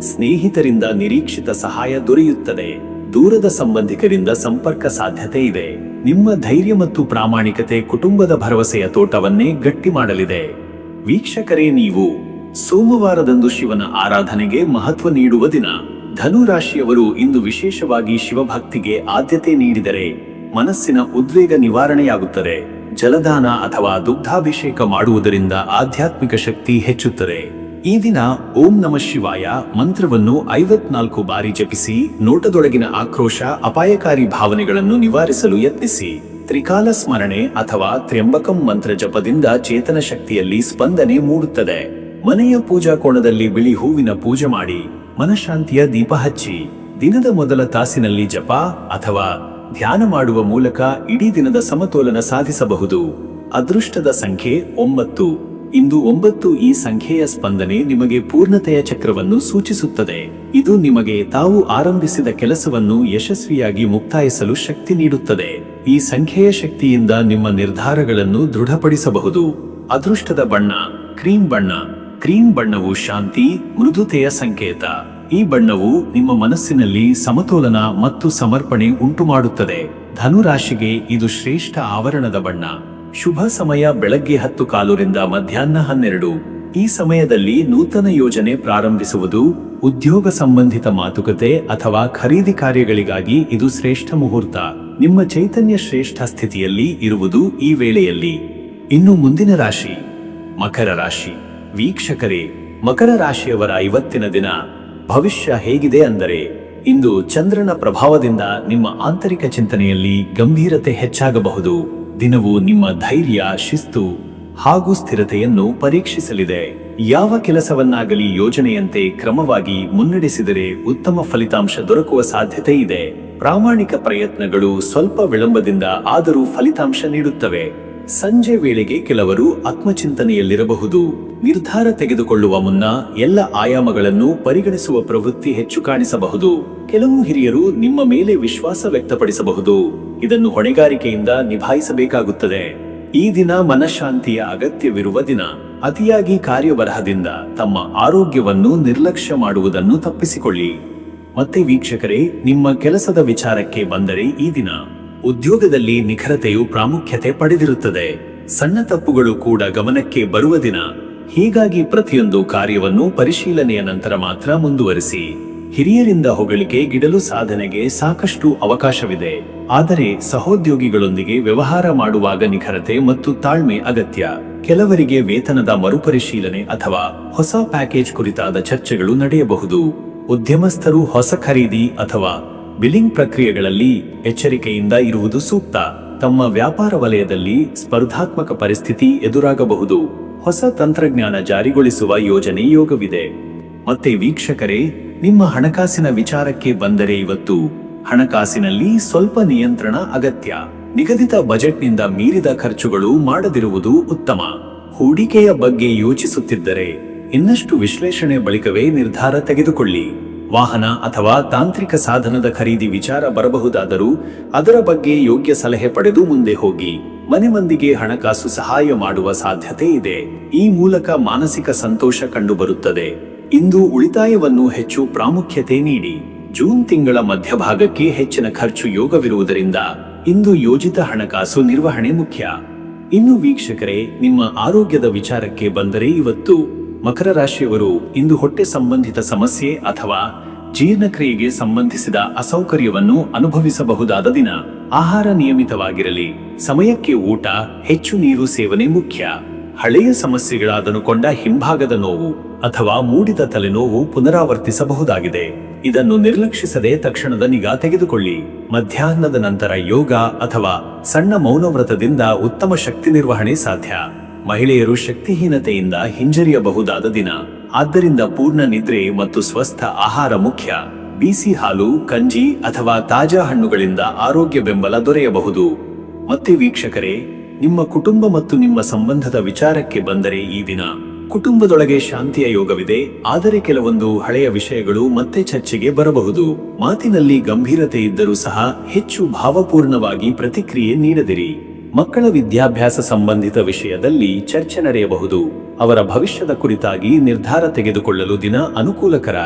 ಸ್ನೇಹಿತರಿಂದ ನಿರೀಕ್ಷಿತ ಸಹಾಯ ದೊರೆಯುತ್ತದೆ. ದೂರದ ಸಂಬಂಧಿಕರಿಂದ ಸಂಪರ್ಕ ಸಾಧ್ಯತೆ ಇದೆ. ನಿಮ್ಮ ಧೈರ್ಯ ಮತ್ತು ಪ್ರಾಮಾಣಿಕತೆ ಕುಟುಂಬದ ಭರವಸೆಯ ತೋಟವನ್ನೇ ಗಟ್ಟಿ ಮಾಡಲಿದೆ. ವೀಕ್ಷಕರೇ, ನೀವು ಸೋಮವಾರದಂದು ಶಿವನ ಆರಾಧನೆಗೆ ಮಹತ್ವ ನೀಡುವ ದಿನ. ಧನು ರಾಶಿಯವರು ಇಂದು ವಿಶೇಷವಾಗಿ ಶಿವಭಕ್ತಿಗೆ ಆದ್ಯತೆ ನೀಡಿದರೆ ಮನಸ್ಸಿನ ಉದ್ವೇಗ ನಿವಾರಣೆಯಾಗುತ್ತದೆ. ಜಲದಾನ ಅಥವಾ ದುಗ್ಧಾಭಿಷೇಕ ಮಾಡುವುದರಿಂದ ಆಧ್ಯಾತ್ಮಿಕ ಶಕ್ತಿ ಹೆಚ್ಚುತ್ತದೆ. ಈ ದಿನ ಓಂ ನಮಃ ಶಿವಾಯ ಮಂತ್ರವನ್ನು 54 ಬಾರಿ ಜಪಿಸಿ ನೋಟದೊಳಗಿನ ಆಕ್ರೋಶ, ಅಪಾಯಕಾರಿ ಭಾವನೆಗಳನ್ನು ನಿವಾರಿಸಲು ಯತ್ನಿಸಿ. ತ್ರಿಕಾಲ ಸ್ಮರಣೆ ಅಥವಾ ತ್ರ್ಯಂಬಕಂ ಮಂತ್ರ ಜಪದಿಂದ ಚೇತನ ಶಕ್ತಿಯಲ್ಲಿ ಸ್ಪಂದನೆ ಮೂಡುತ್ತದೆ. ಮನೆಯ ಪೂಜಾ ಕೋಣದಲ್ಲಿ ಬಿಳಿ ಹೂವಿನ ಪೂಜೆ ಮಾಡಿ ಮನಃಶಾಂತಿಯ ದೀಪ ಹಚ್ಚಿ. ದಿನದ ಮೊದಲ ತಾಸಿನಲ್ಲಿ ಜಪ ಅಥವಾ ಧ್ಯಾನ ಮಾಡುವ ಮೂಲಕ ಇಡೀ ದಿನದ ಸಮತೋಲನ ಸಾಧಿಸಬಹುದು. ಅದೃಷ್ಟದ ಸಂಖ್ಯೆ 9. ಇಂದು 9 ಈ ಸಂಖ್ಯೆಯ ಸ್ಪಂದನೆ ನಿಮಗೆ ಪೂರ್ಣತೆಯ ಚಕ್ರವನ್ನು ಸೂಚಿಸುತ್ತದೆ. ಇದು ನಿಮಗೆ ತಾವು ಆರಂಭಿಸಿದ ಕೆಲಸವನ್ನು ಯಶಸ್ವಿಯಾಗಿ ಮುಕ್ತಾಯಿಸಲು ಶಕ್ತಿ ನೀಡುತ್ತದೆ. ಈ ಸಂಖ್ಯೆಯ ಶಕ್ತಿಯಿಂದ ನಿಮ್ಮ ನಿರ್ಧಾರಗಳನ್ನು ದೃಢಪಡಿಸಬಹುದು. ಅದೃಷ್ಟದ ಬಣ್ಣ ಕ್ರೀಮ್ ಬಣ್ಣ. ಕ್ರೀಮ್ ಬಣ್ಣವು ಶಾಂತಿ, ಮೃದುತೆಯ ಸಂಕೇತ. ಈ ಬಣ್ಣವು ನಿಮ್ಮ ಮನಸ್ಸಿನಲ್ಲಿ ಸಮತೋಲನ ಮತ್ತು ಸಮರ್ಪಣೆ ಉಂಟುಮಾಡುತ್ತದೆ. ಧನುರಾಶಿಗೆ ಇದು ಶ್ರೇಷ್ಠ ಆವರಣದ ಬಣ್ಣ. ಶುಭ ಸಮಯ ಬೆಳಗ್ಗೆ 10:15 ರಿಂದ ಮಧ್ಯಾಹ್ನ 12. ಈ ಸಮಯದಲ್ಲಿ ನೂತನ ಯೋಜನೆ ಪ್ರಾರಂಭಿಸುವುದು, ಉದ್ಯೋಗ ಸಂಬಂಧಿತ ಮಾತುಕತೆ ಅಥವಾ ಖರೀದಿ ಕಾರ್ಯಗಳಿಗಾಗಿ ಇದು ಶ್ರೇಷ್ಠ ಮುಹೂರ್ತ. ನಿಮ್ಮ ಚೈತನ್ಯ ಶ್ರೇಷ್ಠ ಸ್ಥಿತಿಯಲ್ಲಿ ಇರುವುದು ಈ ವೇಳೆಯಲ್ಲಿ. ಇನ್ನು ಮುಂದಿನ ರಾಶಿ ಮಕರ ರಾಶಿ. ವೀಕ್ಷಕರೇ, ಮಕರ ರಾಶಿಯವರ ಇವತ್ತಿನ ದಿನ ಭವಿಷ್ಯ ಹೇಗಿದೆ ಅಂದರೆ, ಇಂದು ಚಂದ್ರನ ಪ್ರಭಾವದಿಂದ ನಿಮ್ಮ ಆಂತರಿಕ ಚಿಂತನೆಯಲ್ಲಿ ಗಂಭೀರತೆ ಹೆಚ್ಚಾಗಬಹುದು. ದಿನವು ನಿಮ್ಮ ಧೈರ್ಯ, ಶಿಸ್ತು ಹಾಗೂ ಸ್ಥಿರತೆಯನ್ನು ಪರೀಕ್ಷಿಸಲಿದೆ. ಯಾವ ಕೆಲಸವನ್ನಾಗಲಿ ಯೋಜನೆಯಂತೆ ಕ್ರಮವಾಗಿ ಮುನ್ನಡೆಸಿದರೆ ಉತ್ತಮ ಫಲಿತಾಂಶ ದೊರಕುವ ಸಾಧ್ಯತೆ ಇದೆ. ಪ್ರಾಮಾಣಿಕ ಪ್ರಯತ್ನಗಳು ಸ್ವಲ್ಪ ವಿಳಂಬದಿಂದ ಆದರೂ ಫಲಿತಾಂಶ ನೀಡುತ್ತವೆ. ಸಂಜೆ ವೇಳೆಗೆ ಕೆಲವರು ಆತ್ಮಚಿಂತನೆಯಲ್ಲಿರಬಹುದು. ನಿರ್ಧಾರ ತೆಗೆದುಕೊಳ್ಳುವ ಮುನ್ನ ಎಲ್ಲ ಆಯಾಮಗಳನ್ನು ಪರಿಗಣಿಸುವ ಪ್ರವೃತ್ತಿ ಹೆಚ್ಚು ಕಾಣಿಸಬಹುದು. ಕೆಲವು ಹಿರಿಯರು ನಿಮ್ಮ ಮೇಲೆ ವಿಶ್ವಾಸ ವ್ಯಕ್ತಪಡಿಸಬಹುದು. ಇದನ್ನು ಹೊಣೆಗಾರಿಕೆಯಿಂದ ನಿಭಾಯಿಸಬೇಕಾಗುತ್ತದೆ. ಈ ದಿನ ಮನಃಶಾಂತಿಯ ಅಗತ್ಯವಿರುವ ದಿನ. ಅತಿಯಾಗಿ ಕಾರ್ಯಬರಹದಿಂದ ತಮ್ಮ ಆರೋಗ್ಯವನ್ನು ನಿರ್ಲಕ್ಷ್ಯ ಮಾಡುವುದನ್ನು ತಪ್ಪಿಸಿಕೊಳ್ಳಿ. ಮತ್ತೆ ವೀಕ್ಷಕರೇ, ನಿಮ್ಮ ಕೆಲಸದ ವಿಚಾರಕ್ಕೆ ಬಂದರೆ ಈ ದಿನ ಉದ್ಯೋಗದಲ್ಲಿ ನಿಖರತೆಯು ಪ್ರಾಮುಖ್ಯತೆ ಪಡೆದಿರುತ್ತದೆ. ಸಣ್ಣ ತಪ್ಪುಗಳು ಕೂಡ ಗಮನಕ್ಕೆ ಬರುವ ದಿನ. ಹೀಗಾಗಿ ಪ್ರತಿಯೊಂದು ಕಾರ್ಯವನ್ನು ಪರಿಶೀಲನೆಯ ನಂತರ ಮಾತ್ರ ಮುಂದುವರಿಸಿ. ಹಿರಿಯರಿಂದ ಹೊಗಳಿಕೆ ಗಿಡಲು ಸಾಧನೆಗೆ ಸಾಕಷ್ಟು ಅವಕಾಶವಿದೆ. ಆದರೆ ಸಹೋದ್ಯೋಗಿಗಳೊಂದಿಗೆ ವ್ಯವಹಾರ ಮಾಡುವಾಗ ನಿಖರತೆ ಮತ್ತು ತಾಳ್ಮೆ ಅಗತ್ಯ. ಕೆಲವರಿಗೆ ವೇತನದ ಮರುಪರಿಶೀಲನೆ ಅಥವಾ ಹೊಸ ಪ್ಯಾಕೇಜ್ ಕುರಿತಾದ ಚರ್ಚೆಗಳು ನಡೆಯಬಹುದು. ಉದ್ಯಮಸ್ಥರು ಹೊಸ ಖರೀದಿ ಅಥವಾ ಬಿಲ್ಲಿಂಗ್ ಪ್ರಕ್ರಿಯೆಗಳಲ್ಲಿ ಎಚ್ಚರಿಕೆಯಿಂದ ಇರುವುದು ಸೂಕ್ತ. ತಮ್ಮ ವ್ಯಾಪಾರ ವಲಯದಲ್ಲಿ ಸ್ಪರ್ಧಾತ್ಮಕ ಪರಿಸ್ಥಿತಿ ಎದುರಾಗಬಹುದು. ಹೊಸ ತಂತ್ರಜ್ಞಾನ ಜಾರಿಗೊಳಿಸುವ ಯೋಜನೆ ಯೋಗವಿದೆ. ಮತ್ತೆ ವೀಕ್ಷಕರೇ, ನಿಮ್ಮ ಹಣಕಾಸಿನ ವಿಚಾರಕ್ಕೆ ಬಂದರೆ ಇವತ್ತು ಹಣಕಾಸಿನಲ್ಲಿ ಸ್ವಲ್ಪ ನಿಯಂತ್ರಣ ಅಗತ್ಯ. ನಿಗದಿತ ಬಜೆಟ್ನಿಂದ ಮೀರಿದ ಖರ್ಚುಗಳು ಮಾಡದಿರುವುದು ಉತ್ತಮ. ಹೂಡಿಕೆಯ ಬಗ್ಗೆ ಯೋಚಿಸುತ್ತಿದ್ದರೆ ಇನ್ನಷ್ಟು ವಿಶ್ಲೇಷಣೆ ಬಳಿಕವೇ ನಿರ್ಧಾರ ತೆಗೆದುಕೊಳ್ಳಿ. ವಾಹನ ಅಥವಾ ತಾಂತ್ರಿಕ ಸಾಧನದ ಖರೀದಿ ವಿಚಾರ ಬರಬಹುದಾದರೂ ಅದರ ಬಗ್ಗೆ ಯೋಗ್ಯ ಸಲಹೆ ಪಡೆದು ಮುಂದೆ ಹೋಗಿ. ಮನೆ ಮಂದಿಗೆ ಹಣಕಾಸು ಸಹಾಯ ಮಾಡುವ ಸಾಧ್ಯತೆ ಇದೆ. ಈ ಮೂಲಕ ಮಾನಸಿಕ ಸಂತೋಷ ಕಂಡುಬರುತ್ತದೆ. ಇಂದು ಉಳಿತಾಯವನ್ನು ಹೆಚ್ಚು ಪ್ರಾಮುಖ್ಯತೆ ನೀಡಿ. ಜೂನ್ ತಿಂಗಳ ಮಧ್ಯಭಾಗಕ್ಕೆ ಹೆಚ್ಚಿನ ಖರ್ಚು ಯೋಗವಿರುವುದರಿಂದ ಇಂದು ಯೋಜಿತ ಹಣಕಾಸು ನಿರ್ವಹಣೆ ಮುಖ್ಯ. ಇನ್ನು ವೀಕ್ಷಕರೇ, ನಿಮ್ಮ ಆರೋಗ್ಯದ ವಿಚಾರಕ್ಕೆ ಬಂದರೆ ಇವತ್ತು ಮಕರ ರಾಶಿಯವರು ಇಂದು ಹೊಟ್ಟೆ ಸಂಬಂಧಿತ ಸಮಸ್ಯೆ ಅಥವಾ ಜೀರ್ಣಕ್ರಿಯೆಗೆ ಸಂಬಂಧಿಸಿದ ಅಸೌಕರ್ಯವನ್ನು ಅನುಭವಿಸಬಹುದಾದ ದಿನ. ಆಹಾರ ನಿಯಮಿತವಾಗಿರಲಿ, ಸಮಯಕ್ಕೆ ಊಟ, ಹೆಚ್ಚು ನೀರು ಸೇವನೆ ಮುಖ್ಯ. ಹಳೆಯ ಸಮಸ್ಯೆಗಳಾದನುಕೊಂಡ ಹಿಂಭಾಗದ ನೋವು ಅಥವಾ ಮೂಡಿದ ತಲೆನೋವು ಪುನರಾವರ್ತಿಸಬಹುದಾಗಿದೆ. ಇದನ್ನು ನಿರ್ಲಕ್ಷಿಸದೆ ತಕ್ಷಣದ ನಿಗಾ ತೆಗೆದುಕೊಳ್ಳಿ. ಮಧ್ಯಾಹ್ನದ ನಂತರ ಯೋಗ ಅಥವಾ ಸಣ್ಣ ಮೌನವ್ರತದಿಂದ ಉತ್ತಮ ಶಕ್ತಿ ನಿರ್ವಹಣೆ ಸಾಧ್ಯ. ಮಹಿಳೆಯರು ಶಕ್ತಿಹೀನತೆಯಿಂದ ಹಿಂಜರಿಯಬಹುದಾದ ದಿನ, ಆದ್ದರಿಂದ ಪೂರ್ಣ ನಿದ್ರೆ ಮತ್ತು ಸ್ವಸ್ಥ ಆಹಾರ ಮುಖ್ಯ. ಬಿಸಿ ಹಾಲು, ಕಂಜಿ ಅಥವಾ ತಾಜಾ ಹಣ್ಣುಗಳಿಂದ ಆರೋಗ್ಯ ಬೆಂಬಲ ದೊರೆಯಬಹುದು. ಮತ್ತೆ ವೀಕ್ಷಕರೇ, ನಿಮ್ಮ ಕುಟುಂಬ ಮತ್ತು ನಿಮ್ಮ ಸಂಬಂಧದ ವಿಚಾರಕ್ಕೆ ಬಂದರೆ ಈ ದಿನ ಕುಟುಂಬದೊಳಗೆ ಶಾಂತಿಯ ಯೋಗವಿದೆ. ಆದರೆ ಕೆಲವೊಂದು ಹಳೆಯ ವಿಷಯಗಳು ಮತ್ತೆ ಚರ್ಚೆಗೆ ಬರಬಹುದು. ಮಾತಿನಲ್ಲಿ ಗಂಭೀರತೆ ಇದ್ದರೂ ಸಹ ಹೆಚ್ಚು ಭಾವಪೂರ್ಣವಾಗಿ ಪ್ರತಿಕ್ರಿಯೆ ನೀಡದಿರಿ. ಮಕ್ಕಳ ವಿದ್ಯಾಭ್ಯಾಸ ಸಂಬಂಧಿತ ವಿಷಯದಲ್ಲಿ ಚರ್ಚೆ ನಡೆಯಬಹುದು. ಅವರ ಭವಿಷ್ಯದ ಕುರಿತಾಗಿ ನಿರ್ಧಾರ ತೆಗೆದುಕೊಳ್ಳಲು ದಿನ ಅನುಕೂಲಕರ.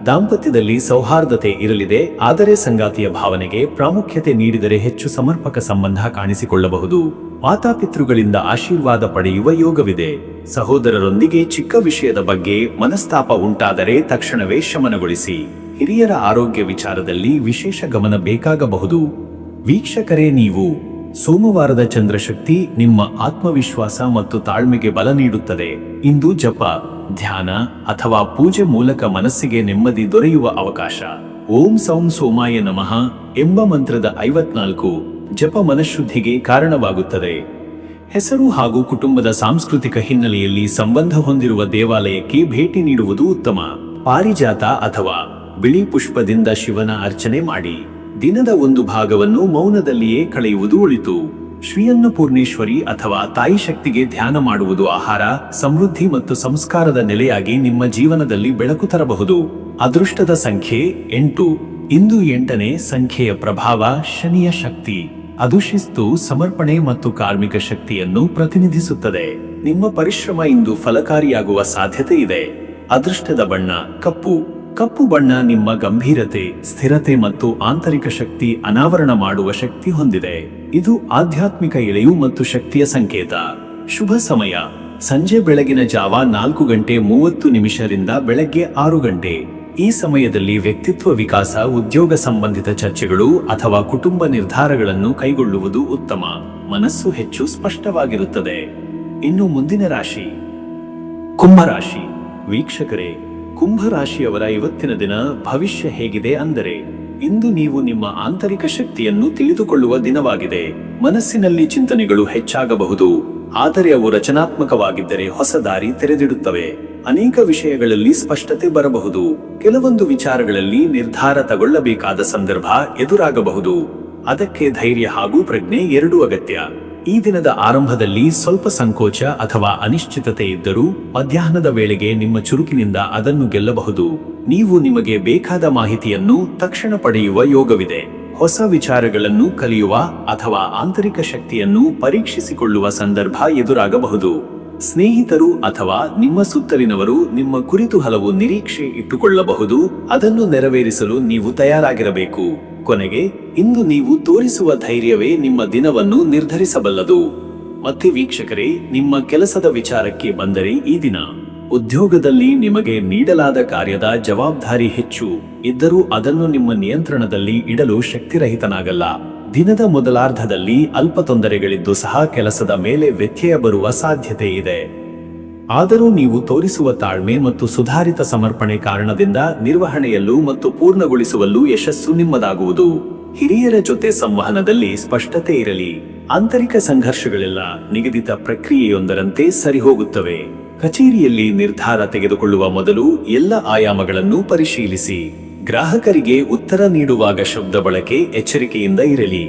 ದಾಂಪತ್ಯದಲ್ಲಿ ಸೌಹಾರ್ದತೆ ಇರಲಿದೆ, ಆದರೆ ಸಂಗಾತಿಯ ಭಾವನೆಗೆ ಪ್ರಾಮುಖ್ಯತೆ ನೀಡಿದರೆ ಹೆಚ್ಚು ಸಮರ್ಪಕ ಸಂಬಂಧ ಕಾಣಿಸಿಕೊಳ್ಳಬಹುದು. ಮಾತಾಪಿತೃಗಳಿಂದ ಆಶೀರ್ವಾದ ಪಡೆಯುವ ಯೋಗವಿದೆ. ಸಹೋದರರೊಂದಿಗೆ ಚಿಕ್ಕ ವಿಷಯದ ಬಗ್ಗೆ ಮನಸ್ತಾಪ ಉಂಟಾದರೆ ತಕ್ಷಣವೇ ಶಮನಗೊಳಿಸಿ. ಹಿರಿಯರ ಆರೋಗ್ಯ ವಿಚಾರದಲ್ಲಿ ವಿಶೇಷ ಗಮನ ಬೇಕಾಗಬಹುದು. ವೀಕ್ಷಕರೇ, ನೀವು ಸೋಮವಾರದ ಚಂದ್ರಶಕ್ತಿ ನಿಮ್ಮ ಆತ್ಮವಿಶ್ವಾಸ ಮತ್ತು ತಾಳ್ಮೆಗೆ ಬಲ ನೀಡುತ್ತದೆ. ಇಂದು ಜಪ, ಧ್ಯಾನ ಅಥವಾ ಪೂಜೆ ಮೂಲಕ ಮನಸ್ಸಿಗೆ ನೆಮ್ಮದಿ ದೊರೆಯುವ ಅವಕಾಶ. ಓಂ ಸೌಂ ಸೋಮಾಯ ನಮಃ ಎಂಬ ಮಂತ್ರದ 54 ಜಪ ಮನಃಶುದ್ಧಿಗೆ ಕಾರಣವಾಗುತ್ತದೆ. ಹೆಸರು ಹಾಗೂ ಕುಟುಂಬದ ಸಾಂಸ್ಕೃತಿಕ ಹಿನ್ನೆಲೆಯಲ್ಲಿ ಸಂಬಂಧ ಹೊಂದಿರುವ ದೇವಾಲಯಕ್ಕೆ ಭೇಟಿ ನೀಡುವುದು ಉತ್ತಮ. ಪಾರಿಜಾತ ಅಥವಾ ಬಿಳಿ ಪುಷ್ಪದಿಂದ ಶಿವನ ಅರ್ಚನೆ ಮಾಡಿ. ದಿನದ ಒಂದು ಭಾಗವನ್ನು ಮೌನದಲ್ಲಿಯೇ ಕಳೆಯುವುದು ಒಳಿತು. ಶ್ರೀ ಅನ್ನಪೂರ್ಣೇಶ್ವರಿ ಅಥವಾ ತಾಯಿ ಶಕ್ತಿಗೆ ಧ್ಯಾನ ಮಾಡುವುದು ಆಹಾರ, ಸಮೃದ್ಧಿ ಮತ್ತು ಸಂಸ್ಕಾರದ ನೆಲೆಯಾಗಿ ನಿಮ್ಮ ಜೀವನದಲ್ಲಿ ಬೆಳಕು ತರಬಹುದು. ಅದೃಷ್ಟದ ಸಂಖ್ಯೆ 8. ಇಂದು 8ನೇ ಸಂಖ್ಯೆಯ ಪ್ರಭಾವ ಶನಿಯ ಶಕ್ತಿ. ಅದು ಶಿಸ್ತು, ಸಮರ್ಪಣೆ ಮತ್ತು ಕಾರ್ಮಿಕ ಶಕ್ತಿಯನ್ನು ಪ್ರತಿನಿಧಿಸುತ್ತದೆ. ನಿಮ್ಮ ಪರಿಶ್ರಮ ಇಂದು ಫಲಕಾರಿಯಾಗುವ ಸಾಧ್ಯತೆ ಇದೆ. ಅದೃಷ್ಟದ ಬಣ್ಣ ಕಪ್ಪು. ಕಪ್ಪು ಬಣ್ಣ ನಿಮ್ಮ ಗಂಭೀರತೆ, ಸ್ಥಿರತೆ ಮತ್ತು ಆಂತರಿಕ ಶಕ್ತಿ ಅನಾವರಣ ಮಾಡುವ ಶಕ್ತಿ ಹೊಂದಿದೆ. ಇದು ಆಧ್ಯಾತ್ಮಿಕ ಎಳೆಯು ಮತ್ತು ಶಕ್ತಿಯ ಸಂಕೇತ. ಶುಭ ಸಮಯ ಸಂಜೆ ಬೆಳಗಿನ ಜಾವ 4:30 ಬೆಳಗ್ಗೆ 6 ಈ ಸಮಯದಲ್ಲಿ ವ್ಯಕ್ತಿತ್ವ ವಿಕಾಸ, ಉದ್ಯೋಗ ಸಂಬಂಧಿತ ಚರ್ಚೆಗಳು ಅಥವಾ ಕುಟುಂಬ ನಿರ್ಧಾರಗಳನ್ನು ಕೈಗೊಳ್ಳುವುದು ಉತ್ತಮ. ಮನಸ್ಸು ಹೆಚ್ಚು ಸ್ಪಷ್ಟವಾಗಿರುತ್ತದೆ. ಇನ್ನು ಮುಂದಿನ ರಾಶಿ ಕುಂಭರಾಶಿ. ವೀಕ್ಷಕರೇ, ಕುಂಭರಾಶಿಯವರ ಇವತ್ತಿನ ದಿನ ಭವಿಷ್ಯ ಹೇಗಿದೆ ಅಂದರೆ, ಇಂದು ನೀವು ನಿಮ್ಮ ಆಂತರಿಕ ಶಕ್ತಿಯನ್ನು ತಿಳಿದುಕೊಳ್ಳುವ ದಿನವಾಗಿದೆ. ಮನಸ್ಸಿನಲ್ಲಿ ಚಿಂತನೆಗಳು ಹೆಚ್ಚಾಗಬಹುದು, ಆದರೆ ಅವು ರಚನಾತ್ಮಕವಾಗಿದ್ದರೆ ಹೊಸ ದಾರಿ ತೆರೆದಿಡುತ್ತವೆ. ಅನೇಕ ವಿಷಯಗಳಲ್ಲಿ ಸ್ಪಷ್ಟತೆ ಬರಬಹುದು. ಕೆಲವೊಂದು ವಿಚಾರಗಳಲ್ಲಿ ನಿರ್ಧಾರ ತಗೊಳ್ಳಬೇಕಾದ ಸಂದರ್ಭ ಎದುರಾಗಬಹುದು. ಅದಕ್ಕೆ ಧೈರ್ಯ ಹಾಗೂ ಪ್ರಜ್ಞೆ ಎರಡೂ ಅಗತ್ಯ. ಈ ದಿನದ ಆರಂಭದಲ್ಲಿ ಸ್ವಲ್ಪ ಸಂಕೋಚ ಅಥವಾ ಅನಿಶ್ಚಿತತೆ ಇದ್ದರೂ ಮಧ್ಯಾಹ್ನದ ವೇಳೆಗೆ ನಿಮ್ಮ ಚುರುಕಿನಿಂದ ಅದನ್ನು ಗೆಲ್ಲಬಹುದು. ನೀವು ನಿಮಗೆ ಬೇಕಾದ ಮಾಹಿತಿಯನ್ನು ತಕ್ಷಣ ಪಡೆಯುವ ಯೋಗವಿದೆ. ಹೊಸ ವಿಚಾರಗಳನ್ನು ಕಲಿಯುವ ಅಥವಾ ಆಂತರಿಕ ಶಕ್ತಿಯನ್ನು ಪರೀಕ್ಷಿಸಿಕೊಳ್ಳುವ ಸಂದರ್ಭ ಎದುರಾಗಬಹುದು. ಸ್ನೇಹಿತರು ಅಥವಾ ನಿಮ್ಮ ಸುತ್ತಲಿನವರು ನಿಮ್ಮ ಕುರಿತು ಹಲವು ನಿರೀಕ್ಷೆ ಇಟ್ಟುಕೊಳ್ಳಬಹುದು. ಅದನ್ನು ನೆರವೇರಿಸಲು ನೀವು ತಯಾರಾಗಿರಬೇಕು. ಕೊನೆಗೆ, ಇಂದು ನೀವು ತೋರಿಸುವ ಧೈರ್ಯವೇ ನಿಮ್ಮ ದಿನವನ್ನು ನಿರ್ಧರಿಸಬಲ್ಲದು. ಮತ್ತೆ ವೀಕ್ಷಕರೇ, ನಿಮ್ಮ ಕೆಲಸದ ವಿಚಾರಕ್ಕೆ ಬಂದರೆ ಈ ದಿನ ಉದ್ಯೋಗದಲ್ಲಿ ನಿಮಗೆ ನೀಡಲಾದ ಕಾರ್ಯದ ಜವಾಬ್ದಾರಿ ಹೆಚ್ಚು ಇದ್ದರೂ ಅದನ್ನು ನಿಮ್ಮ ನಿಯಂತ್ರಣದಲ್ಲಿ ಇಡಲು ಶಕ್ತಿರಹಿತನಾಗಲ್ಲ. ದಿನದ ಮೊದಲಾರ್ಧದಲ್ಲಿ ಅಲ್ಪ ತೊಂದರೆಗಳಿದ್ದು ಸಹ ಕೆಲಸದ ಮೇಲೆ ವ್ಯತ್ಯಯ ಬರುವ ಸಾಧ್ಯತೆ ಇದೆ. ಆದರೂ ನೀವು ತೋರಿಸುವ ತಾಳ್ಮೆ ಮತ್ತು ಸುಧಾರಿತ ಸಮರ್ಪಣೆ ಕಾರಣದಿಂದ ನಿರ್ವಹಣೆಯಲ್ಲೂ ಮತ್ತು ಪೂರ್ಣಗೊಳಿಸುವಲ್ಲೂ ಯಶಸ್ಸು ನಿಮ್ಮದಾಗುವುದು. ಹಿರಿಯರ ಜೊತೆ ಸಂವಹನದಲ್ಲಿ ಸ್ಪಷ್ಟತೆ ಇರಲಿ. ಆಂತರಿಕ ಸಂಘರ್ಷಗಳೆಲ್ಲ ನಿಗದಿತ ಪ್ರಕ್ರಿಯೆಯೊಂದರಂತೆ ಸರಿಹೋಗುತ್ತವೆ. ಕಚೇರಿಯಲ್ಲಿ ನಿರ್ಧಾರ ತೆಗೆದುಕೊಳ್ಳುವ ಮೊದಲು ಎಲ್ಲ ಆಯಾಮಗಳನ್ನು ಪರಿಶೀಲಿಸಿ. ಗ್ರಾಹಕರಿಗೆ ಉತ್ತರ ನೀಡುವಾಗ ಶಬ್ದ ಬಳಕೆ ಎಚ್ಚರಿಕೆಯಿಂದ ಇರಲಿ.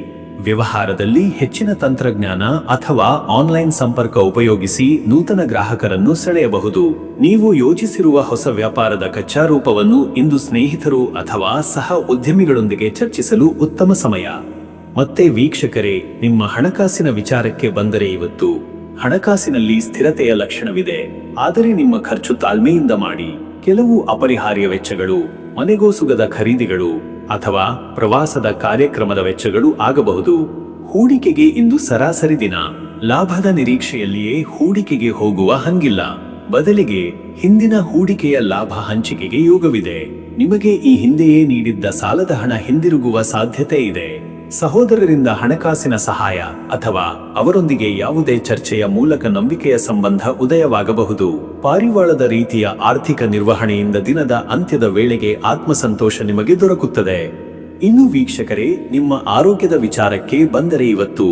ವ್ಯವಹಾರದಲ್ಲಿ ಹೆಚ್ಚಿನ ತಂತ್ರಜ್ಞಾನ ಅಥವಾ ಆನ್ಲೈನ್ ಸಂಪರ್ಕ ಉಪಯೋಗಿಸಿ ನೂತನ ಗ್ರಾಹಕರನ್ನು ಸೆಳೆಯಬಹುದು. ನೀವು ಯೋಜಿಸಿರುವ ಹೊಸ ವ್ಯಾಪಾರದ ಕಚ್ಚಾ ರೂಪವನ್ನು ಇಂದು ಸ್ನೇಹಿತರು ಅಥವಾ ಸಹ ಉದ್ಯಮಿಗಳೊಂದಿಗೆ ಚರ್ಚಿಸಲು ಉತ್ತಮ ಸಮಯ. ಮತ್ತೆ ವೀಕ್ಷಕರೇ, ನಿಮ್ಮ ಹಣಕಾಸಿನ ವಿಚಾರಕ್ಕೆ ಬಂದರೆ ಇವತ್ತು ಹಣಕಾಸಿನಲ್ಲಿ ಸ್ಥಿರತೆಯ ಲಕ್ಷಣವಿದೆ. ಆದರೆ ನಿಮ್ಮ ಖರ್ಚು ತಾಳ್ಮೆಯಿಂದ ಮಾಡಿ. ಕೆಲವು ಅಪರಿಹಾರ್ಯ ವೆಚ್ಚಗಳು, ಮನೆಗೋಸುಗದ ಖರೀದಿಗಳು ಅಥವಾ ಪ್ರವಾಸದ ಕಾರ್ಯಕ್ರಮದ ವೆಚ್ಚಗಳು ಆಗಬಹುದು. ಹೂಡಿಕೆಗೆ ಇಂದು ಸರಾಸರಿ ದಿನ. ಲಾಭದ ನಿರೀಕ್ಷೆಯಲ್ಲಿಯೇ ಹೂಡಿಕೆಗೆ ಹೋಗುವ ಹಂಗಿಲ್ಲ. ಬದಲಿಗೆ ಹಿಂದಿನ ಹೂಡಿಕೆಯ ಲಾಭ ಹಂಚಿಕೆಗೆ ಯೋಗವಿದೆ. ನಿಮಗೆ ಈ ಹಿಂದೆಯೇ ನೀಡಿದ್ದ ಸಾಲದ ಹಣ ಹಿಂದಿರುಗುವ ಸಾಧ್ಯತೆ ಇದೆ. ಸಹೋದರರಿಂದ ಹಣಕಾಸಿನ ಸಹಾಯ ಅಥವಾ ಅವರೊಂದಿಗೆ ಯಾವುದೇ ಚರ್ಚೆಯ ಮೂಲಕ ನಂಬಿಕೆಯ ಸಂಬಂಧ ಉದಯವಾಗಬಹುದು. ಪಾರಿವಾಳದ ರೀತಿಯ ಆರ್ಥಿಕ ನಿರ್ವಹಣೆಯಿಂದ ದಿನದ ಅಂತ್ಯದ ವೇಳೆಗೆ ಆತ್ಮಸಂತೋಷ ನಿಮಗೆ ದೊರಕುತ್ತದೆ. ಇನ್ನು ವೀಕ್ಷಕರೇ, ನಿಮ್ಮ ಆರೋಗ್ಯದ ವಿಚಾರಕ್ಕೆ ಬಂದರೆ ಇವತ್ತು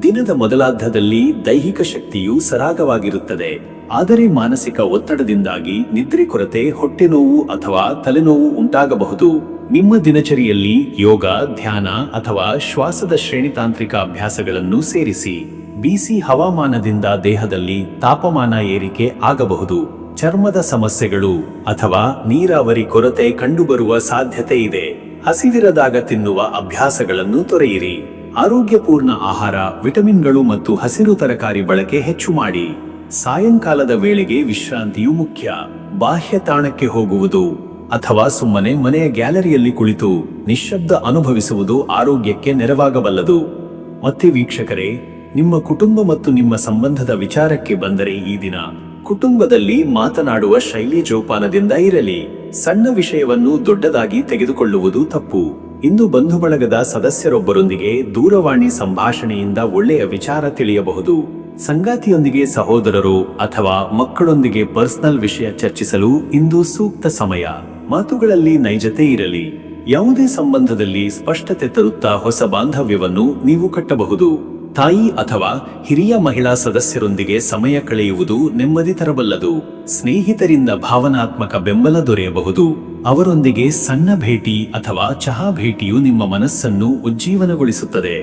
ದಿನದ ಮೊದಲಾರ್ಧದಲ್ಲಿ ದೈಹಿಕ ಶಕ್ತಿಯು ಸರಾಗವಾಗಿರುತ್ತದೆ. ಆದರೆ ಮಾನಸಿಕ ಒತ್ತಡದಿಂದಾಗಿ ನಿದ್ರೆ ಕೊರತೆ, ಹೊಟ್ಟೆ ನೋವು ಅಥವಾ ತಲೆನೋವು ಉಂಟಾಗಬಹುದು. ನಿಮ್ಮ ದಿನಚರಿಯಲ್ಲಿ ಯೋಗ, ಧ್ಯಾನ ಅಥವಾ ಶ್ವಾಸದ ಶ್ರೇಣಿತಾಂತ್ರಿಕ ಅಭ್ಯಾಸಗಳನ್ನು ಸೇರಿಸಿ. ಬಿಸಿ ಹವಾಮಾನದಿಂದ ದೇಹದಲ್ಲಿ ತಾಪಮಾನ ಏರಿಕೆ ಆಗಬಹುದು. ಚರ್ಮದ ಸಮಸ್ಯೆಗಳು ಅಥವಾ ನೀರಾವರಿ ಕೊರತೆ ಕಂಡುಬರುವ ಸಾಧ್ಯತೆ ಇದೆ. ಹಸಿವಿರದಾಗ ತಿನ್ನುವ ಅಭ್ಯಾಸಗಳನ್ನು ತೊರೆಯಿರಿ. ಆರೋಗ್ಯಪೂರ್ಣ ಆಹಾರ, ವಿಟಮಿನ್ಗಳು ಮತ್ತು ಹಸಿರು ತರಕಾರಿ ಬಳಕೆ ಹೆಚ್ಚು ಮಾಡಿ. ಸಾಯಂಕಾಲದ ವೇಳೆಗೆ ವಿಶ್ರಾಂತಿಯು ಮುಖ್ಯ. ಬಾಹ್ಯ ತಾಣಕ್ಕೆ ಹೋಗುವುದು ಅಥವಾ ಸುಮ್ಮನೆ ಮನೆಯ ಗ್ಯಾಲರಿಯಲ್ಲಿ ಕುಳಿತು ನಿಶ್ಶಬ್ದ ಅನುಭವಿಸುವುದು ಆರೋಗ್ಯಕ್ಕೆ ನೆರವಾಗಬಲ್ಲದು. ಮತ್ತೆ ವೀಕ್ಷಕರೇ, ನಿಮ್ಮ ಕುಟುಂಬ ಮತ್ತು ನಿಮ್ಮ ಸಂಬಂಧದ ವಿಚಾರಕ್ಕೆ ಬಂದರೆ ಈ ದಿನ ಕುಟುಂಬದಲ್ಲಿ ಮಾತನಾಡುವ ಶೈಲಿ ಜೋಪಾನದಿಂದ ಇರಲಿ. ಸಣ್ಣ ವಿಷಯವನ್ನು ದೊಡ್ಡದಾಗಿ ತೆಗೆದುಕೊಳ್ಳುವುದು ತಪ್ಪು. ಇಂದು ಬಂಧು ಬಳಗದ ಸದಸ್ಯರೊಬ್ಬರೊಂದಿಗೆ ದೂರವಾಣಿ ಸಂಭಾಷಣೆಯಿಂದ ಒಳ್ಳೆಯ ವಿಚಾರ ತಿಳಿಯಬಹುದು. ಸಂಗಾತಿಯೊಂದಿಗೆ, ಸಹೋದರರು ಅಥವಾ ಮಕ್ಕಳೊಂದಿಗೆ ಪರ್ಸನಲ್ ವಿಷಯ ಚರ್ಚಿಸಲು ಇಂದು ಸೂಕ್ತ ಸಮಯ. ಮಾತುಗಳಲ್ಲಿ ನೈಜತೆ ಇರಲಿ. ಯಾವುದೇ ಸಂಬಂಧದಲ್ಲಿ ಸ್ಪಷ್ಟತೆ ತರುತ್ತಾ ಹೊಸ ಬಾಂಧವ್ಯವನ್ನು ನೀವು ಕಟ್ಟಬಹುದು. ತಾಯಿ ಅಥವಾ ಹಿರಿಯ ಮಹಿಳಾ ಸದಸ್ಯರೊಂದಿಗೆ ಸಮಯ ಕಳೆಯುವುದು ನೆಮ್ಮದಿ ತರಬಲ್ಲದು. ಸ್ನೇಹಿತರಿಂದ ಭಾವನಾತ್ಮಕ ಬೆಂಬಲ ದೊರೆಯಬಹುದು. ಅವರೊಂದಿಗೆ ಸಣ್ಣ ಭೇಟಿ ಅಥವಾ ಚಹಾ ಭೇಟಿಯು ನಿಮ್ಮ ಮನಸ್ಸನ್ನು ಉಜ್ಜೀವನಗೊಳಿಸುತ್ತದೆ.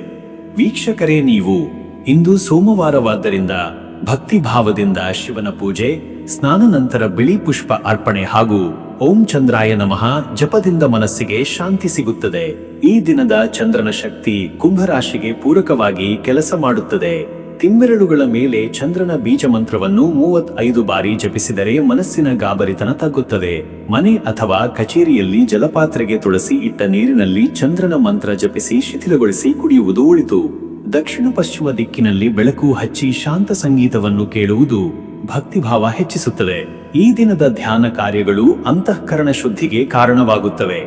ವೀಕ್ಷಕರೇ, ನೀವು ಇಂದು ಸೋಮವಾರವಾದ್ದರಿಂದ ಭಕ್ತಿ ಭಾವದಿಂದ ಶಿವನ ಪೂಜೆ, ಸ್ನಾನ ನಂತರ ಬಿಳಿ ಪುಷ್ಪ ಅರ್ಪಣೆ ಹಾಗೂ ಓಂ ಚಂದ್ರಾಯ ನಮಃ ಜಪದಿಂದ ಮನಸ್ಸಿಗೆ ಶಾಂತಿ ಸಿಗುತ್ತದೆ. ಈ ದಿನದ ಚಂದ್ರನ ಶಕ್ತಿ ಕುಂಭರಾಶಿಗೆ ಪೂರಕವಾಗಿ ಕೆಲಸ ಮಾಡುತ್ತದೆ. ತಿಮ್ಮೆರಳುಗಳ ಮೇಲೆ ಚಂದ್ರನ ಬೀಜ ಮಂತ್ರವನ್ನು 35 ಬಾರಿ ಜಪಿಸಿದರೆ ಮನಸ್ಸಿನ ಗಾಬರಿತನ ತಗ್ಗುತ್ತದೆ. ಮನೆ ಅಥವಾ ಕಚೇರಿಯಲ್ಲಿ ಜಲಪಾತ್ರೆಗೆ ತುಳಸಿ ಇಟ್ಟ ನೀರಿನಲ್ಲಿ ಚಂದ್ರನ ಮಂತ್ರ ಜಪಿಸಿ ಶಿಥಿಲಗೊಳಿಸಿ ಕುಡಿಯುವುದು ಒಳಿತು. ದಕ್ಷಿಣ ಪಶ್ಚಿಮ ದಿಕ್ಕಿನಲ್ಲಿ ಬೆಳಕು ಹಚ್ಚಿ ಶಾಂತ ಸಂಗೀತವನ್ನು ಕೇಳುವುದು ಭಕ್ತಿಭಾವ ಹೆಚ್ಚಿಸುತ್ತದೆ. ಈ ದಿನದ ಧ್ಯಾನ ಕಾರ್ಯಗಳು ಅಂತಃಕರಣ ಶುದ್ಧಿಗೆ ಕಾರಣವಾಗುತ್ತವೆ.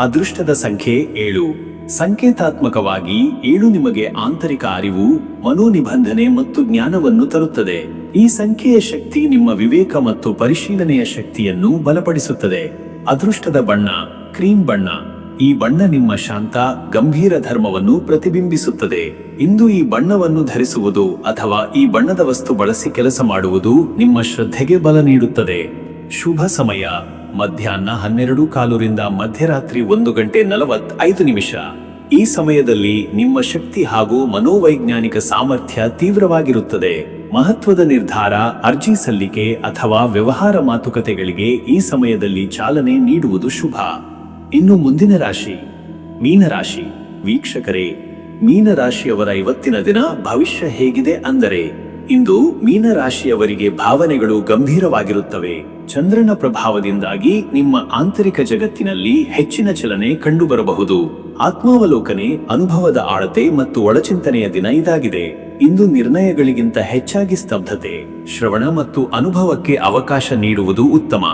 ಅದೃಷ್ಟದ ಸಂಖ್ಯೆ 7. ಸಂಕೇತಾತ್ಮಕವಾಗಿ 7 ನಿಮಗೆ ಆಂತರಿಕ ಅರಿವು, ಮನೋನಿಬಂಧನೆ ಮತ್ತು ಜ್ಞಾನವನ್ನು ತರುತ್ತದೆ. ಈ ಸಂಖ್ಯೆಯ ಶಕ್ತಿ ನಿಮ್ಮ ವಿವೇಕ ಮತ್ತು ಪರಿಶೀಲನೆಯ ಶಕ್ತಿಯನ್ನು ಬಲಪಡಿಸುತ್ತದೆ. ಅದೃಷ್ಟದ ಬಣ್ಣ ಕ್ರೀಮ್ ಬಣ್ಣ. ಈ ಬಣ್ಣ ನಿಮ್ಮ ಶಾಂತ, ಗಂಭೀರ ಧರ್ಮವನ್ನು ಪ್ರತಿಬಿಂಬಿಸುತ್ತದೆ. ಇಂದು ಈ ಬಣ್ಣವನ್ನು ಧರಿಸುವುದು ಅಥವಾ ಈ ಬಣ್ಣದ ವಸ್ತು ಬಳಸಿ ಕೆಲಸ ಮಾಡುವುದು ನಿಮ್ಮ ಶ್ರದ್ಧೆಗೆ ಬಲ ನೀಡುತ್ತದೆ. ಶುಭ ಸಮಯ ಮಧ್ಯಾಹ್ನ 12:15 ಮಧ್ಯರಾತ್ರಿ 1:45. ಈ ಸಮಯದಲ್ಲಿ ನಿಮ್ಮ ಶಕ್ತಿ ಹಾಗೂ ಮನೋವೈಜ್ಞಾನಿಕ ಸಾಮರ್ಥ್ಯ ತೀವ್ರವಾಗಿರುತ್ತದೆ. ಮಹತ್ವದ ನಿರ್ಧಾರ, ಅರ್ಜಿ ಸಲ್ಲಿಕೆ ಅಥವಾ ವ್ಯವಹಾರ ಮಾತುಕತೆಗಳಿಗೆ ಈ ಸಮಯದಲ್ಲಿ ಚಾಲನೆ ನೀಡುವುದು ಶುಭ. ಇನ್ನು ಮುಂದಿನ ರಾಶಿ ಮೀನರಾಶಿ. ವೀಕ್ಷಕರೇ, ಮೀನರಾಶಿಯವರ ಇವತ್ತಿನ ದಿನ ಭವಿಷ್ಯ ಹೇಗಿದೆ ಅಂದರೆ, ಇಂದು ಮೀನರಾಶಿಯವರಿಗೆ ಭಾವನೆಗಳು ಗಂಭೀರವಾಗಿರುತ್ತವೆ. ಚಂದ್ರನ ಪ್ರಭಾವದಿಂದಾಗಿ ನಿಮ್ಮ ಆಂತರಿಕ ಜಗತ್ತಿನಲ್ಲಿ ಹೆಚ್ಚಿನ ಚಲನೆ ಕಂಡುಬರಬಹುದು. ಆತ್ಮಾವಲೋಕನೆ, ಅನುಭವದ ಆಳತೆ ಮತ್ತು ಒಳಚಿಂತನೆಯ ದಿನ ಇದಾಗಿದೆ. ಇಂದು ನಿರ್ಣಯಗಳಿಗಿಂತ ಹೆಚ್ಚಾಗಿ ಸ್ತಬ್ಧತೆ, ಶ್ರವಣ ಮತ್ತು ಅನುಭವಕ್ಕೆ ಅವಕಾಶ ನೀಡುವುದು ಉತ್ತಮ.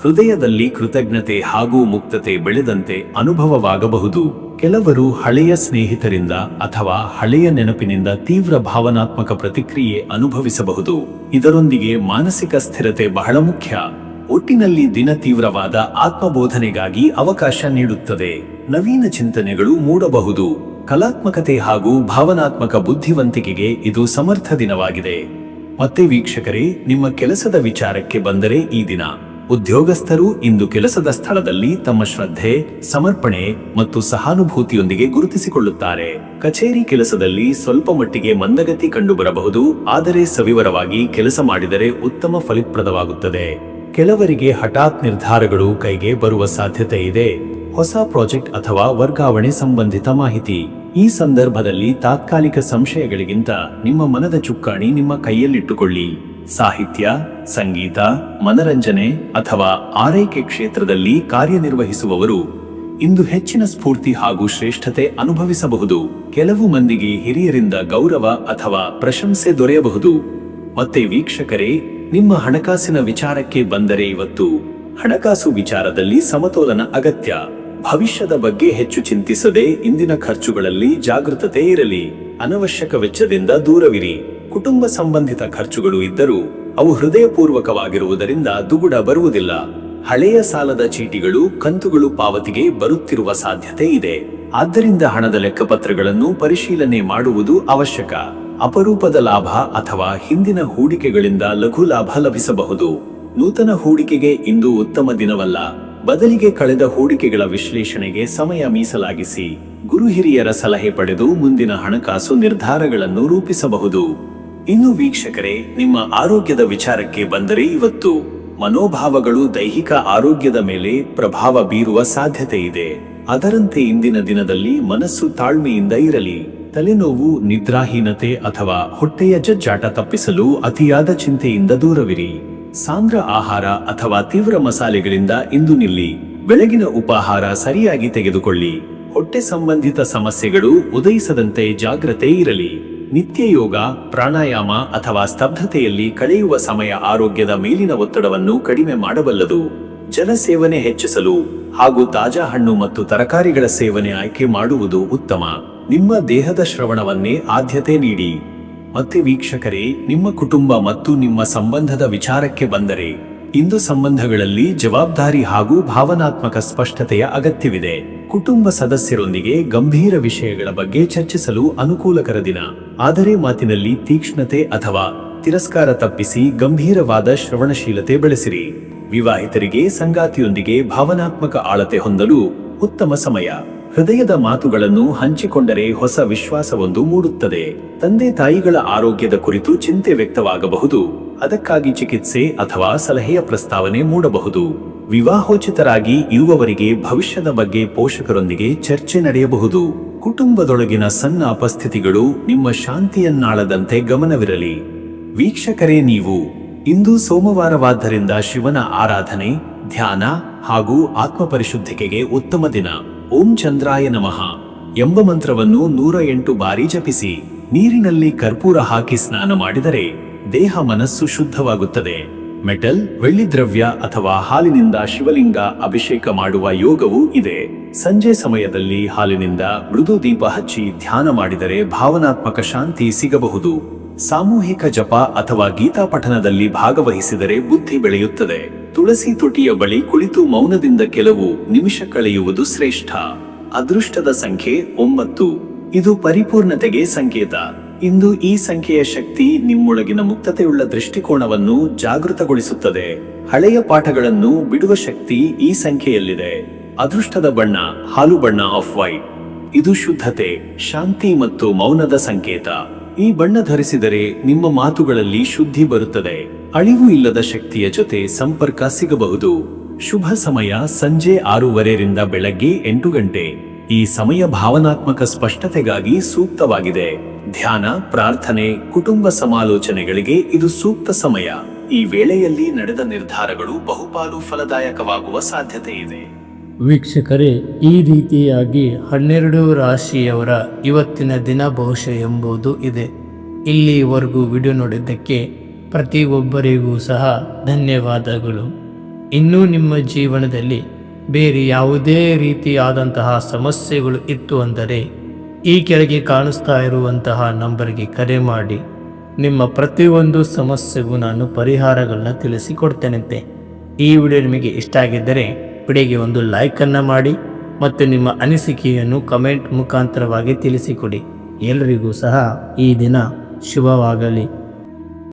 ಹೃದಯದಲ್ಲಿ ಕೃತಜ್ಞತೆ ಹಾಗೂ ಮುಕ್ತತೆ ಬೆಳೆದಂತೆ ಅನುಭವವಾಗಬಹುದು. ಕೆಲವರು ಹಳೆಯ ಸ್ನೇಹಿತರಿಂದ ಅಥವಾ ಹಳೆಯ ನೆನಪಿನಿಂದ ತೀವ್ರ ಭಾವನಾತ್ಮಕ ಪ್ರತಿಕ್ರಿಯೆ ಅನುಭವಿಸಬಹುದು. ಇದರೊಂದಿಗೆ ಮಾನಸಿಕ ಸ್ಥಿರತೆ ಬಹಳ ಮುಖ್ಯ. ಒಟ್ಟಿನಲ್ಲಿ ದಿನ ತೀವ್ರವಾದ ಆತ್ಮಬೋಧನೆಗಾಗಿ ಅವಕಾಶ ನೀಡುತ್ತದೆ. ನವೀನ ಚಿಂತನೆಗಳು ಮೂಡಬಹುದು. ಕಲಾತ್ಮಕತೆ ಹಾಗೂ ಭಾವನಾತ್ಮಕ ಬುದ್ಧಿವಂತಿಕೆಗೆ ಇದು ಸಮರ್ಥ ದಿನವಾಗಿದೆ. ಮತ್ತೆ ವೀಕ್ಷಕರೇ, ನಿಮ್ಮ ಕೆಲಸದ ವಿಚಾರಕ್ಕೆ ಬಂದರೆ ಈ ದಿನ ಉದ್ಯೋಗಸ್ಥರು ಇಂದು ಕೆಲಸದ ಸ್ಥಳದಲ್ಲಿ ತಮ್ಮ ಶ್ರದ್ಧೆ, ಸಮರ್ಪಣೆ ಮತ್ತು ಸಹಾನುಭೂತಿಯೊಂದಿಗೆ ಗುರುತಿಸಿಕೊಳ್ಳುತ್ತಾರೆ. ಕಚೇರಿ ಕೆಲಸದಲ್ಲಿ ಸ್ವಲ್ಪ ಮಟ್ಟಿಗೆ ಮಂದಗತಿ ಕಂಡುಬರಬಹುದು, ಆದರೆ ಸವಿವರವಾಗಿ ಕೆಲಸ ಮಾಡಿದರೆ ಉತ್ತಮ ಫಲಪ್ರದವಾಗುತ್ತದೆ. ಕೆಲವರಿಗೆ ಹಠಾತ್ ನಿರ್ಧಾರಗಳು ಕೈಗೆ ಬರುವ ಸಾಧ್ಯತೆ ಇದೆ. ಹೊಸ ಪ್ರಾಜೆಕ್ಟ್ ಅಥವಾ ವರ್ಗಾವಣೆ ಸಂಬಂಧಿತ ಮಾಹಿತಿ. ಈ ಸಂದರ್ಭದಲ್ಲಿ ತಾತ್ಕಾಲಿಕ ಸಂಶಯಗಳಿಗಿಂತ ನಿಮ್ಮ ಮನದ ಚುಕ್ಕಾಣಿ ನಿಮ್ಮ ಕೈಯಲ್ಲಿಟ್ಟುಕೊಳ್ಳಿ. ಸಾಹಿತ್ಯ, ಸಂಗೀತ, ಮನರಂಜನೆ ಅಥವಾ ಆರೈಕೆ ಕ್ಷೇತ್ರದಲ್ಲಿ ಕಾರ್ಯನಿರ್ವಹಿಸುವವರು ಇಂದು ಹೆಚ್ಚಿನ ಸ್ಫೂರ್ತಿ ಹಾಗೂ ಶ್ರೇಷ್ಠತೆ ಅನುಭವಿಸಬಹುದು. ಕೆಲವು ಮಂದಿಗೆ ಹಿರಿಯರಿಂದ ಗೌರವ ಅಥವಾ ಪ್ರಶಂಸೆ ದೊರೆಯಬಹುದು. ಮತ್ತೆ ವೀಕ್ಷಕರೇ, ನಿಮ್ಮ ಹಣಕಾಸಿನ ವಿಚಾರಕ್ಕೆ ಬಂದರೆ ಇವತ್ತು ಹಣಕಾಸು ವಿಚಾರದಲ್ಲಿ ಸಮತೋಲನ ಅಗತ್ಯ. ಭವಿಷ್ಯದ ಬಗ್ಗೆ ಹೆಚ್ಚು ಚಿಂತಿಸದೆ ಇಂದಿನ ಖರ್ಚುಗಳಲ್ಲಿ ಜಾಗೃತತೆ ಇರಲಿ. ಅನವಶ್ಯಕ ವೆಚ್ಚದಿಂದ ದೂರವಿರಿ. ಕುಟುಂಬ ಸಂಬಂಧಿತ ಖರ್ಚುಗಳು ಇದ್ದರೂ ಅವು ಹೃದಯಪೂರ್ವಕವಾಗಿರುವುದರಿಂದ ದುಗುಡ ಬರುವುದಿಲ್ಲ. ಹಳೆಯ ಸಾಲದ ಚೀಟಿಗಳು, ಕಂತುಗಳು ಪಾವತಿಗೆ ಬರುತ್ತಿರುವ ಸಾಧ್ಯತೆ ಇದೆ. ಆದ್ದರಿಂದ ಹಣದ ಲೆಕ್ಕಪತ್ರಗಳನ್ನು ಪರಿಶೀಲನೆ ಮಾಡುವುದು ಅವಶ್ಯಕ. ಅಪರೂಪದ ಲಾಭ ಅಥವಾ ಹಿಂದಿನ ಹೂಡಿಕೆಗಳಿಂದ ಲಘು ಲಾಭ ಲಭಿಸಬಹುದು. ನೂತನ ಹೂಡಿಕೆಗೆ ಇಂದು ಉತ್ತಮ ದಿನವಲ್ಲ. ಬದಲಿಗೆ ಕಳೆದ ಹೂಡಿಕೆಗಳ ವಿಶ್ಲೇಷಣೆಗೆ ಸಮಯ ಮೀಸಲಾಗಿಸಿ ಗುರು ಹಿರಿಯರ ಸಲಹೆ ಪಡೆದು ಮುಂದಿನ ಹಣಕಾಸು ನಿರ್ಧಾರಗಳನ್ನು ರೂಪಿಸಬಹುದು. ಇನ್ನು ವೀಕ್ಷಕರೇ, ನಿಮ್ಮ ಆರೋಗ್ಯದ ವಿಚಾರಕ್ಕೆ ಬಂದರೆ ಇವತ್ತು ಮನೋಭಾವಗಳು ದೈಹಿಕ ಆರೋಗ್ಯದ ಮೇಲೆ ಪ್ರಭಾವ ಬೀರುವ ಸಾಧ್ಯತೆ ಇದೆ. ಅದರಂತೆ ಇಂದಿನ ದಿನದಲ್ಲಿ ಮನಸ್ಸು ತಾಳ್ಮೆಯಿಂದ ಇರಲಿ. ತಲೆನೋವು, ನಿದ್ರಾಹೀನತೆ ಅಥವಾ ಹೊಟ್ಟೆಯ ಜಜ್ಜಾಟ ತಪ್ಪಿಸಲು ಅತಿಯಾದ ಚಿಂತೆಯಿಂದ ದೂರವಿರಿ. ಸಾಂದ್ರ ಆಹಾರ ಅಥವಾ ತೀವ್ರ ಮಸಾಲೆಗಳಿಂದ ಇಂದು ನಿಲ್ಲಿ. ಬೆಳಗಿನ ಉಪಹಾರ ಸರಿಯಾಗಿ ತೆಗೆದುಕೊಳ್ಳಿ. ಹೊಟ್ಟೆ ಸಂಬಂಧಿತ ಸಮಸ್ಯೆಗಳು ಉದಯಿಸದಂತೆ ಜಾಗ್ರತೆ ಇರಲಿ. ನಿತ್ಯ ಯೋಗ, ಪ್ರಾಣಾಯಾಮ ಅಥವಾ ಸ್ತಬ್ಧತೆಯಲ್ಲಿ ಕಳೆಯುವ ಸಮಯ ಆರೋಗ್ಯದ ಮೇಲಿನ ಒತ್ತಡವನ್ನು ಕಡಿಮೆ ಮಾಡಬಲ್ಲದು. ಜಲ ಸೇವನೆ ಹೆಚ್ಚಿಸಲು ಹಾಗೂ ತಾಜಾ ಹಣ್ಣು ಮತ್ತು ತರಕಾರಿಗಳ ಸೇವನೆ ಆಯ್ಕೆ ಮಾಡುವುದು ಉತ್ತಮ. ನಿಮ್ಮ ದೇಹದ ಶ್ರವಣವನ್ನೇ ಆದ್ಯತೆ ನೀಡಿ. ಮತ್ತೆ ವೀಕ್ಷಕರೇ, ನಿಮ್ಮ ಕುಟುಂಬ ಮತ್ತು ನಿಮ್ಮ ಸಂಬಂಧದ ವಿಚಾರಕ್ಕೆ ಬಂದರೆ ಇಂದು ಸಂಬಂಧಗಳಲ್ಲಿ ಜವಾಬ್ದಾರಿ ಹಾಗೂ ಭಾವನಾತ್ಮಕ ಸ್ಪಷ್ಟತೆಯ ಅಗತ್ಯವಿದೆ. ಕುಟುಂಬ ಸದಸ್ಯರೊಂದಿಗೆ ಗಂಭೀರ ವಿಷಯಗಳ ಬಗ್ಗೆ ಚರ್ಚಿಸಲು ಅನುಕೂಲಕರ ದಿನ. ಆದರೆ ಮಾತಿನಲ್ಲಿ ತೀಕ್ಷ್ಣತೆ ಅಥವಾ ತಿರಸ್ಕಾರ ತಪ್ಪಿಸಿ ಗಂಭೀರವಾದ ಶ್ರವಣಶೀಲತೆ ಬೆಳೆಸಿರಿ. ವಿವಾಹಿತರಿಗೆ ಸಂಗಾತಿಯೊಂದಿಗೆ ಭಾವನಾತ್ಮಕ ಆಳತೆ ಹೊಂದಲು ಉತ್ತಮ ಸಮಯ. ಹೃದಯದ ಮಾತುಗಳನ್ನು ಹಂಚಿಕೊಂಡರೆ ಹೊಸ ವಿಶ್ವಾಸವೊಂದು ಮೂಡುತ್ತದೆ. ತಂದೆ ತಾಯಿಗಳ ಆರೋಗ್ಯದ ಕುರಿತು ಚಿಂತೆ ವ್ಯಕ್ತವಾಗಬಹುದು. ಅದಕ್ಕಾಗಿ ಚಿಕಿತ್ಸೆ ಅಥವಾ ಸಲಹೆಯ ಪ್ರಸ್ತಾವನೆ ಮೂಡಬಹುದು. ವಿವಾಹೋಚಿತರಾಗಿ ಇರುವವರಿಗೆ ಭವಿಷ್ಯದ ಬಗ್ಗೆ ಪೋಷಕರೊಂದಿಗೆ ಚರ್ಚೆ ನಡೆಯಬಹುದು. ಕುಟುಂಬದೊಳಗಿನ ಸಣ್ಣ ಅಪಸ್ಥಿತಿಗಳು ನಿಮ್ಮ ಶಾಂತಿಯನ್ನಾಳದಂತೆ ಗಮನವಿರಲಿ. ವೀಕ್ಷಕರೇ, ನೀವು ಇಂದು ಸೋಮವಾರವಾದ್ದರಿಂದ ಶಿವನ ಆರಾಧನೆ, ಧ್ಯಾನ ಹಾಗೂ ಆತ್ಮಪರಿಶುದ್ಧಿಕೆಗೆ ಉತ್ತಮ ದಿನ. ಓಂ ಚಂದ್ರಾಯ ನಮಃ ಎಂಬ ಮಂತ್ರವನ್ನು 108 ಬಾರಿ ಜಪಿಸಿ ನೀರಿನಲ್ಲಿ ಕರ್ಪೂರ ಹಾಕಿ ಸ್ನಾನ ಮಾಡಿದರೆ ದೇಹ ಮನಸ್ಸು ಶುದ್ಧವಾಗುತ್ತದೆ. ಮೆಟಲ್, ಬೆಳ್ಳಿ ದ್ರವ್ಯ ಅಥವಾ ಹಾಲಿನಿಂದ ಶಿವಲಿಂಗ ಅಭಿಷೇಕ ಮಾಡುವ ಯೋಗವೂ ಇದೆ. ಸಂಜೆ ಸಮಯದಲ್ಲಿ ಹಾಲಿನಿಂದ ಮೃದು ದೀಪ ಹಚ್ಚಿ ಧ್ಯಾನ ಮಾಡಿದರೆ ಭಾವನಾತ್ಮಕ ಶಾಂತಿ ಸಿಗಬಹುದು. ಸಾಮೂಹಿಕ ಜಪ ಅಥವಾ ಗೀತಾ ಪಠನದಲ್ಲಿ ಭಾಗವಹಿಸಿದರೆ ಬುದ್ಧಿ ಬೆಳೆಯುತ್ತದೆ. ತುಳಸಿ ತೊಟಿಯ ಬಳಿ ಕುಳಿತು ಮೌನದಿಂದ ಕೆಲವು ನಿಮಿಷ ಕಳೆಯುವುದು ಶ್ರೇಷ್ಠ. ಅದೃಷ್ಟದ ಸಂಖ್ಯೆ 9. ಇದು ಪರಿಪೂರ್ಣತೆಗೆ ಸಂಕೇತ. ಇಂದು ಈ ಸಂಖ್ಯೆಯ ಶಕ್ತಿ ನಿಮ್ಮೊಳಗಿನ ಮುಕ್ತತೆಯುಳ್ಳ ದೃಷ್ಟಿಕೋನವನ್ನು ಜಾಗೃತಗೊಳಿಸುತ್ತದೆ. ಹಳೆಯ ಪಾಠಗಳನ್ನು ಬಿಡುವ ಶಕ್ತಿ ಈ ಸಂಖ್ಯೆಯಲ್ಲಿದೆ. ಅದೃಷ್ಟದ ಬಣ್ಣ ಹಾಲು ಬಣ್ಣ ಆಫ್ ವೈಟ್. ಇದು ಶುದ್ಧತೆ, ಶಾಂತಿ ಮತ್ತು ಮೌನದ ಸಂಕೇತ. ಈ ಬಣ್ಣ ಧರಿಸಿದರೆ ನಿಮ್ಮ ಮಾತುಗಳಲ್ಲಿ ಶುದ್ಧಿ ಬರುತ್ತದೆ. ಅಳಿವು ಇಲ್ಲದ ಶಕ್ತಿಯ ಜೊತೆ ಸಂಪರ್ಕ ಸಿಗಬಹುದು. ಶುಭ ಸಮಯ ಸಂಜೆ 6:30 ಬೆಳಗ್ಗೆ 8 ಗಂಟೆ. ಈ ಸಮಯ ಭಾವನಾತ್ಮಕ ಸ್ಪಷ್ಟತೆಗಾಗಿ ಸೂಕ್ತವಾಗಿದೆ. ಧ್ಯಾನ, ಪ್ರಾರ್ಥನೆ, ಕುಟುಂಬ ಸಮಾಲೋಚನೆಗಳಿಗೆ ಇದು ಸೂಕ್ತ ಸಮಯ. ಈ ವೇಳೆಯಲ್ಲಿ ನಡೆದ ನಿರ್ಧಾರಗಳು ಬಹುಪಾಲು ಫಲದಾಯಕವಾಗುವ ಸಾಧ್ಯತೆ ಇದೆ. ವೀಕ್ಷಕರೇ, ಈ ರೀತಿಯಾಗಿ 12 ರಾಶಿಯವರ ಇವತ್ತಿನ ದಿನ ಭವಿಷ್ಯ ಎಂಬುದು ಇದೆ. ಇಲ್ಲಿವರೆಗೂ ವಿಡಿಯೋ ನೋಡಿದ್ದಕ್ಕೆ ಪ್ರತಿಯೊಬ್ಬರಿಗೂ ಸಹ ಧನ್ಯವಾದಗಳು. ಇನ್ನೂ ನಿಮ್ಮ ಜೀವನದಲ್ಲಿ ಬೇರೆ ಯಾವುದೇ ರೀತಿಯಾದಂತಹ ಸಮಸ್ಯೆಗಳು ಇತ್ತು ಅಂದರೆ ಈ ಕೆಳಗೆ ಕಾಣಿಸ್ತಾ ಇರುವಂತಹ ನಂಬರ್ಗೆ ಕರೆ ಮಾಡಿ ನಿಮ್ಮ ಪ್ರತಿಯೊಂದು ಸಮಸ್ಯೆಗೂ ನಾನು ಪರಿಹಾರಗಳನ್ನ ತಿಳಿಸಿಕೊಡ್ತೇನಂತೆ. ಈ ವಿಡಿಯೋ ನಿಮಗೆ ಇಷ್ಟ ಆಗಿದ್ದರೆ ವಿಡಿಯೋಗೆ ಒಂದು ಲೈಕನ್ನು ಮಾಡಿ ಮತ್ತು ನಿಮ್ಮ ಅನಿಸಿಕೆಯನ್ನು ಕಮೆಂಟ್ ಮುಖಾಂತರವಾಗಿ ತಿಳಿಸಿಕೊಡಿ. ಎಲ್ಲರಿಗೂ ಸಹ ಈ ದಿನ ಶುಭವಾಗಲಿ.